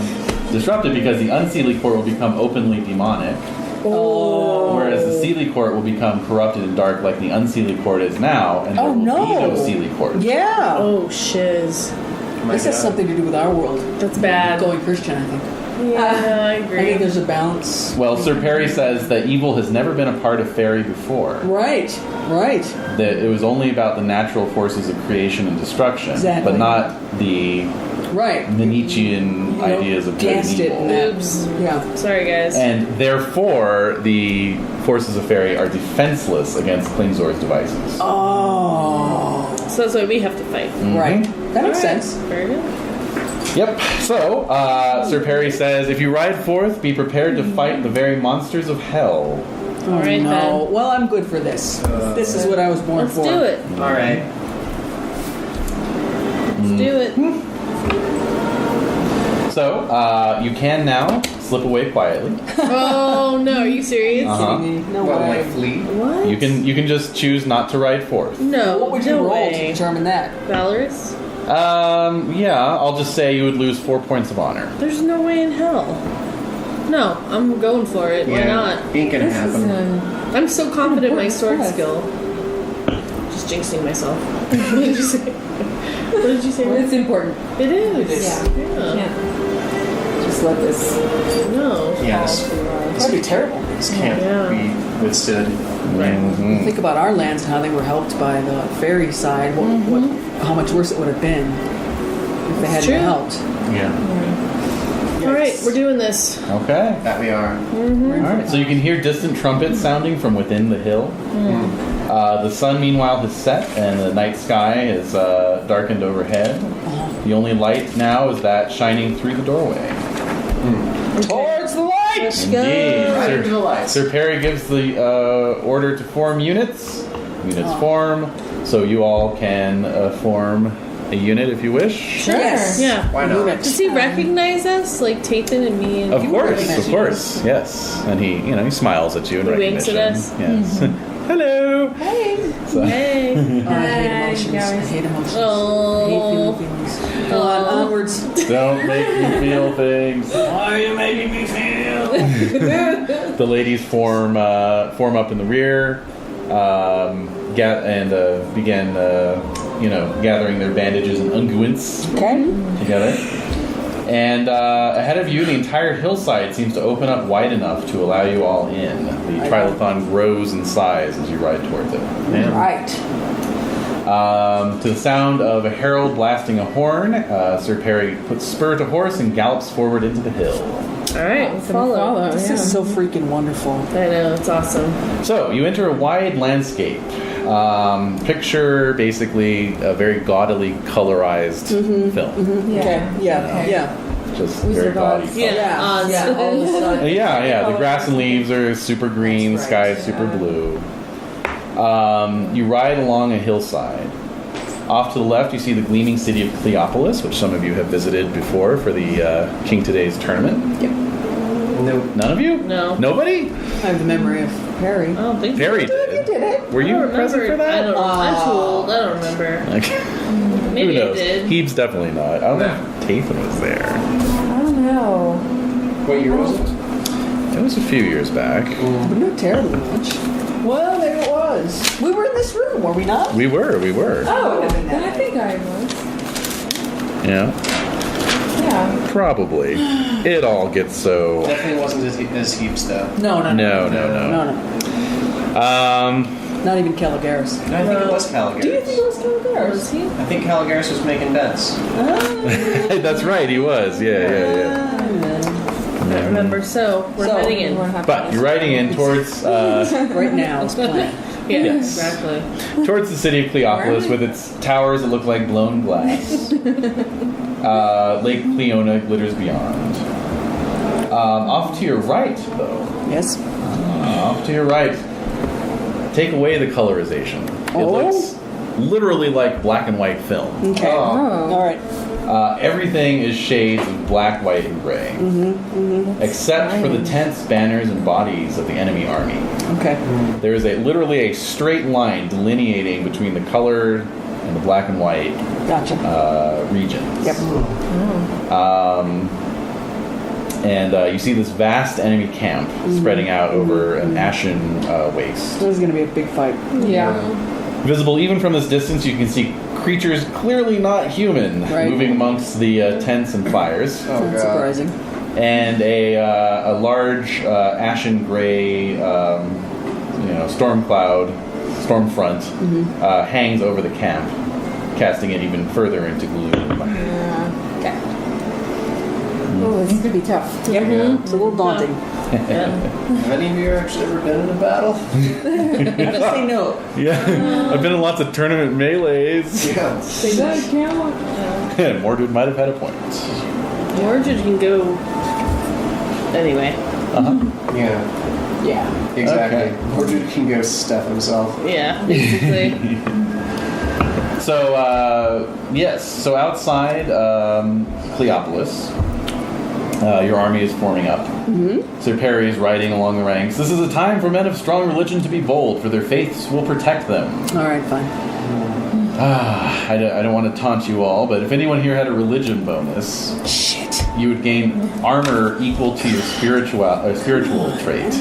disrupted because the Unseelie court will become openly demonic. Oh. Whereas the Seelie court will become corrupted and dark like the Unseelie court is now, and there Oh, will be no. no Seelie court. Yeah. Oh, shiz. This has something to do with our world. That's bad. Going Christian, I think. Yeah, I I agree. think there's a balance. Well, Sir Perry says that evil has never been a part of fairy before. Right. That it was only about the natural forces of creation and destruction, Exactly. but not the Right. Nietzschean ideas of good and Cast it evil. in that. Oops. Yeah. Sorry, guys. And therefore, the forces of fairy are defenseless against Klingzor's devices. Oh. So that's why we have to fight. Right. That makes Alright. sense. Very good. Yep. So, Sir Perry says, if you ride forth, be prepared to fight the very monsters of hell. Oh, All right, no. then. Well, I'm good for this. This is what I was born Let's for. do it. All right. Let's do it. So, you can now slip away quietly. Oh no, are you serious? Uh-huh. Kidding me? No Well, way. like flee. What? You can just choose not to ride forth. No. What would you no roll way. to determine that? Valorous? Yeah, I'll just say you would lose 4 points of honor. There's no way in hell. No, I'm going for it. Why not? Ain't gonna This is happen. I'm so confident in my sword Yes. skill. Just jinxing myself. What did you say? What did you say? It's important. It is. Yeah. Yeah. Can't just let this No. Yes. fall through. That'd be terrible. This can't Yeah. be withstood. Mhm. Think about our lands and how they were helped by the fairy side. How much worse it would have been if they hadn't true. been helped. Yeah. All right, we're doing this. Okay. That we are. All right. So you can hear distant trumpets sounding from within the hill. The sun, meanwhile, has set, and the night sky is darkened overhead. The only light now is that shining through the doorway. Towards the light! Indeed. Right Sir, into the lights. Sir Perry gives the order to form units. Units form, so you all can form a unit if you wish. Sure. Yes. Yeah. Why not? Does he recognize us, like Tathan and me? And Of course, recognize of you. course, yes. And he smiles at you in He winks recognition. at us. Yes. Hello. Hey. So- Hey. Oh, I hate emotions. I guys. hate emotions. Oh. I hate feeling feelings. Go on, onwards. Don't make me feel things. Why are you making me feel? The ladies form up in the rear, begin gathering their bandages and unguents Okay. together. And ahead of you, the entire hillside seems to open up wide enough to allow you all in. The trilithon grows in size as you ride towards it. And, Right. to the sound of a herald blasting a horn, Sir Perry puts spur to horse and gallops forward into the hill. All right, follow. This is so freaking wonderful. I know, it's awesome. So, you enter a wide landscape. Picture basically a very gaudily colorized film. Okay. Yeah. Okay. Yeah. Just Wizard very gaudy. Oz. Yeah, Oz. Yeah. All of a sudden. Yeah. The grass and leaves are super green, That's sky right, is super blue. You ride along a hillside. Off to the left, you see the gleaming city of Cleopolis, which some of you have visited before for the King Today's tournament. Nope. None of you? No. Nobody? I have the memory of Perry. I don't think Perry You did. did it. Were you I don't present remember. for that? I don't know. I'm too old. I don't remember. Okay. Maybe Who I knows? did. Hebes definitely not. I don't know if Tathan was there. I don't know. What year was it? It was a few years back. But not terribly much. Well, maybe it was. We were in this room, were we not? We were. Oh, then I think I was. Yeah, Yeah. probably. It all gets so. Definitely wasn't as Hebes though. No. No. Not even Caligaris. I think it was Caligaris. Do you think it was Caligaris? Was he? I think Caligaris was making bets. That's right. He was. Yeah. I don't remember. So, we're So, heading in. But you're riding in towards Right now, it's planned. Yeah, Yes. exactly. towards the city of Cleopolis with its towers that look like blown glass. Lake Cleona glitters beyond. Off to your right, though. Yes. Off to your right. Take away the colorization. It looks literally like black and white film. Okay. Oh. All right. Everything is shades of black, white, and gray. Except for the tents, banners, and bodies of the enemy army. Okay. There is literally a straight line delineating between the colored and the black and white Gotcha. regions. Yep. And you see this vast enemy camp spreading out over an ashen waste. This is going to be a big fight. Yeah. Visible even from this distance, you can see creatures clearly not human Right. moving amongst the tents and fires. Oh, That's God. surprising. And a large ashen gray, storm front hangs over the camp, casting it even further into gloom. Okay. Oh, this is gonna be tough. Yep. Yeah. It's a little daunting. Have any of you actually ever been in a battle? I just say no. Yeah, I've been in lots of tournament melees. Yeah. Say that count. Mordred might have had a point. Mordred can go. Anyway. Yeah. Yeah. Exactly. Okay. Mordred can go stuff himself. Yeah, basically. So, yes. So outside Cleopolis, your army is forming up. Sir Perry is riding along the ranks. This is a time for men of strong religion to be bold, for their faiths will protect them. All right, fine. I don't want to taunt you all, but if anyone here had a religion bonus, Shit. you would gain armor equal to your spiritual trait.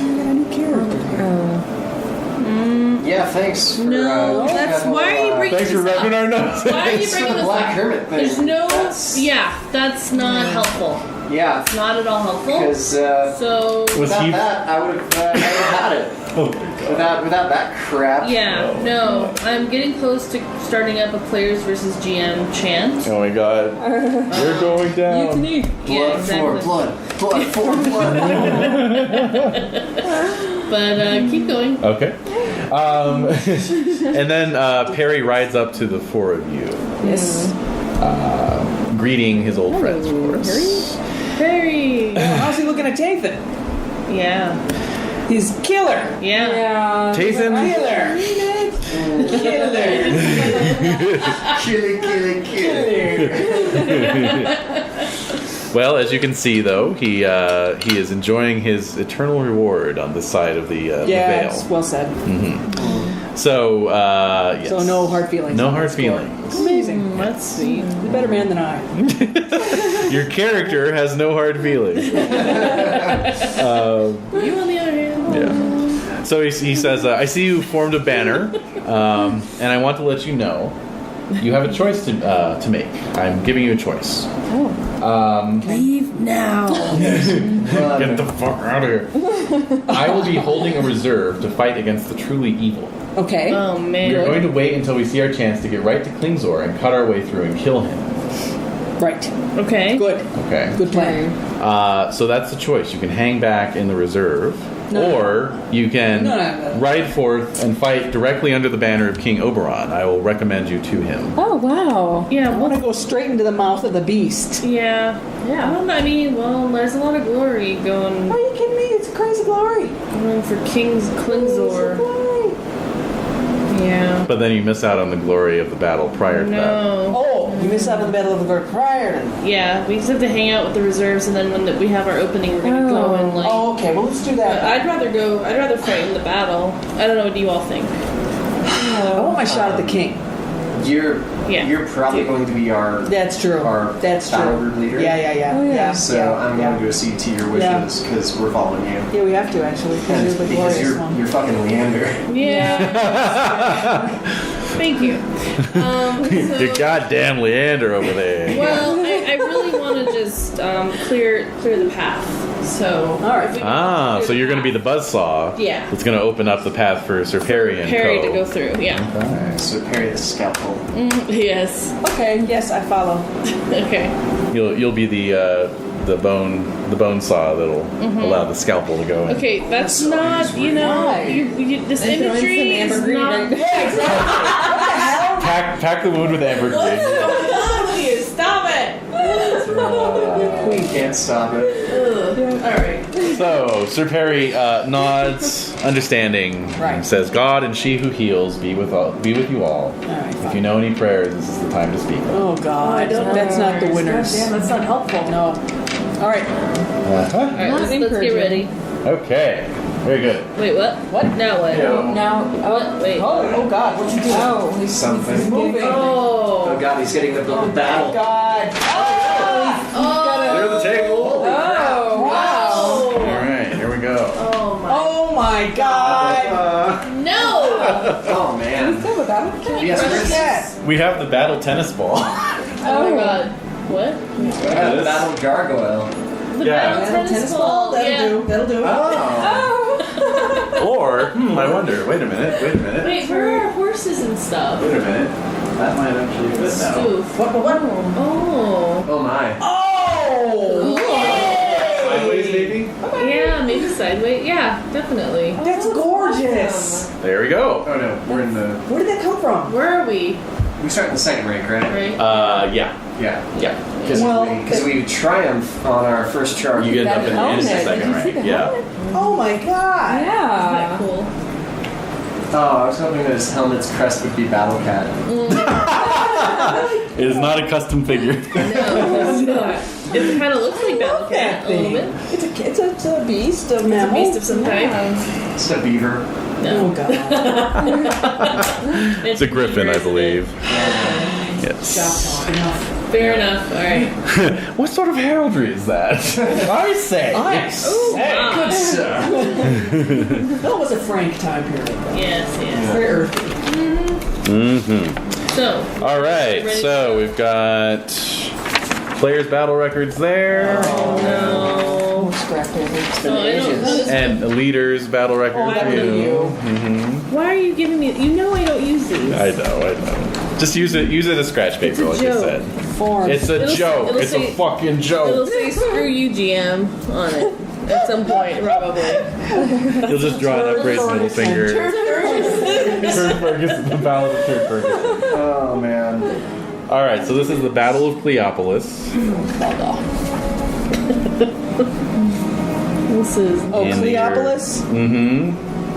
Yeah, thanks for... No, that's... Why are you bringing Thanks for this rubbing up? our noses. Why are you It's bringing the this Black up? Hermit thing. There's no... That's- Yeah, that's not helpful. Yeah, It's not at all helpful. because So... Was without he? that, I would have had it. Oh, Without that crap. Yeah, no. I'm getting close to starting up a players versus GM chant. oh my God, we're going down. Yeah, Blood exactly. for blood. Blood for blood. But keep going. Okay. And then Perry rides up to the four of you, Yes. greeting his old friends, of course. Very. How's he looking at Tathan? Yeah. He's killer. Yeah. Tathan? Well, as you can see, though, he is enjoying his eternal reward on this side of the Yeah, veil. it's well said. So, yes. So no hard feelings. No on hard that score. feelings. Amazing. That's sweet. He's a better man than I. Your character has no hard feelings. You, on the other hand. Yeah. So he says, I see you formed a banner, and I want to let you know you have a choice to make. I'm giving you a choice. Leave now. Get the fuck out of here. I will be holding a reserve to fight against the truly evil. Okay. Oh, man. We're going to wait until we see our chance to get right to Klingzor and cut our way through and kill him. Right. Okay. Good. Okay. Good plan. So that's the choice. You can hang back in the reserve, No. or you can No. ride forth and fight directly under the banner of King Oberon. I will recommend you to him. Oh wow. I Yeah, want well, to go straight into the mouth of the beast. yeah. Yeah. Well, I mean, there's a lot of glory going Are you kidding me? It's crazy glory. for King's Klingzor. Glory. Yeah. But then you miss out on the glory of the battle prior to that. No. Oh, you missed out on the Battle of the Glory prior to that. Yeah, we just have to hang out with the reserves, and then when we have our opening, we're gonna go and like. Oh, okay. Well, let's do But that. I'd rather fight in the battle. I don't know. What do you all think? I want my shot at the king. You're probably going to be our That's true. Our That's battle true. group leader. Yeah. Oh, yeah. So I'm going to accede to your Yeah. wishes because we're following you. Yeah, we have to actually because you're the Because glorious one. you're fucking Leander. Yeah. Thank you. You goddamn Leander over there. Well, I really want to just clear the path. So. All right. if we can clear So you're going to be the buzzsaw. Yeah. It's going to open up the path for Sir Perry and Perry Co. to go through. Yeah. So parry the scalpel. Yes. Okay. Yes, I follow. Okay. You'll be the bone saw that'll allow the scalpel to go in. Okay, that's So not, he's you know, this And throwing imagery some is ambergris not. right there. Yeah, exactly. Pack the wound with ambergris. Stop it! Queen can't stop it. Alright. So Sir Perry nods, understanding, Right. and says, "God and she who heals be with you all. right, If you know any prayers, this is the time to speak." Oh God, that's not the winners. Damn, that's not helpful. No. All right. Alright, let's get ready. Okay, very good. Wait, what? What? Now what? Now, What? Wait. Oh God, what'd you do? oh, he's Something. moving. Oh Oh. god, he's getting the battle. God. Clear the table. Oh, wow. All right, here we go. Oh my. Oh my God. No! Oh man. Still a battle one. Yes, Press- where's Yes. We have the battle tennis ball. Oh my god. What? the battle gargoyle? The Yeah. battle tennis ball. That'll Yeah. do. That'll do. Oh. Or, I wonder, wait a minute. Wait, where are horses and stuff? Wait a minute. That might actually fit now. Oof. What? Oh. Oh my. Oh! Sideways, maybe? Yeah, maybe sideways. Yeah, definitely. That's gorgeous. There we go. Oh no, we're in the. Where did that come from? Where are we? We start in the second rank, right? Right? Yeah. Yeah. Yeah. Because we triumph on our first charge. You get up That in the helmet. second Did you see rank. the Yeah. helmet? Oh my god. Isn't that Yeah. cool? Oh, I was hoping that his helmet's crest would be Battle Cat. It is not a custom figure. No, it's not. It kind of looks like Battle Cat That a little thing. bit. It's a beast, a It's a mammal. beast of some kind. It's a beaver. Oh No. god. It's a griffin, I believe. Stop Yes. talking. Enough. Fair enough. All right. What sort of heraldry is that? I say. Ooh, wow. Good sir. That was a frank time period. Yes, yes. Very earthy. Mm-hmm. So, All right, Ready? so we've got players' battle records there, no. Oh, scrap paper. It's been Oh, I don't ages. know. and leaders' battle records I believe too. you. Mm-hmm. Why are you giving me? You know I don't use these. I know. Just use it as scratch It's paper, a like I joke. said. Form. It's a It'll- joke. it'll It's say- a fucking It'll joke. say "screw you, GM" on it at some point, probably. You'll just draw an upraised middle finger. Turd Ferguson, the Ballad of Turd Ferguson. Oh man. All right, so this is the Battle of Cleopolis. This is Oh, in the Cleopolis? Mm-hmm.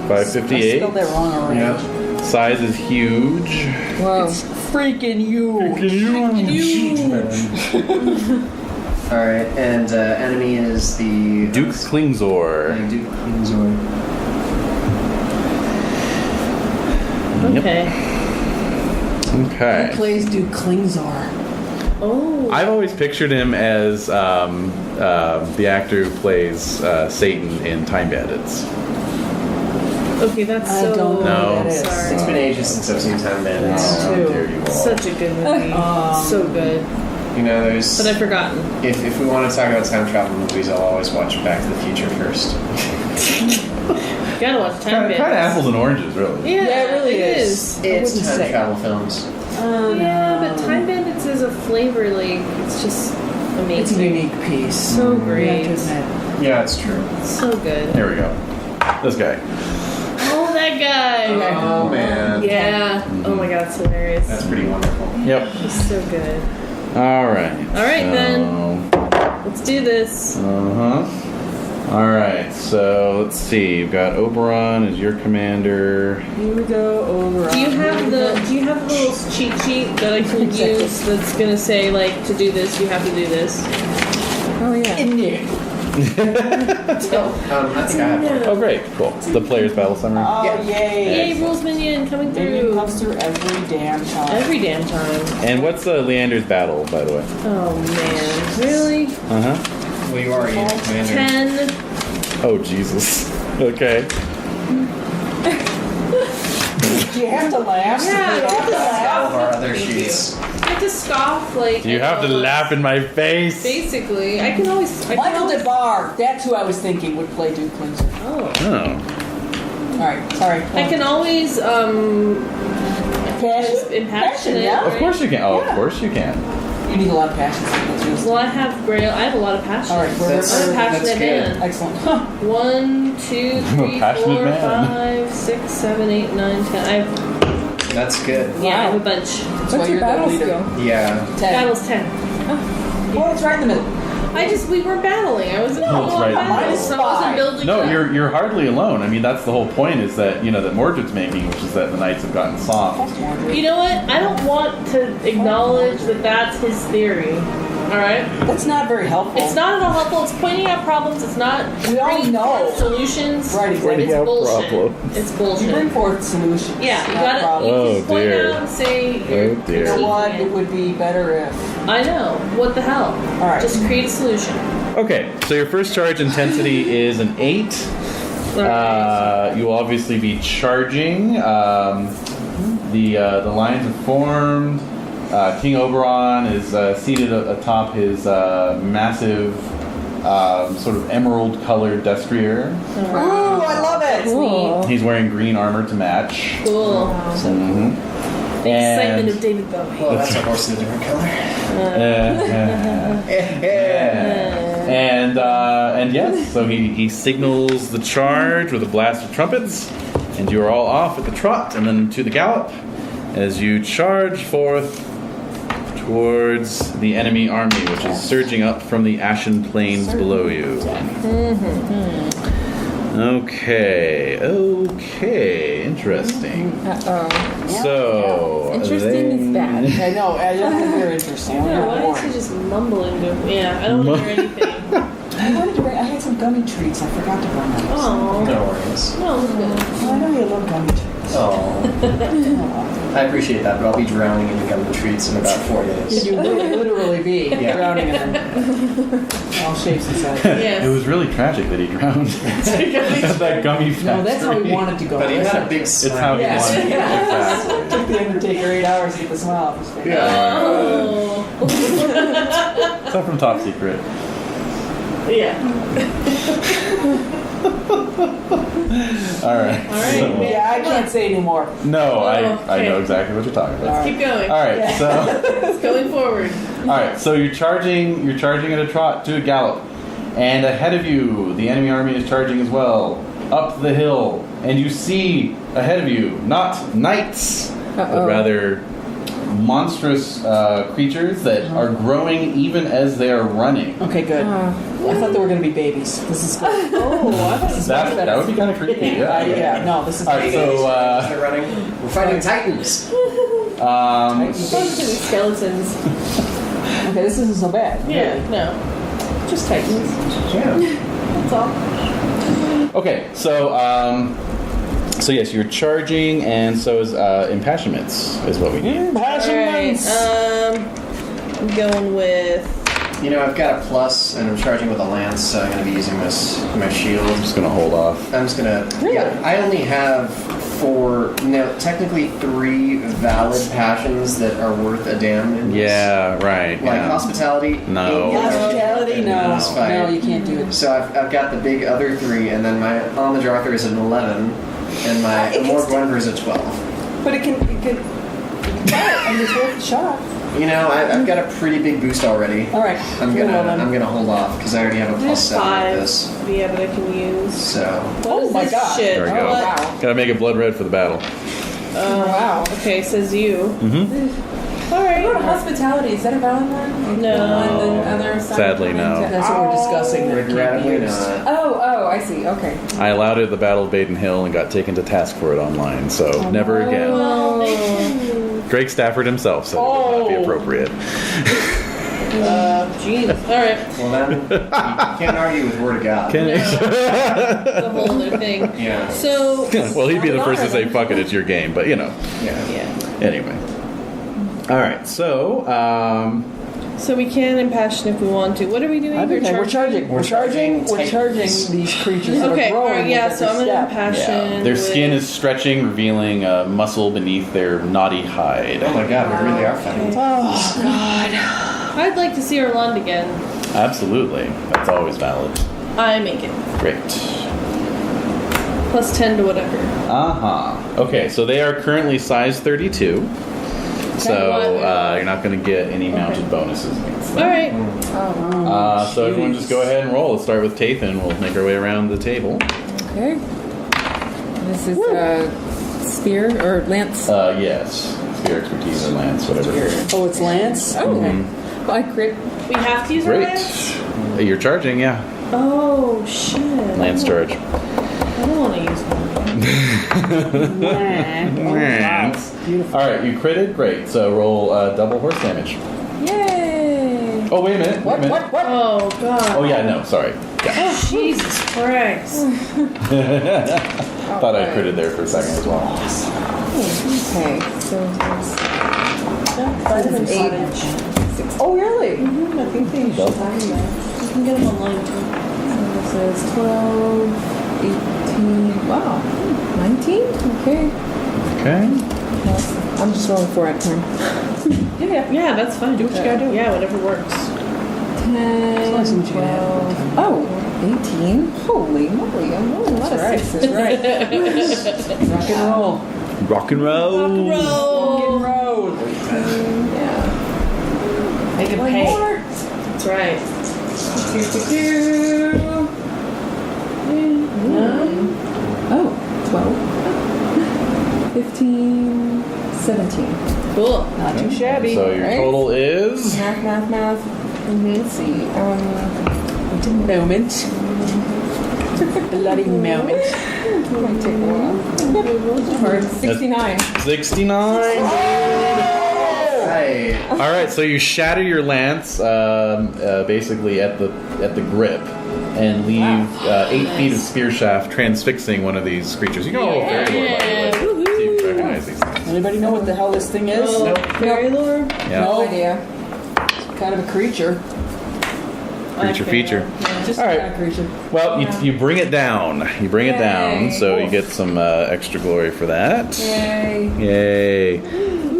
I 558. spelled that wrong already. Yeah. Size is huge. Whoa. It's freaking huge. All right, and enemy is the Duke Klingzor. Duke Klingzor. okay. Okay. Who plays Duke Klingzor? Oh. I've always pictured him as the actor who plays Satan in Time Bandits. Okay, that's I so. don't know No. who that is. It's Sorry. been ages since I've seen Time Bandits. Oh, how too. dare you all. Such a good movie. So good. You know, there's. But I've forgotten. If we want to talk about time travel movies, I'll always watch Back to the Future first. Gotta watch Time Kind of Bandits. apples and oranges, really. Yeah, Yeah, it really it is. is. It's wouldn't time say. travel films. Yeah, but Time Bandits is a flavor, like, it's just amazing. It's a unique piece. So You have great. to admit. Yeah, it's true. So good. Here we go. This guy. Oh, that guy. Oh man. Yeah. Oh my god, it's hilarious. That's pretty wonderful. Yep. He's so good. All right. All right, then. Let's do this. Uh-huh. All right. So let's see. You've got Oberon as your commander. Here we go, over. Do you have the little cheat sheet that I can use that's gonna say, like, to do this, you have to do this? Oh yeah. In there. I think I have one. Oh, great. Cool. The player's battle summary. Oh, yay. Yay, rules minion coming Minion through. comes through every damn time. Every damn time. And what's Leander's battle, by the way? Oh man. Really? Uh-huh. Well, you are a unit commander. 10. Oh, Jesus. Okay. Do you have to laugh? Yeah, Do you have to laugh? All of our other sheets. I have to scoff, like. You have to laugh in my face. Basically, I can always. Michael DeBar, that's who I was thinking would play Duke Klingzor. Oh. Oh. All right, sorry. I can always Passion? impassionate. yeah. Of course you can. Oh, of Yeah. course you can. You need a lot of passion. That's yours. Well, I have a lot of passion. All right, we're- I'm a that's passionate good. man. Excellent. 1, 2, I'm a 3, passionate 4, man. 5, 6, 7, 8, 9, 10. That's good. I have a bunch. That's why What's your you're the battle leader. skill? Yeah. 10. Battle's 10. Oh, it's right in the middle. We weren't battling. I was in No, it's full-on right. battle, Minus so I wasn't 5. building No, up. you're hardly alone. I mean, that's the whole point. Is that that Mordred's making, which is that the knights have gotten soft. You know what? I don't want to acknowledge that that's his theory. All right? That's not very helpful. It's not at all helpful. It's pointing out problems. It's not We all bringing know. forth solutions. Right, exactly. It's out bullshit. problems. It's You bring bullshit. forth solutions. Yeah, you not gotta. problems. You Oh, just point dear. out and say. Oh, You're dear. You know what? critiquing It would be better if. I know. What the hell? All right. Just create a solution. Okay, so your first charge intensity is an 8. You will obviously be charging the lines are formed. King Oberon is seated atop his massive, sort of emerald-colored destrier. Ooh, I love it. Cool. He's wearing green armor to match. Cool. Mhm. The excitement of David Bowie. Well, that's a horse in a different color. And yes, so he signals the charge with a blast of trumpets, and you are all off at the trot and then to the gallop as you charge forth towards the enemy army, which is surging up from the ashen plains below you. Okay, interesting. Uh-oh. So Interesting is bad. I know. I don't think they're interesting. Yeah, why is he just mumbling? Yeah, I don't want to hear anything. I had some gummy treats. I forgot to bring them. Oh. No worries. No, it's good. I know you love gummy treats. Oh, I appreciate that, but I'll be drowning in the gummy treats in about 4 days. You will literally be Yeah. drowning in them. All shapes and sizes. Yes. It was really tragic that he drowned at that gummy factory. No, that's how he wanted to go. But he had a big It's smile. how he Yes. wanted. Exactly. It took the Undertaker 8 hours to get the smile off his face. Oh. Stuff from Top Secret. Yeah. All right. All right. So- Yeah, I can't say anymore. no, I okay. know exactly what you're talking about. Keep going. All right, so It's going forward. all right, so you're charging at a trot to a gallop, and ahead of you, the enemy army is charging as well up the hill, and you see ahead of you not knights, but Uh-oh. rather monstrous creatures that are growing even as they are running. Okay, good. I thought they were going to be babies. This is good. Oh, I thought That would be kind of creepy. Yeah. No, this is All right, good. so They're running. We're fighting titans. it's supposed to be skeletons. Okay, this isn't so bad. Yeah, no. Just titans. Yeah. That's all. Okay, so yes, you're charging, and so is impassionments is what we need. Alright, I'm going with. You know, I've got a plus, and I'm charging with a lance, so I'm going to be using my shield. I'm just gonna hold off. I'm just going to... Yeah, I only have 4... No, technically 3 valid passions that are worth a damn in this. Yeah, right. Like yeah. hospitality. No. Hospitality? and No. this fight. No, you can't do it. So I've got the big other 3, and then my on the draw is an 11, and my It can Amor still- Gwenver is a 12. But it can try it. I mean, it's worth a shot. You know, I've got a pretty big boost already. All right. I'm Well, gonna then. I'm gonna hold off because I already have a plus There's 7 with 5. this. Yeah, but I can use. So What Oh is my this God. shit? There we go. What? Wow. Gotta make it blood red for the battle. Oh, wow. Okay, says you. Mm-hmm. What about hospitality? Is that a valid one? No. On the other side Sadly, of the no. coin? That's what we're discussing. That it can't be regrettably used. not. Oh, I see. Okay. I allowed it at the Battle of Baden Hill and got taken to task for it online, so never again. Well, they can. Drake Stafford himself said it would not be appropriate. Jeez. Alright. Well then, you can't argue with word of God. It's a whole other thing. Yeah. So. Well, he'd be the first to say, fuck it, it's your game, but you know. Yeah. Yeah. Anyway. Alright, so, So we can impassion if we want to. What are we doing? I think we're charging. We're charging Titans. these creatures that Okay, are growing. alright, yeah, with so I'm every gonna step. impassion. yeah, their skin with- is stretching, revealing muscle beneath their knotty hide. Oh my God, we really are fighting. Oh, God. I'd like to see Orlando again. Absolutely. That's always valid. I make it. Great. Plus 10 to whatever. Okay, so they are currently size 32. So What? you're not going to get any mounted bonuses against them. Alright. So everyone just go ahead and roll. Let's start with Tathan. We'll make our way around the table. Okay. This is spear or lance. Yes. Spear expertise or lance, whatever. Oh, it's Lance? Oh. Mhm. I crit. We have to use our Great. lance? You're charging, yeah. Oh, shit. Lance charge. I don't want to use one. All right, you critted. Great. So roll double horse damage. Yay! Oh, wait a minute. Wait a minute. What? Oh, God. Oh, yeah, no, sorry. Yeah. Jesus Christ. Thought I critted there for a second as well. Okay, so there's Vitamin 8. Oh, really? I think they should have that. You can get them online too. So this is 12, 18, wow, 19? Okay. Okay. I'm just rolling for it. Yeah, that's fine. Do what you gotta do. Yeah, whatever works. 10, As long as you can 12. Oh, 18. Holy moly, I'm rolling a lot of sixes. Right. Rock and roll. Rock and roll. Rock and roll. Yeah. Make it One pay. more. That's right. Oh, 12. 15, 17. Cool. Not too shabby. So your right? total is Math. Let's see. Moment. Bloody moment. Might take a while. 69. 69. Right. All right, so you shatter your lance basically at the grip, and leave 8 feet of spear shaft transfixing one of these creatures. You can all very well, by the way. See if you recognize these things. Anybody know what the hell this thing is? Fairy lore? Yeah. No idea. Kind of a creature. Creature feature. Just All right. kind of creature. Well, you bring it down. You bring it down, Yay. so you get some extra glory for that. Yay. Yay.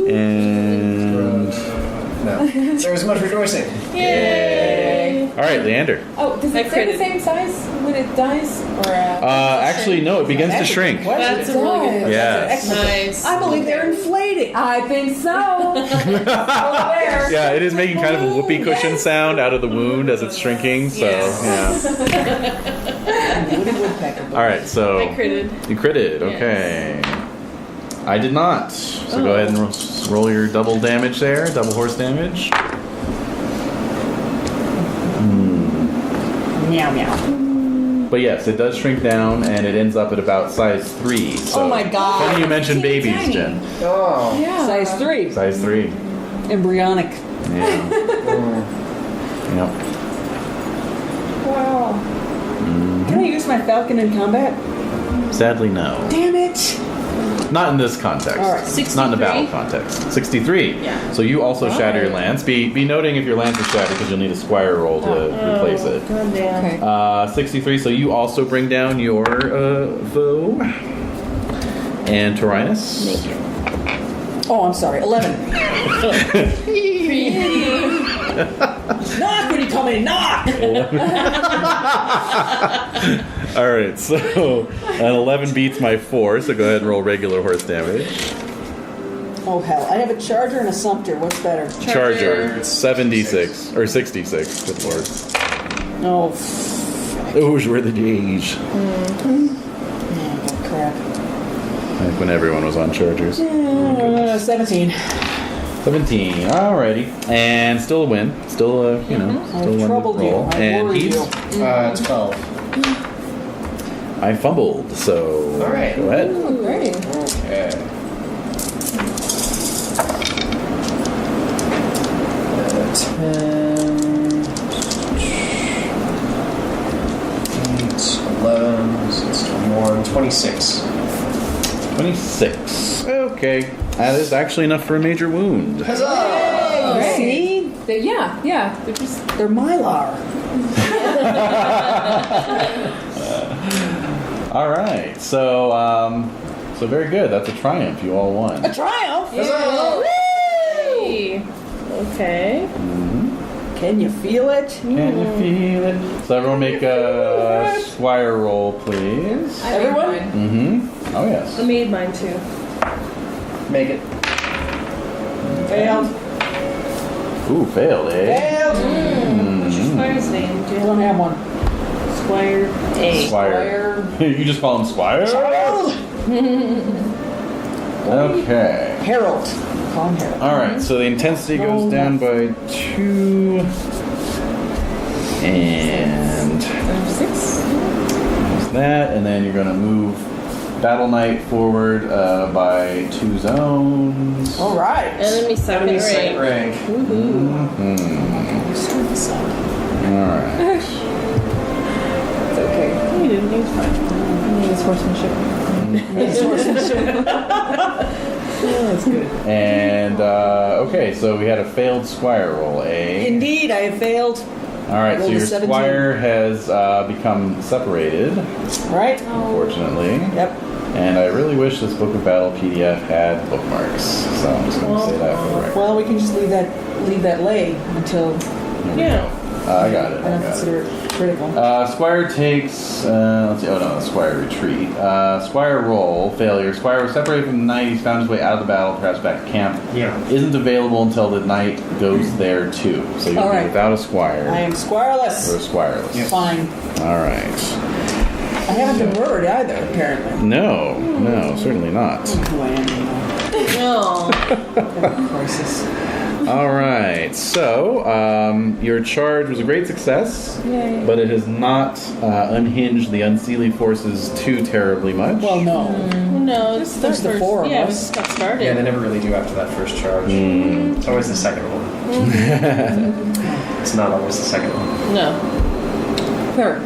And No. There was much rejoicing. Yay. all right, Leander. Oh, does I it stay the critted. same size when it dies? Or Actually, no. It begins to shrink. That's a really good question. Yeah. Nice. I believe they're inflating. I think so. There. Yeah, it is making kind of a whoopee cushion sound out of the wound as it's shrinking. So yeah. Woody woodpecker. All right, so I critted. you critted. Okay. I did not. So go ahead and roll your double damage there. Double horse damage. Meow meow. But yes, it does shrink down, and it ends up at about size 3. So Oh my God. Funny you mentioned babies, Tiny. Jen. Oh. Yeah. Size 3. Size 3. Embryonic. Yeah. Yep. Wow. Can I use my falcon in combat? Sadly, no. Damn it. Not in this context. All right. Not in a battle 63? context. 63. Yeah. So you also shatter your lance. Be noting if your lance is shattered because you'll need a squire roll to replace it. God damn. Okay. 63. So you also bring down your foe. And Taurinus. Oh, I'm sorry. 11. Knock when you tell me to knock. All right, so an 11 beats my 4, so go ahead and roll regular horse damage. Oh hell! I have a charger and a sumpter. What's better? Charger, 76 or 66. Good lord. Oh, Those were the days. crap. Like when everyone was on chargers. 17. 17. Alrighty, and still a win. Still a still I've one troubled you. roll. I And worried he's you. 12. I fumbled, so All right. go ahead. Oh, great. Okay. 10, 8, 11, 1, 26. 26. Okay, that is actually enough for a major wound. Huzzah! Great. See? Yeah. They're just They're Mylar. All right, so very good. That's a triumph. You all won. A triumph? Huzzah! Hey. Okay. Can you feel it? Can you feel it? So everyone make a squire roll, please. Everyone? Mm-hmm. Oh yes. I made mine too. Make it. Failed. Ooh, failed, eh? Failed. What's your squire's name? I don't have one. Squire A. Squire. You just call him Squire? Okay. Harold. Call him Harold. All right. So the intensity goes down by 2, and 6. there's that, and then you're going to move Battle Knight forward by 2 zones. All right. Enemy second Enemy second rank. rank. Mhm. Start this up. All right. It's okay. You didn't use mine. I need his horsemanship. That's good. And okay, so we had a failed squire roll, eh? Indeed, I have failed. All right, so Rolled a your 17. squire has become separated, Right? unfortunately. Yep. And I really wish this Book of Battle PDF had bookmarks, so I'm just going to say that for the record. Well, we can just leave that lay until Here we Yeah. go. I got it. I don't I got consider it. it critical. Squire takes, let's see, oh no, Squire retreat. Squire roll, failure. Squire was separated from the knight, he's found his way out of the battle, perhaps back to camp. Yeah. Isn't available until the knight goes there too. So you'll All be right. without a squire. I am Or squireless. squireless. Fine. Alright. I haven't been murdered either, apparently. No, certainly not. Who I am No. anymore. Crisis. Alright, so your charge was a great success, Yay. but it has not unhinged the unseelie forces too terribly much. Well, no. No, it's There's the first. four of Yeah, us. we just got started. Yeah, they never really do after that first charge. It's always the second one. It's not always the second one. No. Third.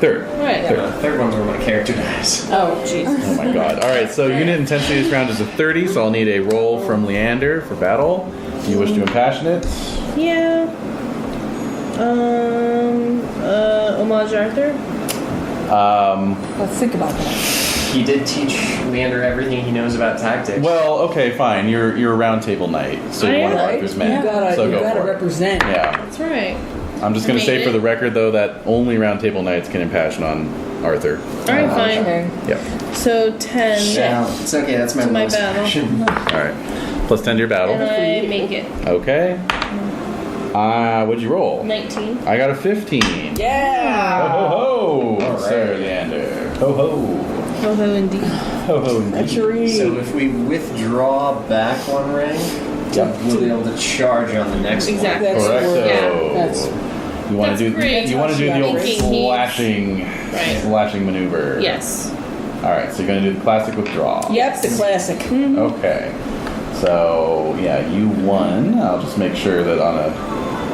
Third. Right. The third one's where my character dies. Oh, jeez. Oh my god. Alright, so unit intensity this round is a 30, so I'll need a roll from Leander for battle. Do you wish to impassion it? Yeah. Homage Arthur. Let's think about that. He did teach Leander everything he knows about tactics. Well, okay, fine. You're a round table knight, so I you're one of am. Arthur's men. You gotta, so you go gotta for it. represent. Yeah. That's right. I'm just going to I say made for it. the record, though, that only round table knights can impassion on Arthur. Alright, fine. Okay. Yep. So 10 Yeah, it's okay. That's my To my lowest battle. action. Alright. Plus 10 to your battle. and I make it. Okay. What'd you roll? 19. I got a 15. Yeah! Ho ho ho! All Sir right. Leander. Ho ho. Ho ho indeed. Ho ho indeed. Treachery. So if we withdraw back one rank, we'll be able to charge on the next Exactly. That's Correcto. That's You want That's to do great. you want to do the old Thinking he's- slashing maneuver. Yes. All right, so you're going to do the classic withdraw. Yep, the classic. Okay. So, yeah, you won. I'll just make sure that on a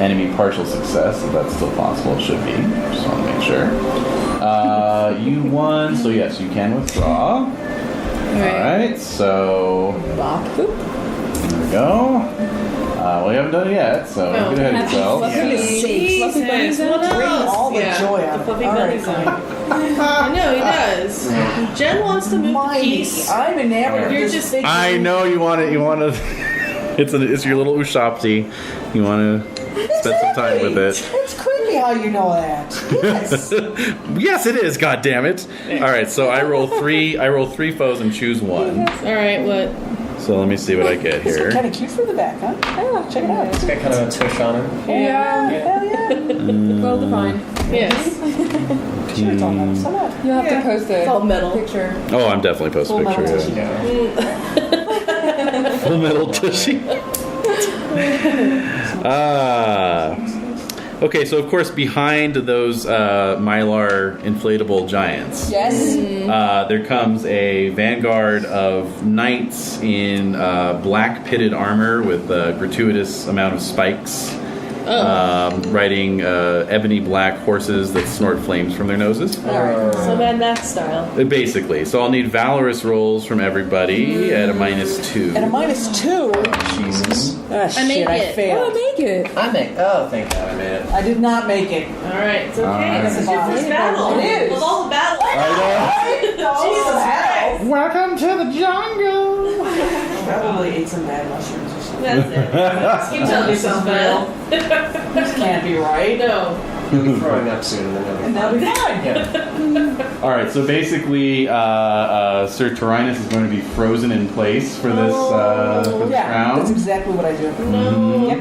enemy partial success, if that's still possible, it should be. Just want to make sure. You won, so yes, you can withdraw. Alright, so Bop. Boop. there we go. Well, you haven't done it yet, so Oh, get ahead of yourself. Goodness sakes. Fluffy bunnies Jesus, what Bring else? all the Yeah, joy out the of it. fluffy All right, bunnies fine. on. I know, he does. Jen wants to move the Mighty. piece. I'm enamored of You're this just- figure. I know you want it. You want to. It's your little Ushopsy. You want to spend some time with it. It's creepy how you know that. Yes. Yes, it is. God damn it! All right, so I roll three foes and choose one. Alright, what? So let me see what I get This is here. kind of cute for the back, huh? Yeah, check it out. It's got kind of a tush on him. Yeah. Hell yeah. Well defined. Yes. Sure, it's all metal. So what? You'll have to post It's all a metal. picture. Oh, I'm definitely post a Full picture. metal Yeah. Yeah. Full metal tushy. Okay, so of course behind those mylar inflatable giants, Yes. there comes a vanguard of knights in black pitted armor with a gratuitous amount of spikes, riding ebony black horses that snort flames from their noses. All right. So Mad Max style. Basically, so I'll need valorous rolls from everybody at a -2. And a -2. Jesus. Ah, I make shit, I it. Oh, failed. make it. I make. Oh, thank God I made it. I did not make it. Alright, it's okay. Alright. This is your first battle. It is. Of all the battles. Jesus Christ. Welcome to the jungle. Probably ate some bad mushrooms or something. That's it. Just keep telling yourself that. This can't be right. No. You'll be throwing up soon. And that'll be fine. Yeah. All right, so basically, Sir Tyrannus is going to be frozen in place for this, Yeah, round. that's exactly what I do. No. Yep.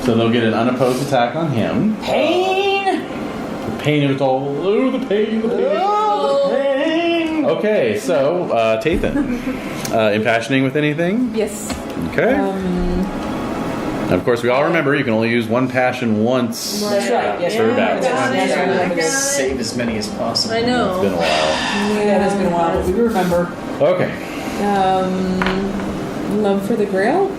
So they'll get an unopposed attack on him. Pain. The pain of it all. Oh, the pain, the pain. Oh, the pain. Okay, so Tathan, impassioning with anything? Yes. Okay. And of course, we all remember you can only use one passion once. That's right. Yes, Sure, right. battle. That's right. I'm gonna save as many as possible. I It's know. been a while. Yeah, that's been a while. We remember. Okay. Love for the Grail?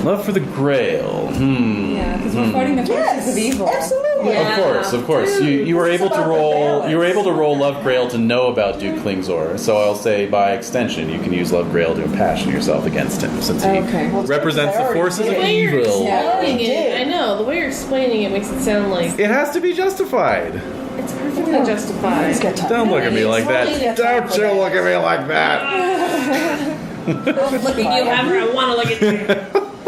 Love for the Grail. Yeah, because we're fighting the forces of evil. Absolutely. Of course. You were able to roll. You were able to roll Love Grail to know about Duke Klingzor. So I'll say, by extension, you can use Love Grail to impassion yourself against him, since he represents the forces of The way you're evil. explaining it, I know. The way you're explaining it makes it sound like It has to be justified. it's perfectly justified. He's got time. Don't look at me like that. Don't you look at me like that. Look at you, Hammer. I want to look at you.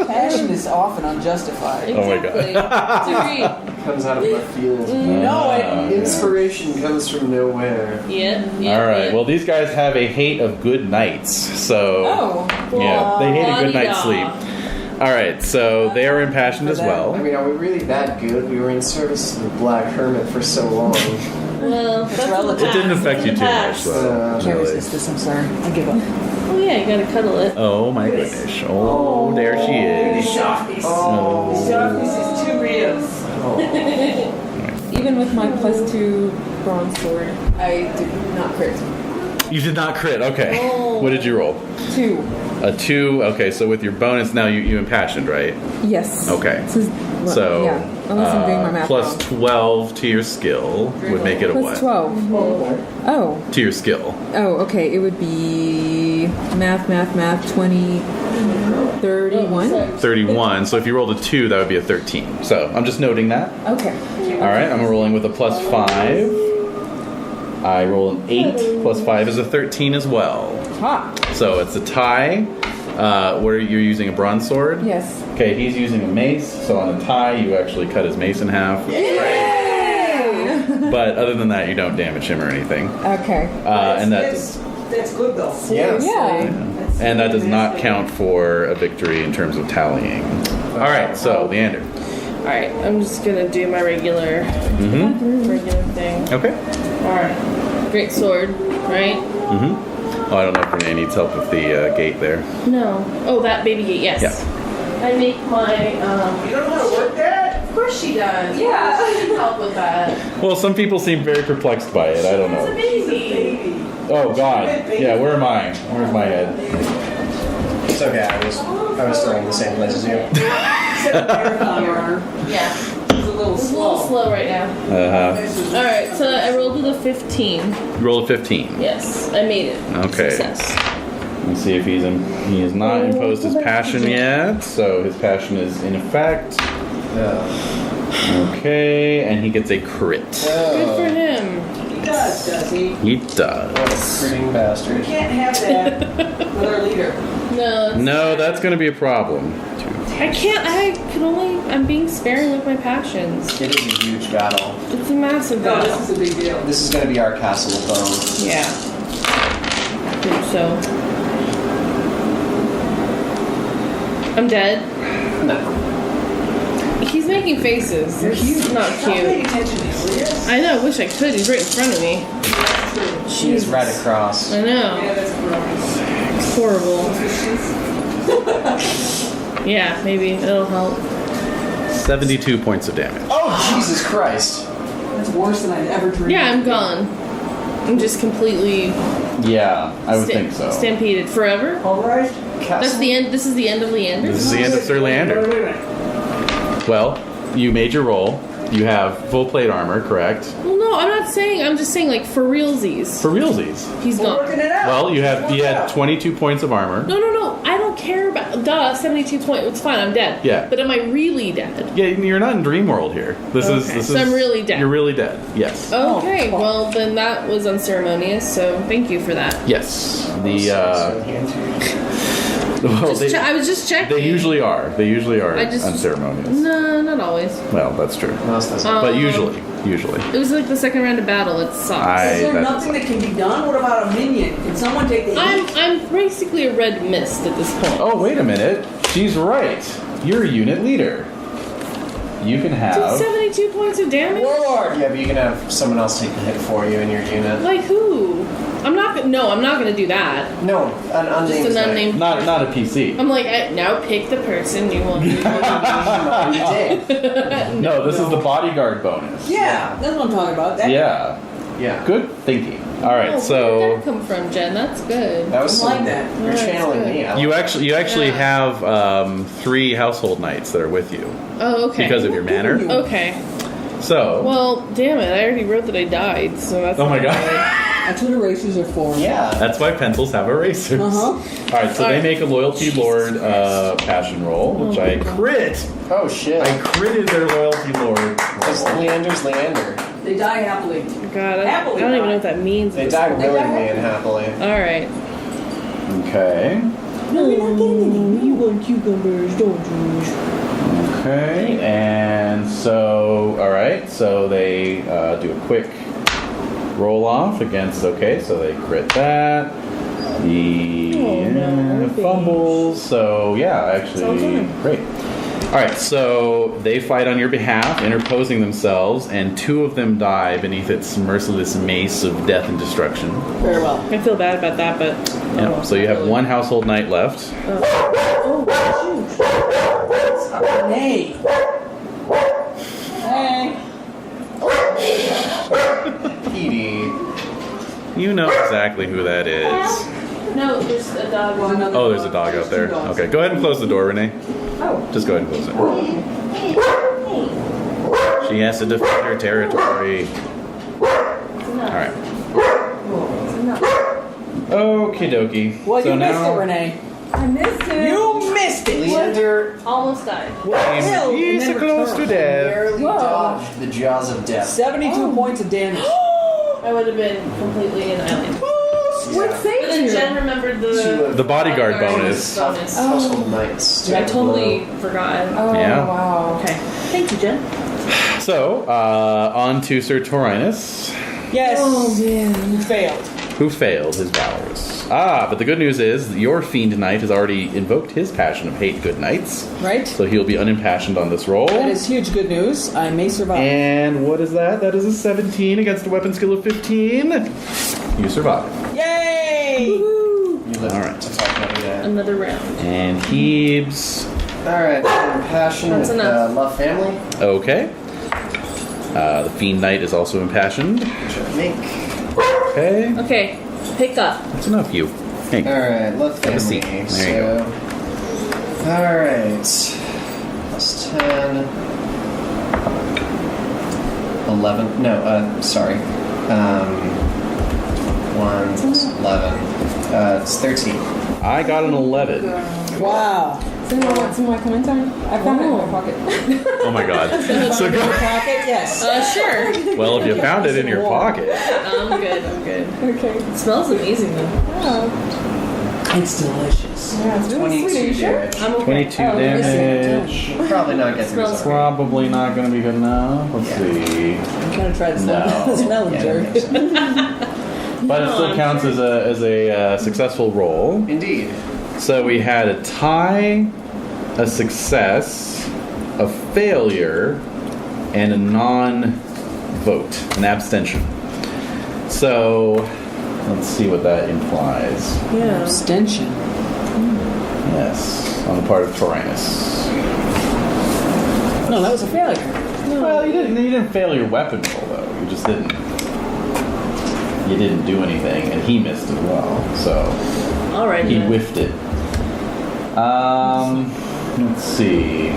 Passion is often unjustified. Oh my God. Exactly. Comes out of left field. No, Inspiration comes from nowhere. Yeah. All right. Well, these guys have a hate of good nights. So yeah, they hate a good night's sleep. All right. So they are impassioned as well. I mean, are we really that good? We were in service to the Black Hermit for so long. Well, that's relative. It didn't affect you too much, though. Can't really. resist this, I'm sorry. I give up. Oh yeah, you gotta cuddle it. Oh my goodness. Oh, there she is. Oh. Even with my +2 bronze sword, I did not crit. You did not crit. Okay. Oh. What did you roll? 2. A 2. Okay, so with your bonus now, you impassioned, right? Yes. Okay. Well, So yeah, unless I'm doing my math plus wrong. 12 to your skill would make it a Plus what? 12. Oh. To your skill. Oh, okay. It would be math, 20, 31. 31. So if you rolled a 2, that would be a 13. So I'm just noting that. Okay. All right, I'm rolling with a plus 5. I roll an 8. Plus 5 is a 13 as well. Ha. So it's a tie. Where you're using a bronze sword? Yes. Okay, he's using a mace. So on a tie, you actually cut his mace in half. Yay! But other than that, you don't damage him or anything. Okay. And that That's good, though. Yes. Yeah. and that does not count for a victory in terms of tallying. All right, so Leander. Alright, I'm just gonna do my regular thing. Okay. Alright. Great sword, right? Oh, I don't know if Renae needs help with the gate there. No. Oh, that baby gate, yes. Yeah. I make my, You don't know how to work that? Of course she does. Yeah. She can help with that. Well, some people seem very perplexed by it. I don't It's a know. baby. Oh God. Yeah, where am I? Where's my head? It's okay. I was still in the same place as you. Yeah. It's a little slow right now. Alright, so I rolled with a 15. Roll a 15. Yes, I made it. Okay. Success. Let's see if he has not imposed his passion yet. So his passion is in effect. Okay, and he gets a crit. Good for him. He does he? He does. What a critting bastard. Can't have that with our leader. No, No, that's going to be a problem. I can't. I'm being sparing with my passions. It is a huge battle. It's a massive No, battle. this is a big deal. This is going to be our castle of bone. Yeah. I think so. I'm dead. No. He's making faces. It's not Stop paying cute. attention to me, will you? I know. I wish I could. He's right in front of me. She is right across. I know. Yeah, that's gross. It's horrible. Yeah, maybe it'll help. 72 points of damage. Oh, Jesus Christ. That's worse than I'd ever dreamed. Yeah, I'm gone. I'm just completely Yeah, I would think so. stampeded forever. All right. That's the end. This is the end of Leander. This is the end of Sir Leander. Wait a minute. Well, you made your roll. You have full plate armor, correct? Well, no, I'm not saying. I'm just saying, like, for realsies. For realsies. He's We're gone. working it out. Well, you had 22 22 points of armor. No. I don't care about. 72 points. It's fine. I'm dead. Yeah. But am I really dead? Yeah, you're not in dream world here. This Okay, is. so I'm really dead. You're really dead. Yes. Okay. Well, then that was unceremonious. So thank you for that. Yes. The well, I was just checking. they usually are. They usually are I just- unceremonious. No, not always. Well, that's true. Um, But usually. It was like the second round of battle. It sucks. Is there that- nothing that can be done? What about a minion? Can someone take the heat? I'm basically a red mist at this point. Oh, wait a minute. She's right. You're a unit leader. You can Did have. 72 points of damage? Warlord! Yeah, but you can have someone else take the hit for you in your unit. Like who? I'm not gonna do that. No, an unnamed. Just an unnamed. Not a PC. I'm like, now pick the person you want. You did. No, this is the bodyguard bonus. Yeah, that's what I'm talking about. That, Yeah. Yeah. Good thinking. All right, Oh, where so did that come from, Jen? That's good. That was I like some- that. You're Alright, channeling that's me. good. I you like actually Yeah. have 3 household knights that are with you Oh, okay. because of your manner. Okay. So. Well, damn it! I already wrote that I died, so that's. Oh my god. That's what erasers are for. Yeah. That's why pencils have erasers. Uh-huh. Alright, so they make a Loyalty Lord passion roll, which I crit. Oh shit. I critted their Loyalty Lord. Because Leander's Leander. They die happily. God, I Happily don't even die. know what that means. They die willingly and happily. All right. Okay. No, you're not getting anything. You want cucumbers, don't you? Okay, and so, alright, so they do a quick roll off against, okay, so they crit that. The fumbles, so yeah, actually, great. Alright, so they fight on your behalf, interposing themselves, and 2 of them die beneath its merciless mace of death and destruction. Very well. I feel bad about that, but. Yep, so you have 1 household knight left. Hey. Hey. Edie. You know exactly who that is. No, there's a dog. Oh, there's a dog out there. Okay, go ahead and close the door, Renee. Oh. Just go ahead and close it. She has to defend her territory. Alright. Okie dokie. Well, So you missed now it, Renee. I missed it. You missed it. Leander Almost died. Well, he's and then close to return. death. barely Whoa. dodged the jaws of death. 72 points of damage. I would have been completely annihilated. What But saved then you? Jen remembered Two the of The bodyguard bonus. household knights. I totally forgot. Oh, Yeah. wow. Okay. Thank you, Jen. So, on to Sir Taurinus, Yes. Oh, man. You failed. who failed his valors. But the good news is that your Fiend Knight has already invoked his passion of hate good knights. Right? So he'll be unimpassioned on this roll. That is huge good news. I may survive. And what is that? That is a 17 against a weapon skill of 15. You survive. Yay! You live All right. to talk about that. Another round. And Hebes. Alright, passion That's with enough. love family. Okay. The Fiend Knight is also impassioned. Which I make. Okay. Okay. Pick up. That's enough, you. Hey. Alright, love Have a family. seat. There you Alright. Plus 10. 11. No, sorry. 1 plus 11. It's 13. I got an 11. Wow. Does anyone want some more commentary? I found it in my pocket. Oh my god. So In your go. pocket? Yes. Sure. Well, if you found it in your pocket. I'm good. I'm good. Okay. It smells amazing though. Oh. It's delicious. Yeah, it's really sweet. Are you 22 sure? damage. I'm okay. 22 Oh, damage. Probably not get through Smells this. Probably not going to be good enough. Let's see. I'm trying to try this No. Smellinger. But it still counts as a successful roll. Indeed. So we had a tie, a success, a failure, and a non-vote, an abstention. So let's see what that implies. Yeah. Abstention. Yes, on the part of Taurinus. No, that was a failure. Well, you didn't fail your weapon roll though. You just didn't. You didn't do anything, and he missed as well. So All right. he then. whiffed it. Let's see.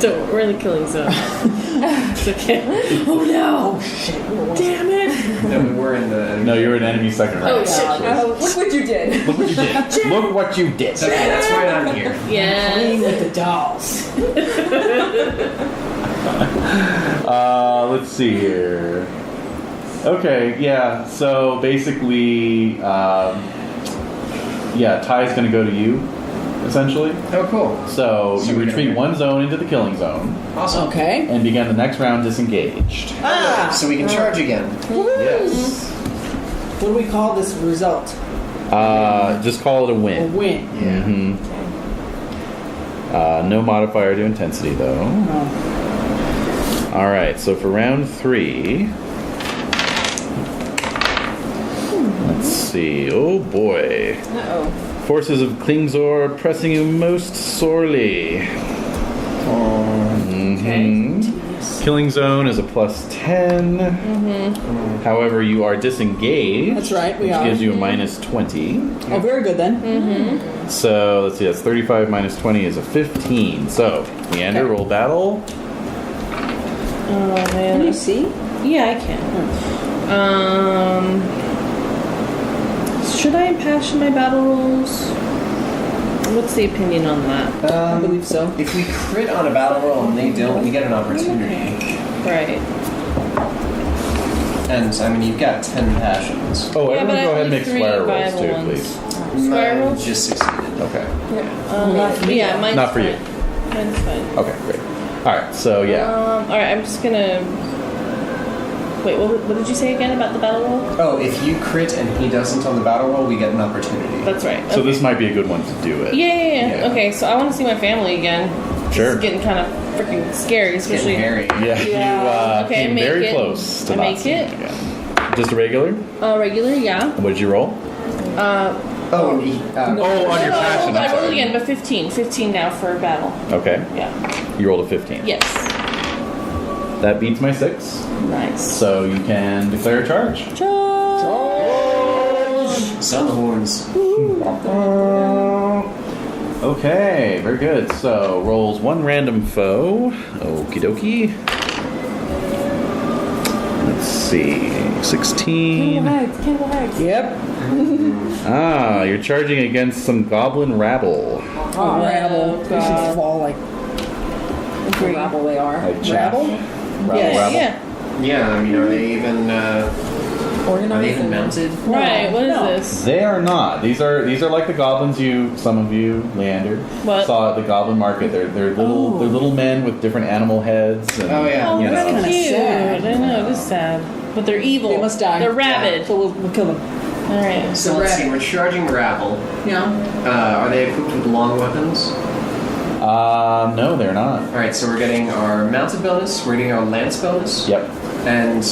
Don't. We're in the killing zone. It's okay. Oh no! Oh, shit. Damn it! No, we were in the. No, you're an enemy second Oh round. shit! Oh, look what you did. Look what you did. Look what you did. It's okay, that's why I'm here. Playing Yes. with the dolls. Let's see here. Okay, yeah. So basically, Ty's going to go to you, essentially. Oh, cool. So you Super retreat good. one zone into the killing zone Awesome. Okay. and begin the next round disengaged. Ah! So we can charge again. Yes. What do we call this result? Just call it a A win. win. Yeah. hmm No modifier to intensity, though. Oh. All right. So for round 3. Let's see. Oh boy. Uh-oh. Forces of Klingzor pressing you most sorely. Mhm. Killing zone is a plus 10. However, you are disengaged. That's right, we which are. gives you a minus 20. Oh, very good then. So let's see, that's 35 minus 20 is a 15. So, Leander, Okay. roll battle. Oh man. Can you see? Yeah, I can. Should I impassion my battle rolls? What's the opinion on that? I believe so. If we crit on a battle roll and they don't, we get an opportunity. Right. And I mean, you've got 10 passions. Oh, Yeah, everyone but go I ahead and make only square three rolls viable too, ones. please. Square Mine rolls? just succeeded. Okay. Not for me. Yeah, mine's Not for fine. you. Mine's fine. Okay, great. All right, so yeah. Alright, I'm just gonna. Wait, what did you say again about the battle roll? Oh, if you crit and he doesn't on the battle roll, we get an opportunity. That's right. So Okay. this might be a good one to do it. Yeah. Yeah. Okay, so I want to see my family again. Sure. It's getting kind of freaking scary, It's especially. getting hairy. Yeah, you Okay, came make very it. close to I not make seeing it. again. Just a regular? Regular, yeah. What did you roll? Oh, and he, Oh, on your No, passion. I I'm rolled sorry. again, but 15. 15 now for battle. Okay, Yeah. you rolled a 15. Yes. That beats my 6. Nice. So you can declare a charge. Sun horns. Okay, very good. So rolls one random foe. Okie dokie. Let's see. 16. Cannibal hags. Yep. Ah, you're charging against some goblin rabble. Oh, rabble. They God. should fall like the rabble they are. Like chaff. Rabble? Yeah. Yeah, I mean, are they even Organized. mounted? Right, what is No. this? They are not. These are like the goblins some of you, Leander, What? saw at the goblin market. They're little men with different animal heads. And, Oh, yeah. Oh, you that's know. kinda cute. sad. I know, it is sad. But they're evil. They must die. They're rabid. So we'll kill them. Alright. So let's see, we're charging rabble. Yeah. Are they equipped with long weapons? No, they're not. Alright, so we're getting our mounted bonus, we're getting our lance bonus. Yep. And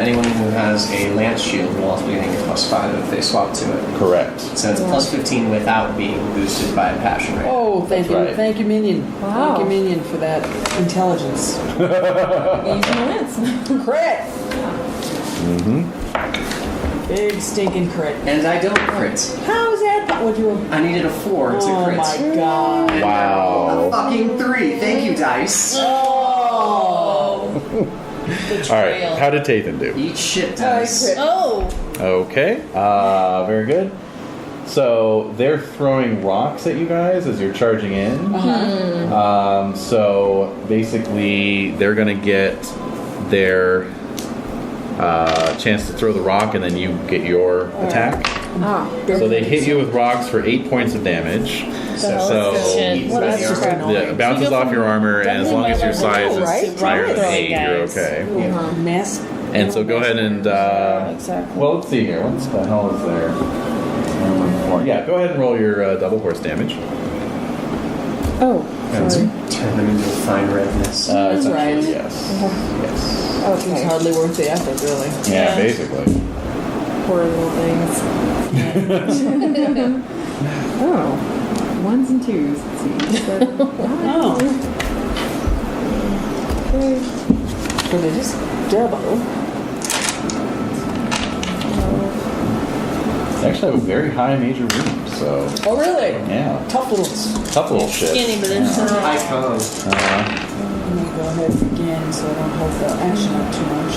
anyone who has a lance shield will also be getting a +5 if they swap to it. Correct. So it's +15 without being boosted by a passion rate. Oh, thank That's you. right. Thank you, Minion. Wow. Thank you, Minion, for that intelligence. Easy wins. Crit! Mm-hmm. Big stinking crit. And I don't crit. How is that? What you? I needed a 4 to Oh crit. my god. And Wow. a fucking 3. Thank you, dice. Oh. Betrayal. All right. How did Tathan do? Eat shit, dice. Oh! Okay. Very good. So they're throwing rocks at you guys as you're charging in. So basically, they're gonna get their chance to throw the rock, and then you get your attack. So they hit you with rocks for 8 points of damage. So, shit. What That's is just annoying. Yeah, it bounces So you go off your armor, and as long as your size right? is higher than Right. 8, you're okay. Mess. And so go ahead and. Exactly. Well, let's see here. What the hell is there? Yeah, go ahead and roll your double horse damage. Oh, sorry. Turn them into a fine redness. It's Right. actually, yes. Yes. It's Okay. hardly worth the effort, really. Yeah, Yeah. basically. Poor little things. Oh, ones and twos. Let's see. Oh. So they just double. They actually have a very high major wound, so Oh, really? yeah, Tough little. tough little shit. Skinny, but it's Icon. Let me go ahead again so I don't hold the action up too much.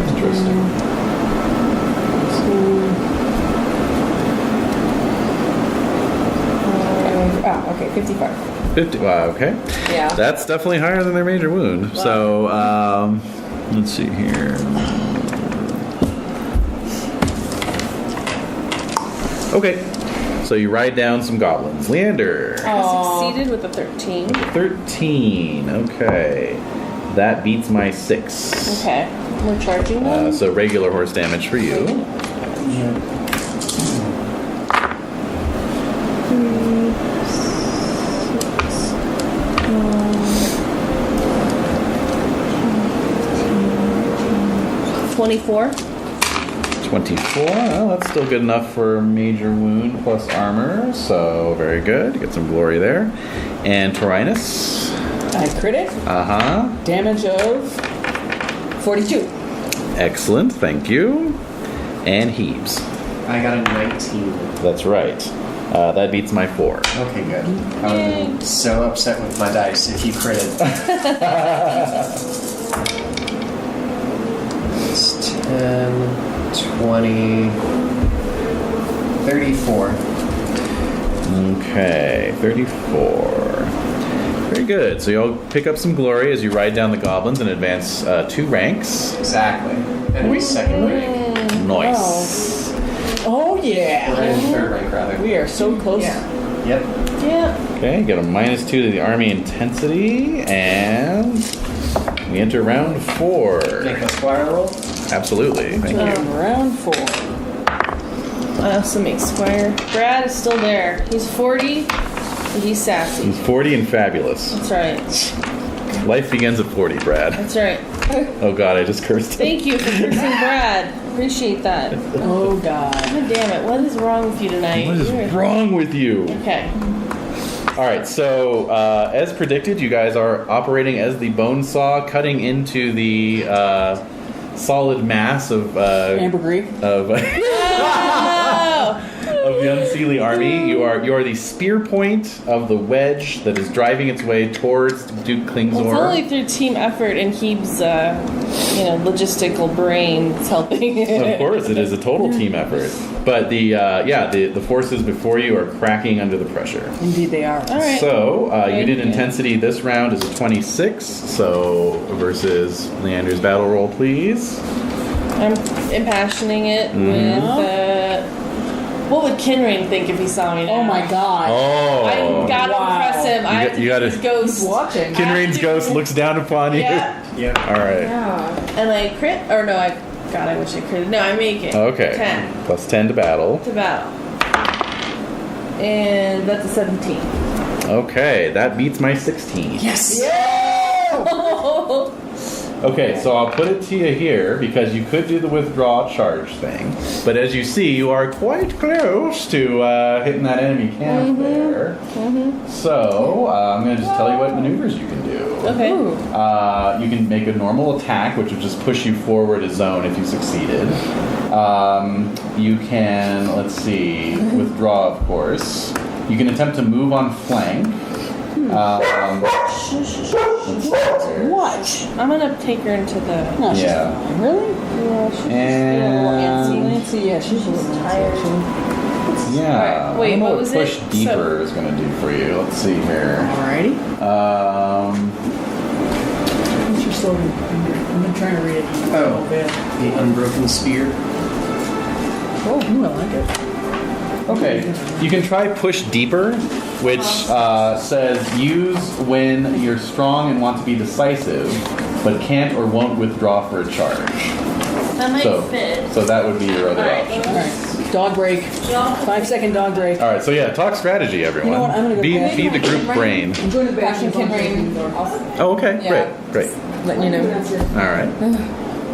Interesting. Okay, 55. 50. Wow. Okay. Yeah. That's definitely higher than their major wound. So let's see here. Okay. So you ride down some goblins. Leander. I succeeded with a 13. 13. Okay. That beats my 6. Okay. We're charging them. So regular horse damage for you. 24. 24. Well, that's still good enough for major wound plus armor. So very good. Get some glory there. And Taurinus. I crit it. Damage of 42. Excellent. Thank you. And Hebes. I got a 19. That's right. That beats my 4. Okay, good. I would have been so upset with my dice if you critted. It's 10, 20, 34. Okay, 34. Very good. So you'll pick up some glory as you ride down the goblins and advance 2 ranks. Exactly. And we second rank. Nice. Oh yeah. We're in third rank, rather. We are so close. Yep. Yeah. Okay, got a -2 to the army intensity, and we enter round 4. Make a squire roll. Absolutely. Thank you. Round 4. I also make Squire. Brad is still there. He's 40. And he's sassy. He's 40 and fabulous. That's right. Life begins at 40, Brad. That's right. Oh God, I just cursed him. Thank you for cursing Brad. Appreciate that. Oh God. God damn it. What is wrong with you tonight? What is wrong with you? Okay. All right, so as predicted, you guys are operating as the bone saw, cutting into the solid mass of Ambergris. of of the unseelie army. You are the spear point of the wedge that is driving its way towards Duke Klingzor. Well, it's only through team effort and Hebes' logistical brain that's helping. Of course, it is a total team effort. But the forces before you are cracking under the pressure. Indeed, they are. All right. So unit intensity this round is a 26. So versus Leander's battle roll, please. I'm impassioning it with. What would Kinrain think if he saw me now? Oh my God. Oh, I gotta impress him. I have to you gotta- use his ghost. He's watching. Kinrain's ghost looks down upon you. Yeah. Yep. All right. Yeah. And I crit, or no, I wish I critted. No, I make it. Okay. 10 Plus 10 to battle. to battle. And that's a 17. Okay, that beats my 16. Yes. Okay, so I'll put it to you here because you could do the withdraw charge thing, but as you see, you are quite close to hitting that enemy camp there. So I'm going to just tell you what maneuvers you can do. Okay. You can make a normal attack, which would just push you forward a zone if you succeeded. You can, let's see, withdraw, of course. You can attempt to move on flank. What? I'm gonna take her into the. No, she's Yeah. fine. Really? Yeah, she's And Nancy, yeah, she's a little tired. yeah, Alright, wait, I don't know what what was push it? deeper is going to do for you. Let's see here. Alrighty. What's your slogan? I'm trying to read it. Oh. Yeah. The unbroken spear. Oh, I like it. Okay, you can try push deeper, which says use when you're strong and want to be decisive, but can't or won't withdraw for a charge. That might So, fit. so that would be your other option. Alright. Dog break. 5-second dog break. All right, so yeah, talk strategy, everyone. You know what, I'm gonna go back. Feed the group brain. I'm going to the Back in bathroom. Kinrain. Oh, okay, Yeah. great. Letting you know. All right,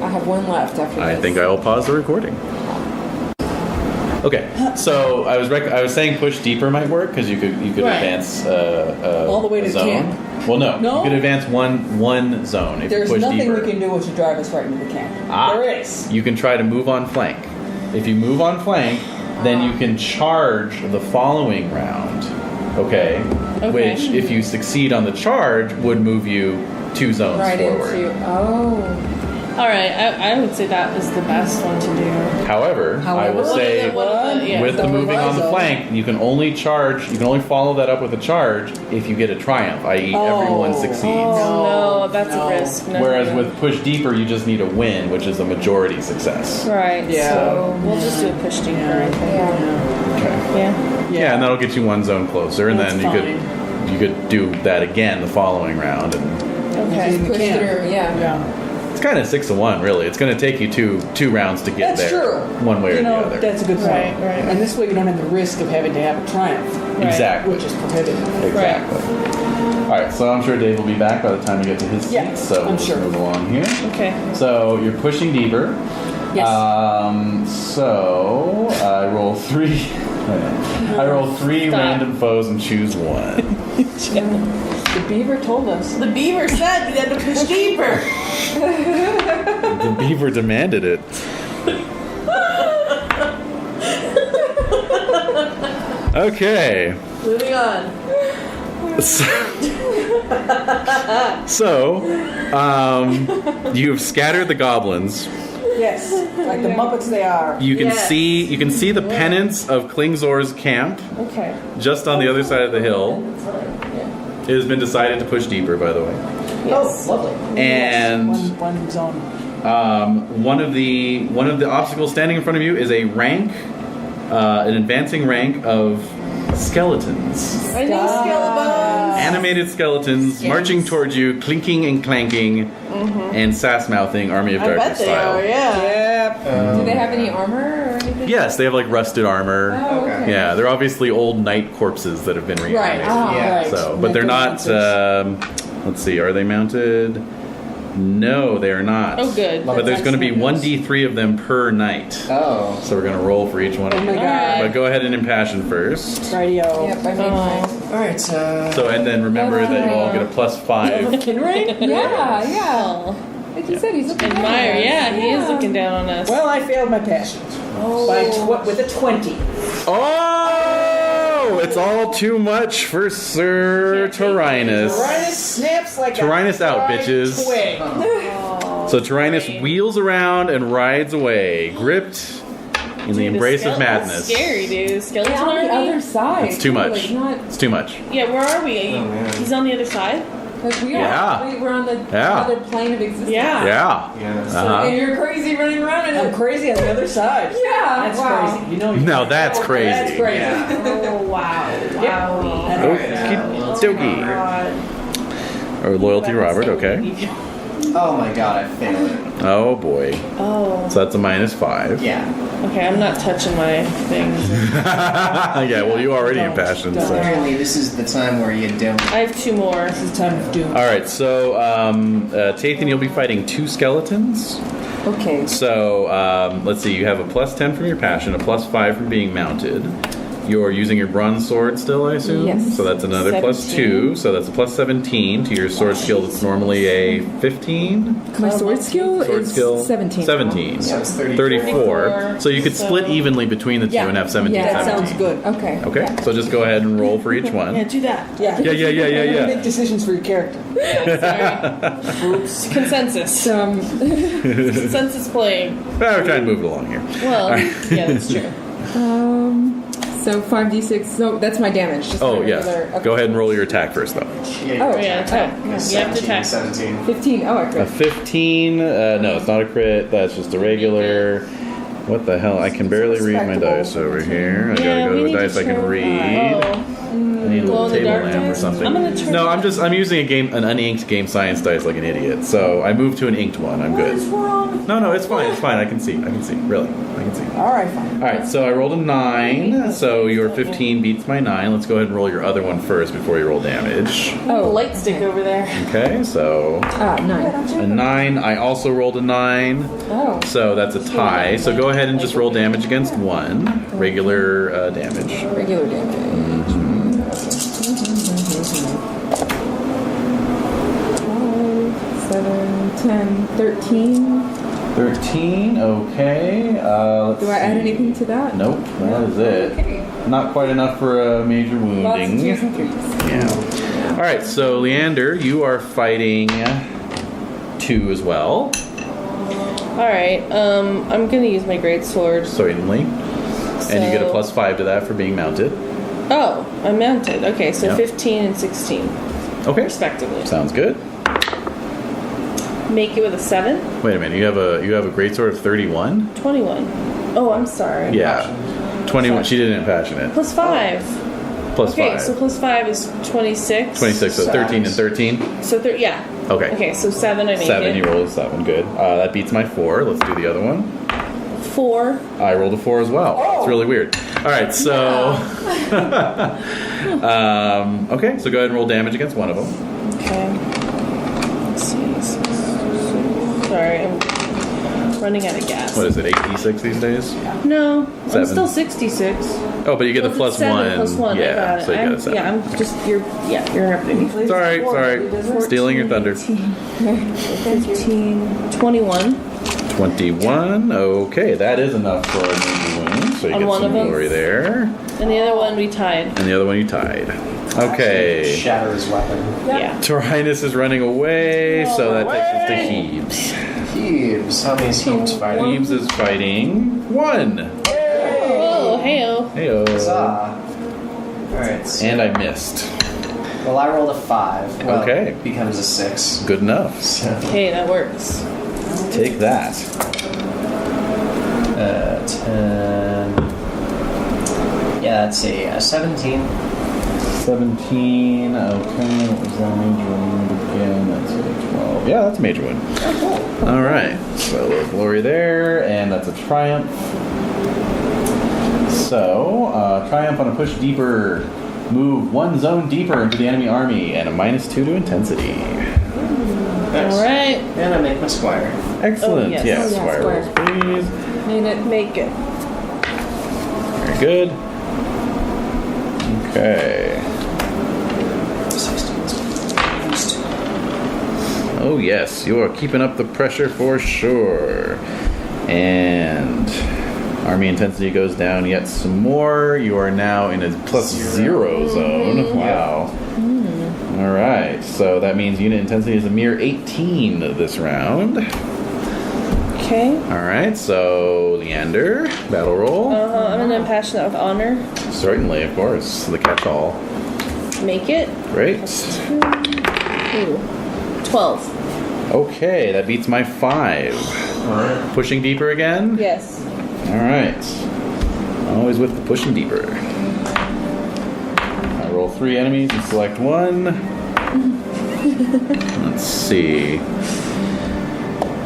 I have one left after I this. think I will pause the recording. Okay, so I was saying push deeper might work because you could Right. advance All the way a to zone. camp. Well, no, No? you could advance one zone if There's you push nothing deeper. we can do to drive us right into the camp. There is. You can try to move on flank. If you move on flank, then you can charge the following round. Okay? Which, if you succeed on the charge, would move you 2 zones Right forward. into. Oh. All right, I would say that is the best one to do. However, I will say with the moving on the flank, you can only follow that up with a charge if you get a triumph, i.e. everyone succeeds. Oh, no, that's a risk. No, Whereas no. with push deeper, you just need a win, which is a majority success. Right, Yeah. so we'll just do a push deeper, I think. Yeah. Okay. Yeah. Yeah, and that'll get you 1 zone closer, and That's then you could do that again the following round, and Okay. Push camp. through, yeah. Yeah. it's kind of 6 to 1, really. It's going to take you two rounds to get That's there, true. one way or You the know, other. that's a good point. Right, right. And this way you don't have the risk of having to have a triumph, Right. Exactly. which is prohibited. Exactly. All right, so I'm sure Dave will be back by the time we get to his seat. Yeah, So I'm we'll sure. move along here. Okay. So you're pushing deeper. Yes. So I roll 3. I roll 3 Stop. random foes and choose 1. The beaver told us. The beaver said you had to push deeper. The beaver demanded it. Okay. Moving on. So, you've scattered the goblins. Yes, like the Muppets they are. You can Yes. see the pennants of Klingzor's camp Okay. just on the other side of the hill. It has been decided to push deeper, by the way. Yes. Oh, lovely. And One zone. one of the obstacles standing in front of you is a rank, an advancing rank of skeletons. I need skelebones. Animated skeletons marching towards you, clinking and clanking, and sass-mouthing Army of I Darkness bet they style. are, yeah. Yep. Do they have any armor or anything? Yes, they have like rusted armor. Oh, okay. Yeah, they're obviously old knight corpses that have been Right. reanimated. Yeah. Right. So, but they're not. Let's see, are they mounted? No, they are not. Oh, good. But there's going to be Excellent. 1d3 of them per night. Oh. So we're going to roll for each one of Oh my you. god. But go ahead and impassion first. Radio. Yep, I made mine. All right. So, and then remember that you all get a +5. Kinray? Yeah. Like you said, he's looking down Admire, on us. yeah, he is looking down on us. Well, I failed my passion. With a 20. Oh! It's all too much for Sir Tyrannus. Tyrannus snaps like Tyrannus a out, fried bitches. twig. So Tyrannus wheels around and rides away, gripped in the embrace of madness. That's scary, dude. Skeleton Yeah, on the army? other side. It's too much. Like, not, It's too much. Yeah, where are we? man. He's on the other side? like we Yeah. are. We're on the Yeah. other plane of existence. Yeah. Yeah. Yes. Uh-huh. And you're crazy running around in I'm it. crazy on the other side. Yeah. That's wow. crazy. You know. Now that's crazy. That's crazy. Yeah. Oh, wow. Wow. Okie dokie. God. Or loyalty, Robert. Okay. Oh my god, I failed it. Oh boy. Oh. So that's a -5. Yeah. Okay, I'm not touching my things. Yeah. Well, you already impassioned. So. Apparently, this is the time where you don't. I have 2 more. This is time of doom. All right. So, Tathan, you'll be fighting 2 skeletons. Okay. So let's see. You have a +10 from your passion, a +5 from being mounted. You're using your bronze sword still, I assume? Yes. So that's another 17. +2. So that's a +17 to your sword skill. That's normally a 15. My sword skill Sword is skill 17. 17. So it's 34. So you could split evenly between the two Yeah. and have 17. Yeah, That 17. sounds good. Okay. Okay. Yeah. So just go ahead and roll for each one. Yeah, do that. Yeah. Yeah. Make decisions for your character. Sorry. Consensus. Consensus playing. Well, we're trying to move it along here. Well, yeah, that's true. So 5d6. So that's my damage. Just Oh, my yes. regular- okay. Go ahead and roll your attack first, though. Yeah, Oh, Yeah, attack. You have to 17, attack. 17. 15. Oh, I A crit. 15. No, it's not a crit. That's just a regular. What the hell? I can barely read my dice over here. I gotta go to a dice I can read. Oh. I need a Glow little in the table dark lamp or dice? something. I'm gonna turn No, it I'm using an uninked game science dice like an idiot. So I moved to an inked one. I'm good. No, it's fine. It's fine. I can see. Really, I can see. All right, fine. All right, so I rolled a 9. So your 15 beats my 9. Let's go ahead and roll your other one first before you roll damage. Oh, light stick over there. Okay, so 9. a 9. I also rolled a 9. Oh. So that's a tie. So go ahead and just roll damage against 1. Regular damage. Regular damage. 7, 10, 13. 13, okay. Let's Do I add see. anything to that? Nope, that is it. Okay. Not quite enough for a major Lots of wounding. 2s and 3s. Yeah. All right, so Leander, you are fighting 2 as well. Alright, I'm gonna use my great sword. Certainly. And you get a +5 to that for being mounted. Oh, I'm mounted. Okay, so Yeah. 15 and 16, Okay. respectively. Sounds good. Make it with a 7. Wait a minute, you have a greatsword of 31? 21. Oh, I'm sorry. Yeah. 21. She didn't impassion it. Plus 5. Plus Okay, 5. so plus 5 is 26. 26, so 13 and 13. So, yeah. Okay. Okay, so 7 I make 7, it. you rolled a 7. Good. That beats my 4. Let's do the other one. 4. I rolled a 4 as well. It's really weird. All right, so okay, so go ahead and roll damage against one of them. Okay. Let's see. Sorry, I'm running out of gas. What is it, 8d6 these days? No, 7. I'm still 66. Oh, but you get the Well, plus it's 7 1. plus 1. Yeah, I got it. so you got a 7. Yeah, I'm just you're interrupting me. Sorry. Stealing your thunder. 15, 21. 21. Okay, that is enough for a major wound. So you On get one some of them? glory there. And the other one we tied. And the other one you tied. Okay. Shatter his weapon. Yeah. Taurinus is running away, so that takes us to Hebes. Hebes. How many is Hebes fighting? Hebes is fighting 1. Oh, heyo. Heyo. Huzzah. Alright. So, And I missed. well, I rolled a 5. Well, Okay. it becomes a 6. Good enough. So, Okay, that works. Take that. 10. Yeah, let's see. 17. 17. Okay, what was that major wound again? That's a 12. Yeah, that's a major wound. Oh, cool. Alright, so a little glory there, and that's a triumph. So, triumph on a push deeper. Move 1 zone deeper into the enemy army, and a -2 to intensity. Nice. Alright. And I make my squire. Excellent. Oh, yes. Yeah, Oh, yeah, squire rolls, please. Made it. Make it. Very good. Okay. 16. Oh yes, you are keeping up the pressure for sure. And army intensity goes down yet some more. You are now in a +0 zone. Wow. All right, so that means unit intensity is a mere 18 this round. Okay. All right, so Leander, battle roll. I'm gonna impassion that with honor. Certainly, of course, the catch-all. Make it. Great. Ooh. 12. Okay, that beats my 5. Pushing deeper again. Yes. All right. Always with the pushing deeper. I roll 3 enemies and select 1. Let's see.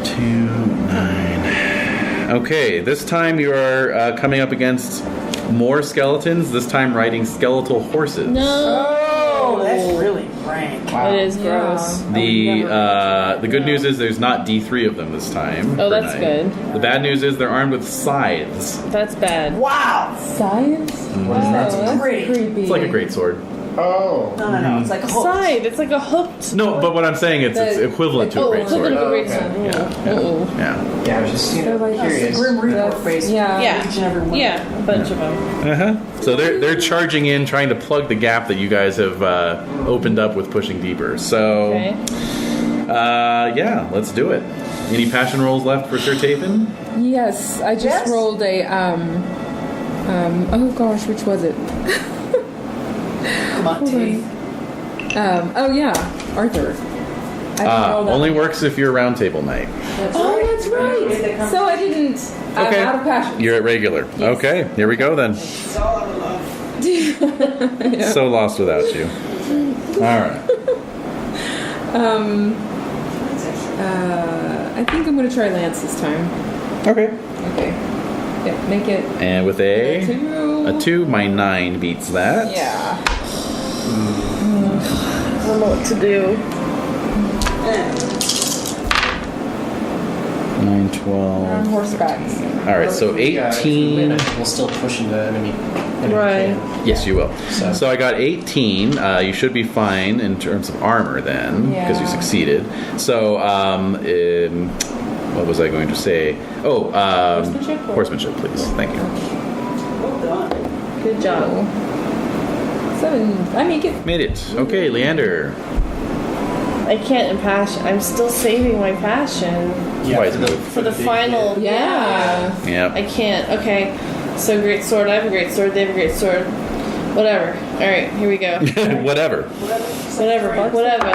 2, 9. Okay, this time you are coming up against more skeletons, this time riding skeletal horses. No. Oh, that's really rank. It is gross. The good news is there's not D3 of them this time. Oh, that's Renae. good. The bad news is they're armed with scythes. That's bad. Wow. Science? What is that? That's Great. creepy. It's like a great sword. Oh. No. It's like a hook. Side. It's like a hooked. No, but what I'm saying is it's equivalent to a great sword. equivalent to a great Okay. sword. Yeah. Yeah, I was just, curious. Grim Reaper That's- face. yeah. Yeah. Each and every one. Yeah, a bunch of them. So they're charging in, trying to plug the gap that you guys have opened up with pushing deeper. So, Okay. yeah, let's do it. Any passion rolls left for Sir Taven? Yes, I just Yes. rolled a oh gosh, which was it? Come on, T. Oh yeah, Arthur. I didn't roll that. Only works if you're round table knight. Oh, that's right. So I didn't. I'm out of passion. You're at regular. Okay, here we go then. So lost without you. All right. I think I'm gonna try Lance this time. Okay. Okay. Yeah, make it And with a 2, my 9 beats that. Yeah. I don't know what to do. 9, On 12. horseback. All right, so If we win, 18. I think we'll still push into enemy Right. camp. Yes, you will. So- So I got 18. You should be fine in terms of armor then, because you Yeah. succeeded. So, what was I going to say? Oh, Horsemanship or- horsemanship, please. Thank you. Good job. 7. I make it. Made it. Okay, Leander. I can't impassion. I'm still saving my passion Wise move. for the final. Yeah. I Yeah. can't. Okay. So great sword. I have a great sword. They have a great sword. Whatever. All right. Here we go. Whatever. Whatever. Whatever.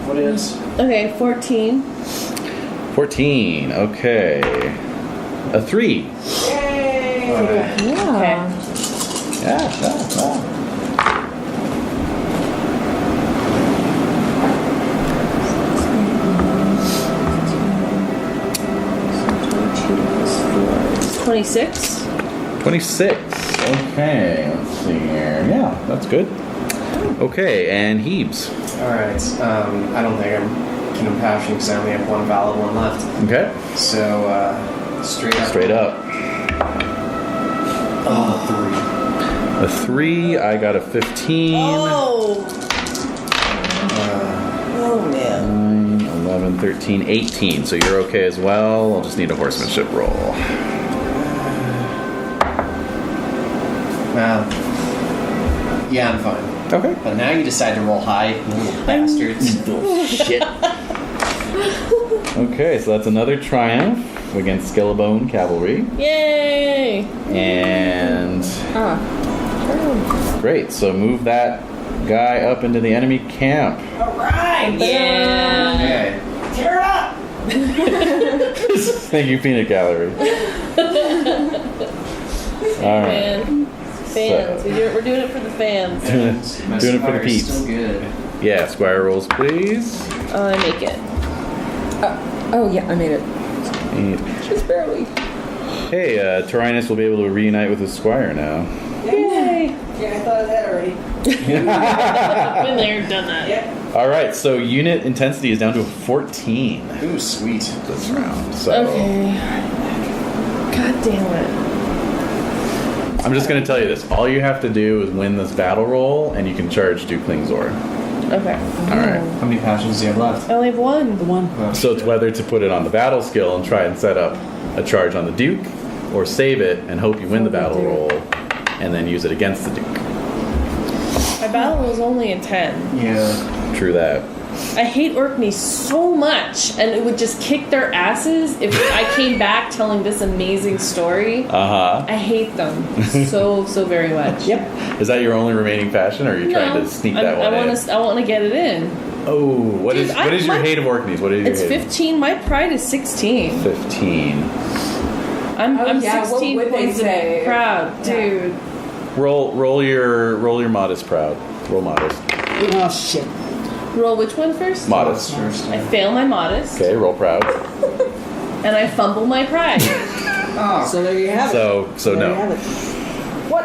What is? Okay. 14. 14. Okay. A 3. Alright. Yeah. Okay. Yeah. It's 26. 26. Okay, let's see here. Yeah, that's good. Okay, and Hebes. Alright. I don't think I can impassion because I only have one valid one left. Okay. So, straight up. Straight up. Oh, 3. A 3, I got a 15. Oh. Oh man. 9, 11, 13, 18. So you're okay as well. I'll just need a horsemanship roll. Wow. Yeah, I'm fine. Okay. But now you decide to roll high, you little bastards. Shit. Okay, so that's another triumph against Skellabone Cavalry. Yay! And great, so move that guy up into the enemy camp. Alright! Yeah. Okay. Tear it up! Thank you, Peanut Gallery. All right. Man. Fans. So- We're doing it for the fans. My Doing it for the squire's peeps. Still good. Yeah, Squire rolls, please. I make it. Oh, yeah, I made it. And- Just barely. Hey, Taurinus will be able to reunite with his Squire now. Yay! Yeah, I thought of that already. Been there, done that. Yep. All right, so unit intensity is down to 14 Ooh, sweet. this round. So Okay. God damn it. I'm just going to tell you this. All you have to do is win this battle roll, and you can charge Duke Klingzor. Okay. All right. How many passions do you have left? I only have one. The one. So it's whether to put it on the battle skill and try and set up a charge on the Duke, or save it and hope you win the battle roll, and then use it against the Duke. My battle was only a 10. Yeah. True that. I hate Orkney so much, and it would just kick their asses if I came back telling this amazing story. Uh-huh. I hate them so very much. Yep. Is that your only remaining passion, or are you trying to sneak that one in? I want to get it in. Oh, what Dude, is your my- hate of Orkneys? What is your It's hate? 15. My pride is 16. 15. I'm yeah, what 16 would they points say? proud, dude. Roll your modest proud. Roll modest. Oh, shit. Roll which one first? Modest. First. I fail my modest, Okay, roll proud. and I fumble my pride. Oh, So there you have it. So There you no. have it. What?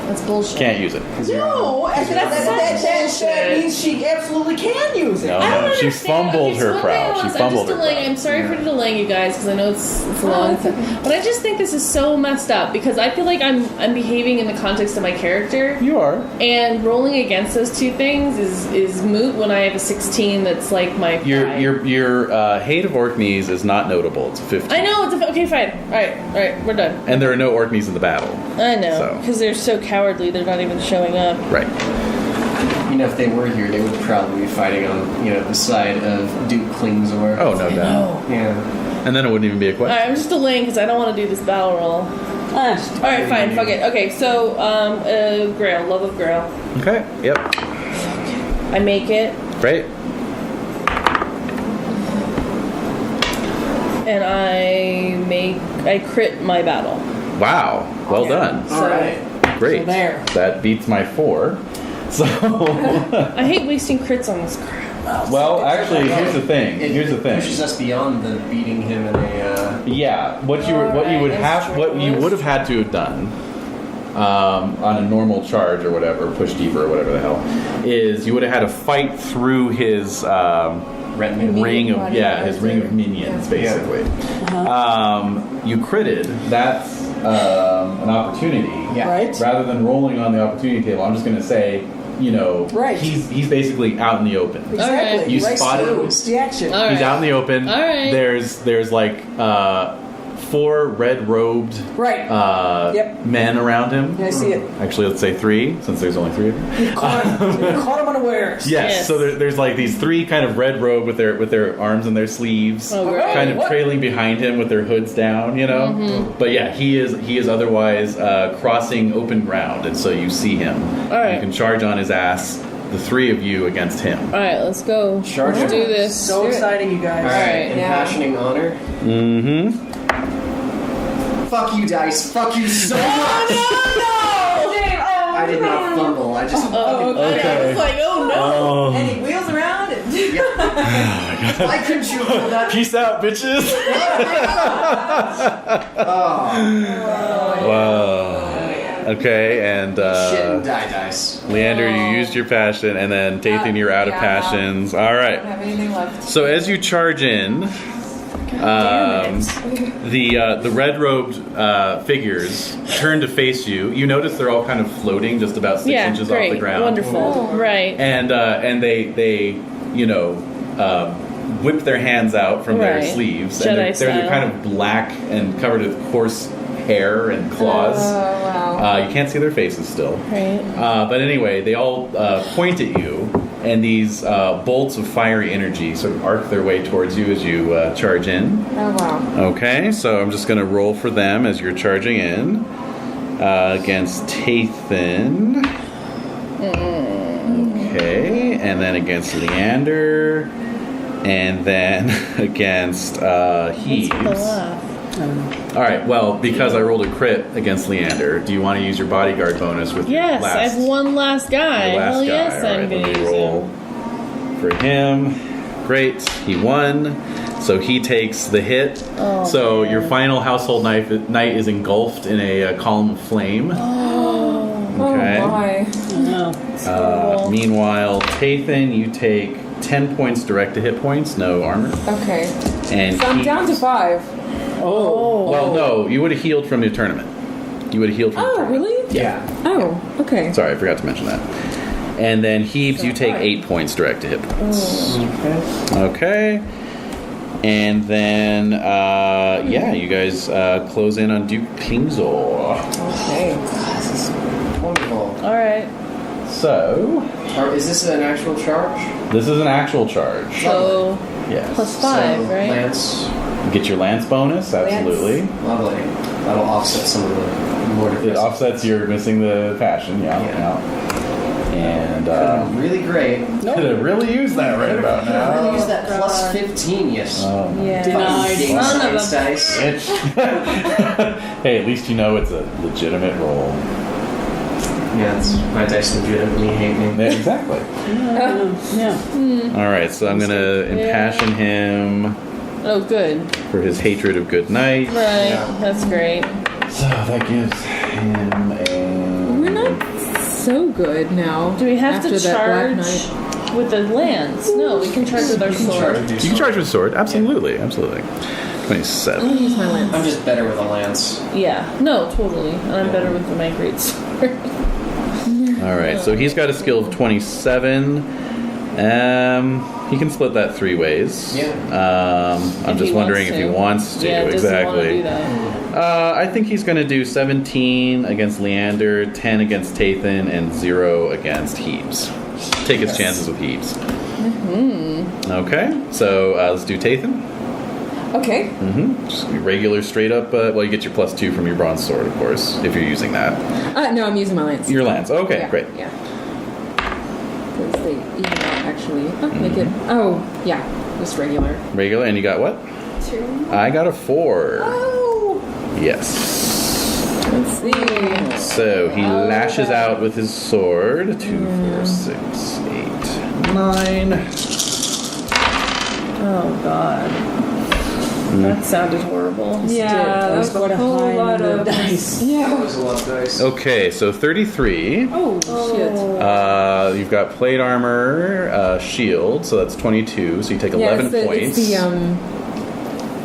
That's bullshit. Can't use it. No, that means she absolutely can use it. No, I don't no. She understand. fumbled Okay, her so one proud. thing She was, fumbled her I'm just delaying. proud. I'm sorry for delaying you guys because I know it's a long time. But I just think this is so messed up because I feel like I'm behaving in the context of my character, You are. and rolling against those two things is moot when I have a 16 that's like my pride. Your hate of Orkneys is not notable. It's a 15. I know it's okay. Fine. All right, we're done. And there are no Orkneys in the battle. I know So. because they're so cowardly. They're not even showing up. Right. you know, if they were here, they would probably be fighting on, you know, the side of Duke Klingzor. Oh, no doubt. Yeah. And then it wouldn't even be a All question. right, I'm just delaying because I don't want to do this battle roll. All right, fine, fuck it. Okay, so Grail, love of Grail. Okay. Yep. I make it, Great. and I crit my battle. Wow. Well done. So, All right. Great. So there. That beats my 4. So. I hate wasting crits on this crap. Well, actually, here's the thing. It Here's the thing. pushes us beyond the beating him in a. Yeah, what you would Alright, have had to have done on a normal charge or whatever, push deeper or whatever the hell, is you would have had to fight through his Retinue. ring of his ring of minions basically. You critted. That's an opportunity. Yeah. Right? Rather than rolling on the opportunity table, I'm just going to say, you know, Right. he's basically out in the open. Exactly. You right spotted through him. the action. All He's right. out in the open. All right. There's like 4 red-robed Right. Yep. men around him. Yeah, I see it. Actually, let's say 3, since there's only 3 of them. You caught him unawares. Yes. So there's like these 3 kind of red robe with their arms in their sleeves, Oh, great. kind of What? trailing behind him with their hoods down, you know. Mm-hmm. But yeah, he is otherwise crossing open ground, and so you see him. All right. You can charge on his ass. The 3 of you against him. All right, let's go. Charge Let's him. do this. So exciting, you guys. All right. Alright, Impassioning honor. Mm-hmm. Fuck you, dice. Fuck you so much. I did not fumble. I just. Oh, okay. I was like, oh no. Oh. And he wheels around and Why couldn't you have pulled that? Peace out, bitches. Oh. Wow. Okay, and Shit and die dice. Leander, you used your passion, and then Tathan, you're out of yeah, passions. All I don't right. have anything left. So as you charge in, the red-robed figures turn to face you. You notice they're all kind of floating, just about 6 Yeah, inches great. off the ground. Wonderful. Right. And they you know whip their hands out from their Right. sleeves, Jedi and they're style. kind of black and covered with coarse hair and claws. wow. You can't see their faces still. Right. But anyway, they all point at you, and these bolts of fiery energy sort of arc their way towards you as you charge in. Oh, wow. Okay, so I'm just going to roll for them as you're charging in against Tathan. Okay, and then against Leander, and then against Hebes. All right, well, because I rolled a crit against Leander, do you want to use your bodyguard bonus with Yes, your last? I have one last guy. Your last Hell guy. yes, All I'm right, going let to me use roll him. for him. Great, he won. So he takes the hit. Oh, so man. your final household knight is engulfed in a column of flame. Okay. Oh, my. No. Meanwhile, Tathan, you take 10 points direct to hit points, no armor. Okay. And So I'm down to 5. Oh. Well, no, you would have healed from your tournament. You would have healed from the Oh, tournament. really? Yeah. Oh, okay. Sorry, I forgot to mention that. And then Hebes, you take 8 points direct to hit points. Okay. And then, yeah, you guys close in on Duke Pingzor. Okay. This is wonderful. All right. So, Is this an actual charge? this is an actual charge. So Yes. plus 5, So, right? Lance. Get your lance bonus, absolutely. Lovely. That'll offset some of the mortar. It offsets your missing the passion, yeah. And, really great. could really use that right about Really now. use that plus 15, yes. Yeah. Denied. Son of a dice. Hey, at least you know it's a legitimate roll. Yeah, it's, my dice legitimately hate me. Yeah, exactly. Yeah. All right, so I'm gonna impassion him Oh, good. for his hatred of good night. Right. Yeah. That's great. So that gives him We're a. not so good now. Do we have after to that Black charge Knight. with the lance? No, we can charge with our sword. You can charge with sword, absolutely. I'm 27. gonna use my lance. I'm just better with a lance. Yeah. No, totally. And I'm better with my great sword. All right, so he's got a skill of 27. He can split that 3 ways. Yeah. I'm If just he wondering wants if he to. wants to. Yeah, does he wanna exactly. do that? I think he's going to do 17 against Leander, 10 against Tathan, and 0 against Hebes. Take his chances with Hebes. Okay, so let's do Tathan. Okay. Just regular, straight up. Well, you get your +2 from your bronze sword, of course, if you're using that. No, I'm using my lance. Your lance. Okay, Yeah, great. Yeah. Because they even out actually. Oh, make it. Oh, yeah. Just regular. Regular, and you got what? 2. I got a 4. Oh. Yes. Let's see. So he lashes out with his sword. 2, 4, 6, 8, 9. Oh, God. That sounded horrible. Yeah, That was that's quite a a whole high lot number of of dice. That Yeah. was a lot of dice. Okay, so 33. Oh, shit. You've got plate armor, shield, so that's 22. So you take 11 points. It's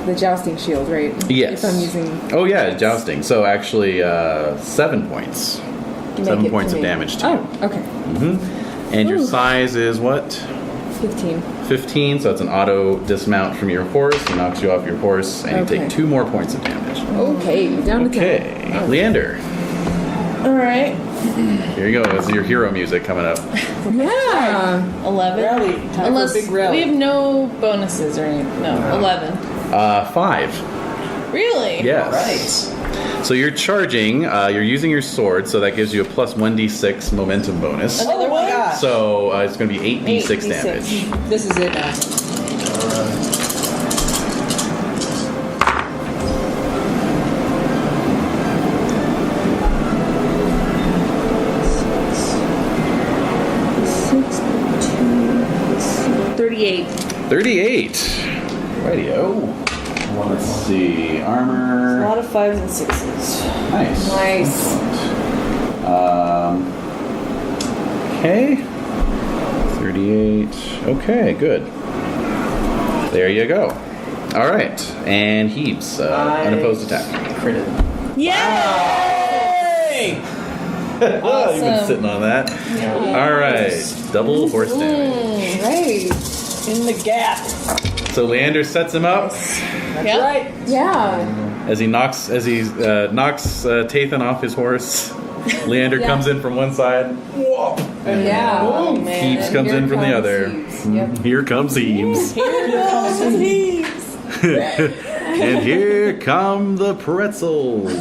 the jousting shield, right? Yes. If I'm using. Oh yeah, jousting. So actually, 7 points. Make 7 it points to of me. damage to you. Oh, okay. And your Ooh. size is what? 15. 15. So it's an auto dismount from your horse. It knocks you off your horse, and you Okay. take 2 more points of damage. Okay, down to 10. Okay, Leander. All right. Here you go. This is your hero music coming up. Yeah. 11. Rally. Time Unless for a big rally. we have no bonuses or anything. No, 11. 5. Really? Yes. Right. So you're charging. You're using your sword, so that gives you a plus 1d6 momentum bonus. Another Oh my one? gosh. So it's going to be 8d6 8d6. damage. This is it now. Six, 38. 38. Radio. Let's see. A Armor. lot of 5s and 6s. Nice. Nice. Okay. 38. Okay, good. There you go. All right. And Hebes. Unopposed attack. Critted. Yay! You've been Awesome. sitting on that. All right. Double horse damage. Right. In the gap. So Leander sets him up. That's Yeah. right. Yeah. As he knocks Tathan off his horse, Leander comes in from one side. Whoop, and Oh, Hebes comes in from the other. Yep. Here comes Hebes. And here come the pretzels.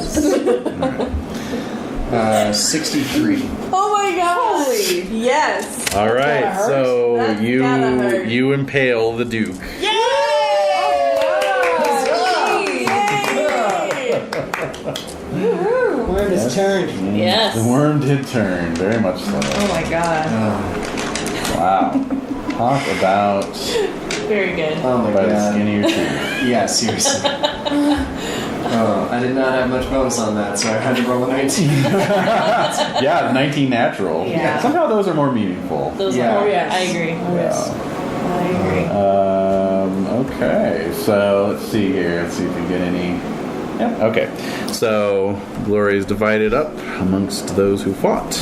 63. Oh my gosh! Holy. Yes! All right, hurt. so That's gotta hurt. you impale the Duke. Worm has turned. Yes. The worm did turn, very much so. Oh my god. Wow. Talk about Very good. Oh my by the god. skin of your teeth. Yeah, seriously. Oh, I did not have much bonus on that, so I had to roll a 19. Yeah, 19 natural. Yeah. Somehow those are more meaningful. Those Yeah. are. Oh, yes. I agree. I agree. Okay, so let's see here. Let's see if we get any. Yep. Okay. So glory is divided up amongst those who fought,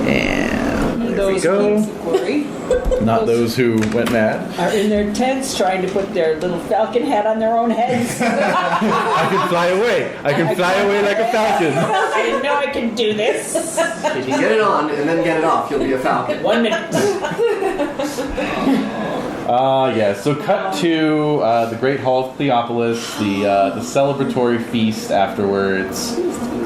and there we Those go. wings of glory Not those who went mad. are in their tents trying to put their little falcon hat on their own heads. I can fly away. I can fly away like a falcon. I know I can do this. If you get it on and then get it off, you'll be a falcon. 1 minute. Yeah. So cut to the Great Hall of Cleopolis, the celebratory feast afterwards.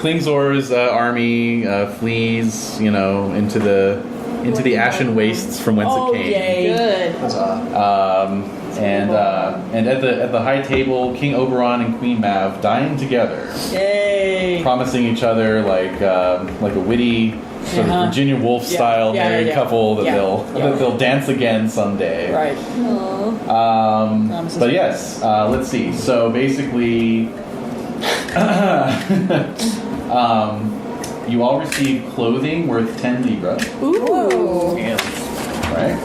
Klingsor's army flees, into the ashen wastes from whence Oh, it came. yay. Good. Huzzah. And at the high table, King Oberon and Queen Mav dine together, Yay. promising each other like a witty sort of Virginia Woolf style married couple that they'll dance again someday. Right. But yes, let's see. So basically, you all receive clothing worth 10 libra, Ooh. right?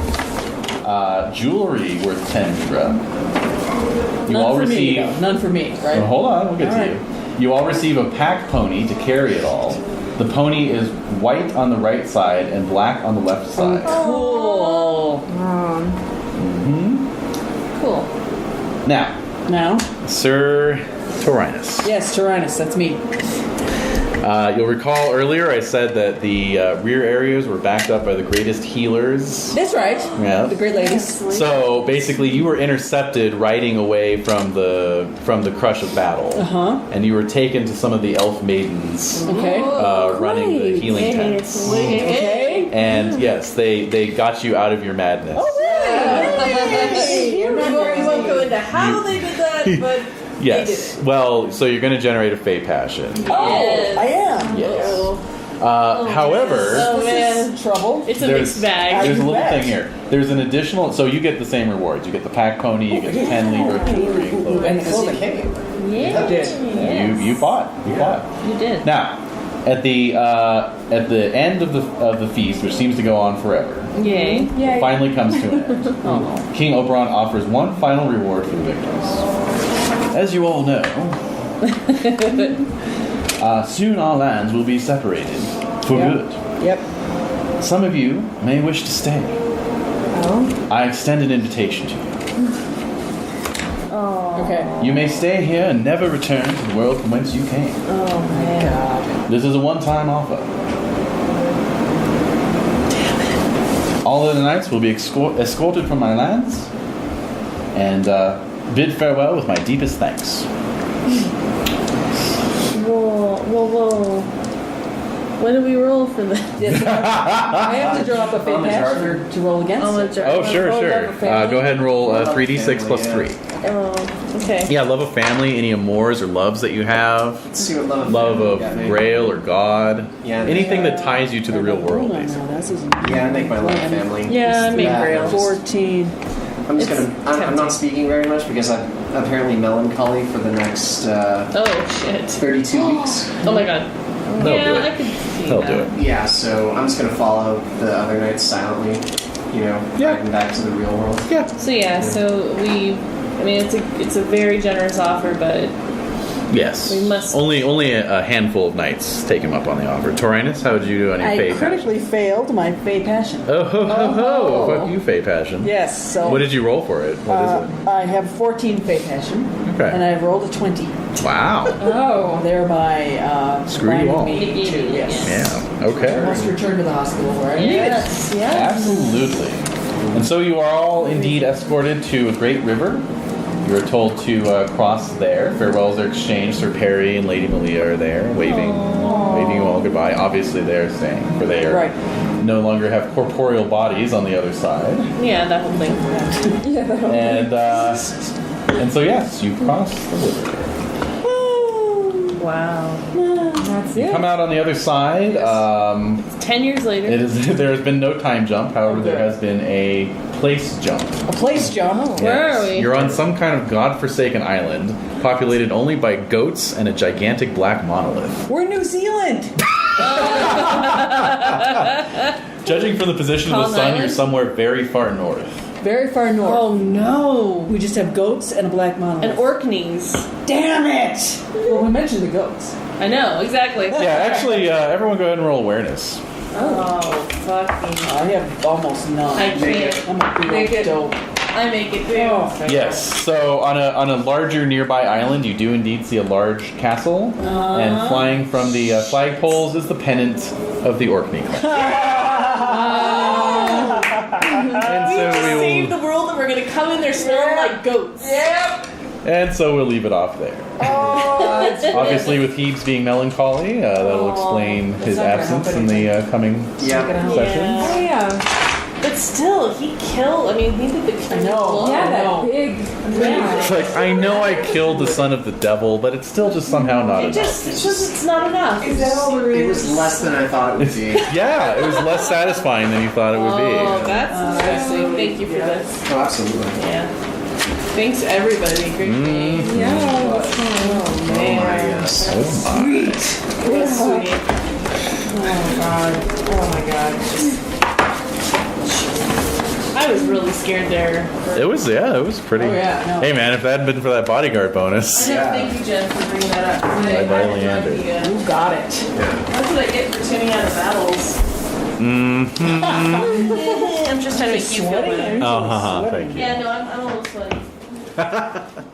Jewelry worth 10 libra. You None all for receive. me, though. None for me, right? Well, hold on, we'll get All to right. you. You all receive a pack pony to carry it all. The pony is white on the right side and black on the left side. Cool. Cool. Now, Now? Sir Taurinus. Yes, Tyrannus, that's me. You'll recall earlier I said that the rear areas were backed up by the greatest healers. That's right. Yeah. The great ladies. So basically, you were intercepted riding away from the crush of battle, Uh-huh. and you were taken to some of the elf maidens Okay. running the healing tents. Okay. And yes, they got you out of your madness. Hey, We won't go into how they did that, but Yes. Well, so you're going to generate a fey passion. Oh, Yes. I am. Yes. However, Oh, man. This is trouble. It's a mixed bag. There's a little bag. thing here. There's an additional. So you get the same rewards. You get the pack pony. You get the 10 libra jewelry and clothing. And the Because you clothing. came. Yeah. did. You fought. You fought. You did. Now, at the end of the feast, which seems to go on forever, Yay. Yay. finally comes to an end. King Oberon offers one final reward for the victors. As you all know, soon our lands will be separated for Yep. good. Yep. Some of you may wish to stay. Oh. I extend an invitation to you. Okay. You may stay here and never return to the world from whence you came. Oh my god. This is a one-time offer. All of the knights will be escorted from my lands and bid farewell with my deepest thanks. Whoa. What do we roll for this? Yes, I have to draw up a fate Homage, patch Arthur. to roll against. Oh, it. Oh, sure. Roll up a family. Go ahead and roll Love 3d6 plus family, 3. Oh, okay. Yeah, love of family, any amours or loves that you have. Let's see what love Love family of got me. Grail or God. Yeah. Anything that ties you to the real world, Hold on basically. now, this is Yeah, I make my love family. Yeah, I make Yeah, Grail. 14. I'm just It's gonna. I'm not speaking very much because I'm apparently melancholy for the next Oh, shit. 32 weeks. Oh my god. They'll yeah, do it. I could see They'll that. do it. Yeah, so I'm just gonna follow the other knights silently. Riding back to the real world. So yeah, so we, I mean, it's a very generous offer, but Yes. We must- Only a handful of knights take him up on the offer. Taurinus, how did you do on your I Fey passion? critically failed my Fey passion. Oh ho ho ho! Fuck you, Fey passion. Yes, so What did you roll for it? What is I have 14 Fey passion, Okay. and I've rolled a 20. it? Wow. Oh. Thereby Screw you all. binding me to, yes. Yeah. I Okay. must return to the hospital where I need it. Yes, yes. Absolutely. And so you are all indeed escorted to a great river. You are told to cross there. Farewells are exchanged. Sir Perry and Lady Malia are there, waving you all goodbye. Obviously, they are staying, for they are Right. no longer have corporeal bodies on the other side. Yeah, that whole thing. Yeah, that whole And so yes, you cross the river. Wow. That's it. Come out on the other side. 10 years later. It is. There has been no time jump. However, there has been a place jump. A place jump. Where are we? You're on some kind of godforsaken island, populated only by goats and a gigantic black monolith. We're in New Zealand. Judging from the position of the Palm sun, Island? you're somewhere very far north. Very far north. Oh no. We just have goats and a black monolith. And Orkneys. Damn it! Well, we mentioned the goats. I know, exactly. Yeah, actually, everyone go ahead and roll awareness. Oh, fucking. I have almost none. I can't. I'm a big Make it. dope. I make it too. Oh, thank Yes. So on a larger nearby island, you do indeed see a large castle, and flying from the flagpoles is the pennant of the Orkney clan. And so we Save will, the world and we're gonna come in there smelling like goats. and so we'll leave it off there. Obviously, with Hebes being melancholy, that'll explain his not gonna absence help in the coming Yeah. sessions. Oh, yeah. But still, he killed. I mean, he did the killing. know. blow. Yeah, that no. big. It's like, I know I killed the son of the devil, but it's still just somehow not It enough. it's not enough. Is that all there It is? was less than I thought it would be. Yeah, it was less satisfying than you thought it would Oh, be. that's interesting. Thank you for this. Oh, absolutely. Yeah. Thanks everybody. Great game. Yeah. Oh my yes. Oh my. It was sweet. Oh my god. I was really scared there. It was pretty. Oh, yeah, no. Hey man, if that hadn't been for that bodyguard I bonus. know, Yeah. thank you, Jen, for bringing that up. Bye bye, Leander. You got it. That's what I get for tuning out of battles. Mm-hmm. I'm just trying to make you feel better. Oh, haha, thank you. Yeah, no, I'm a little sweaty.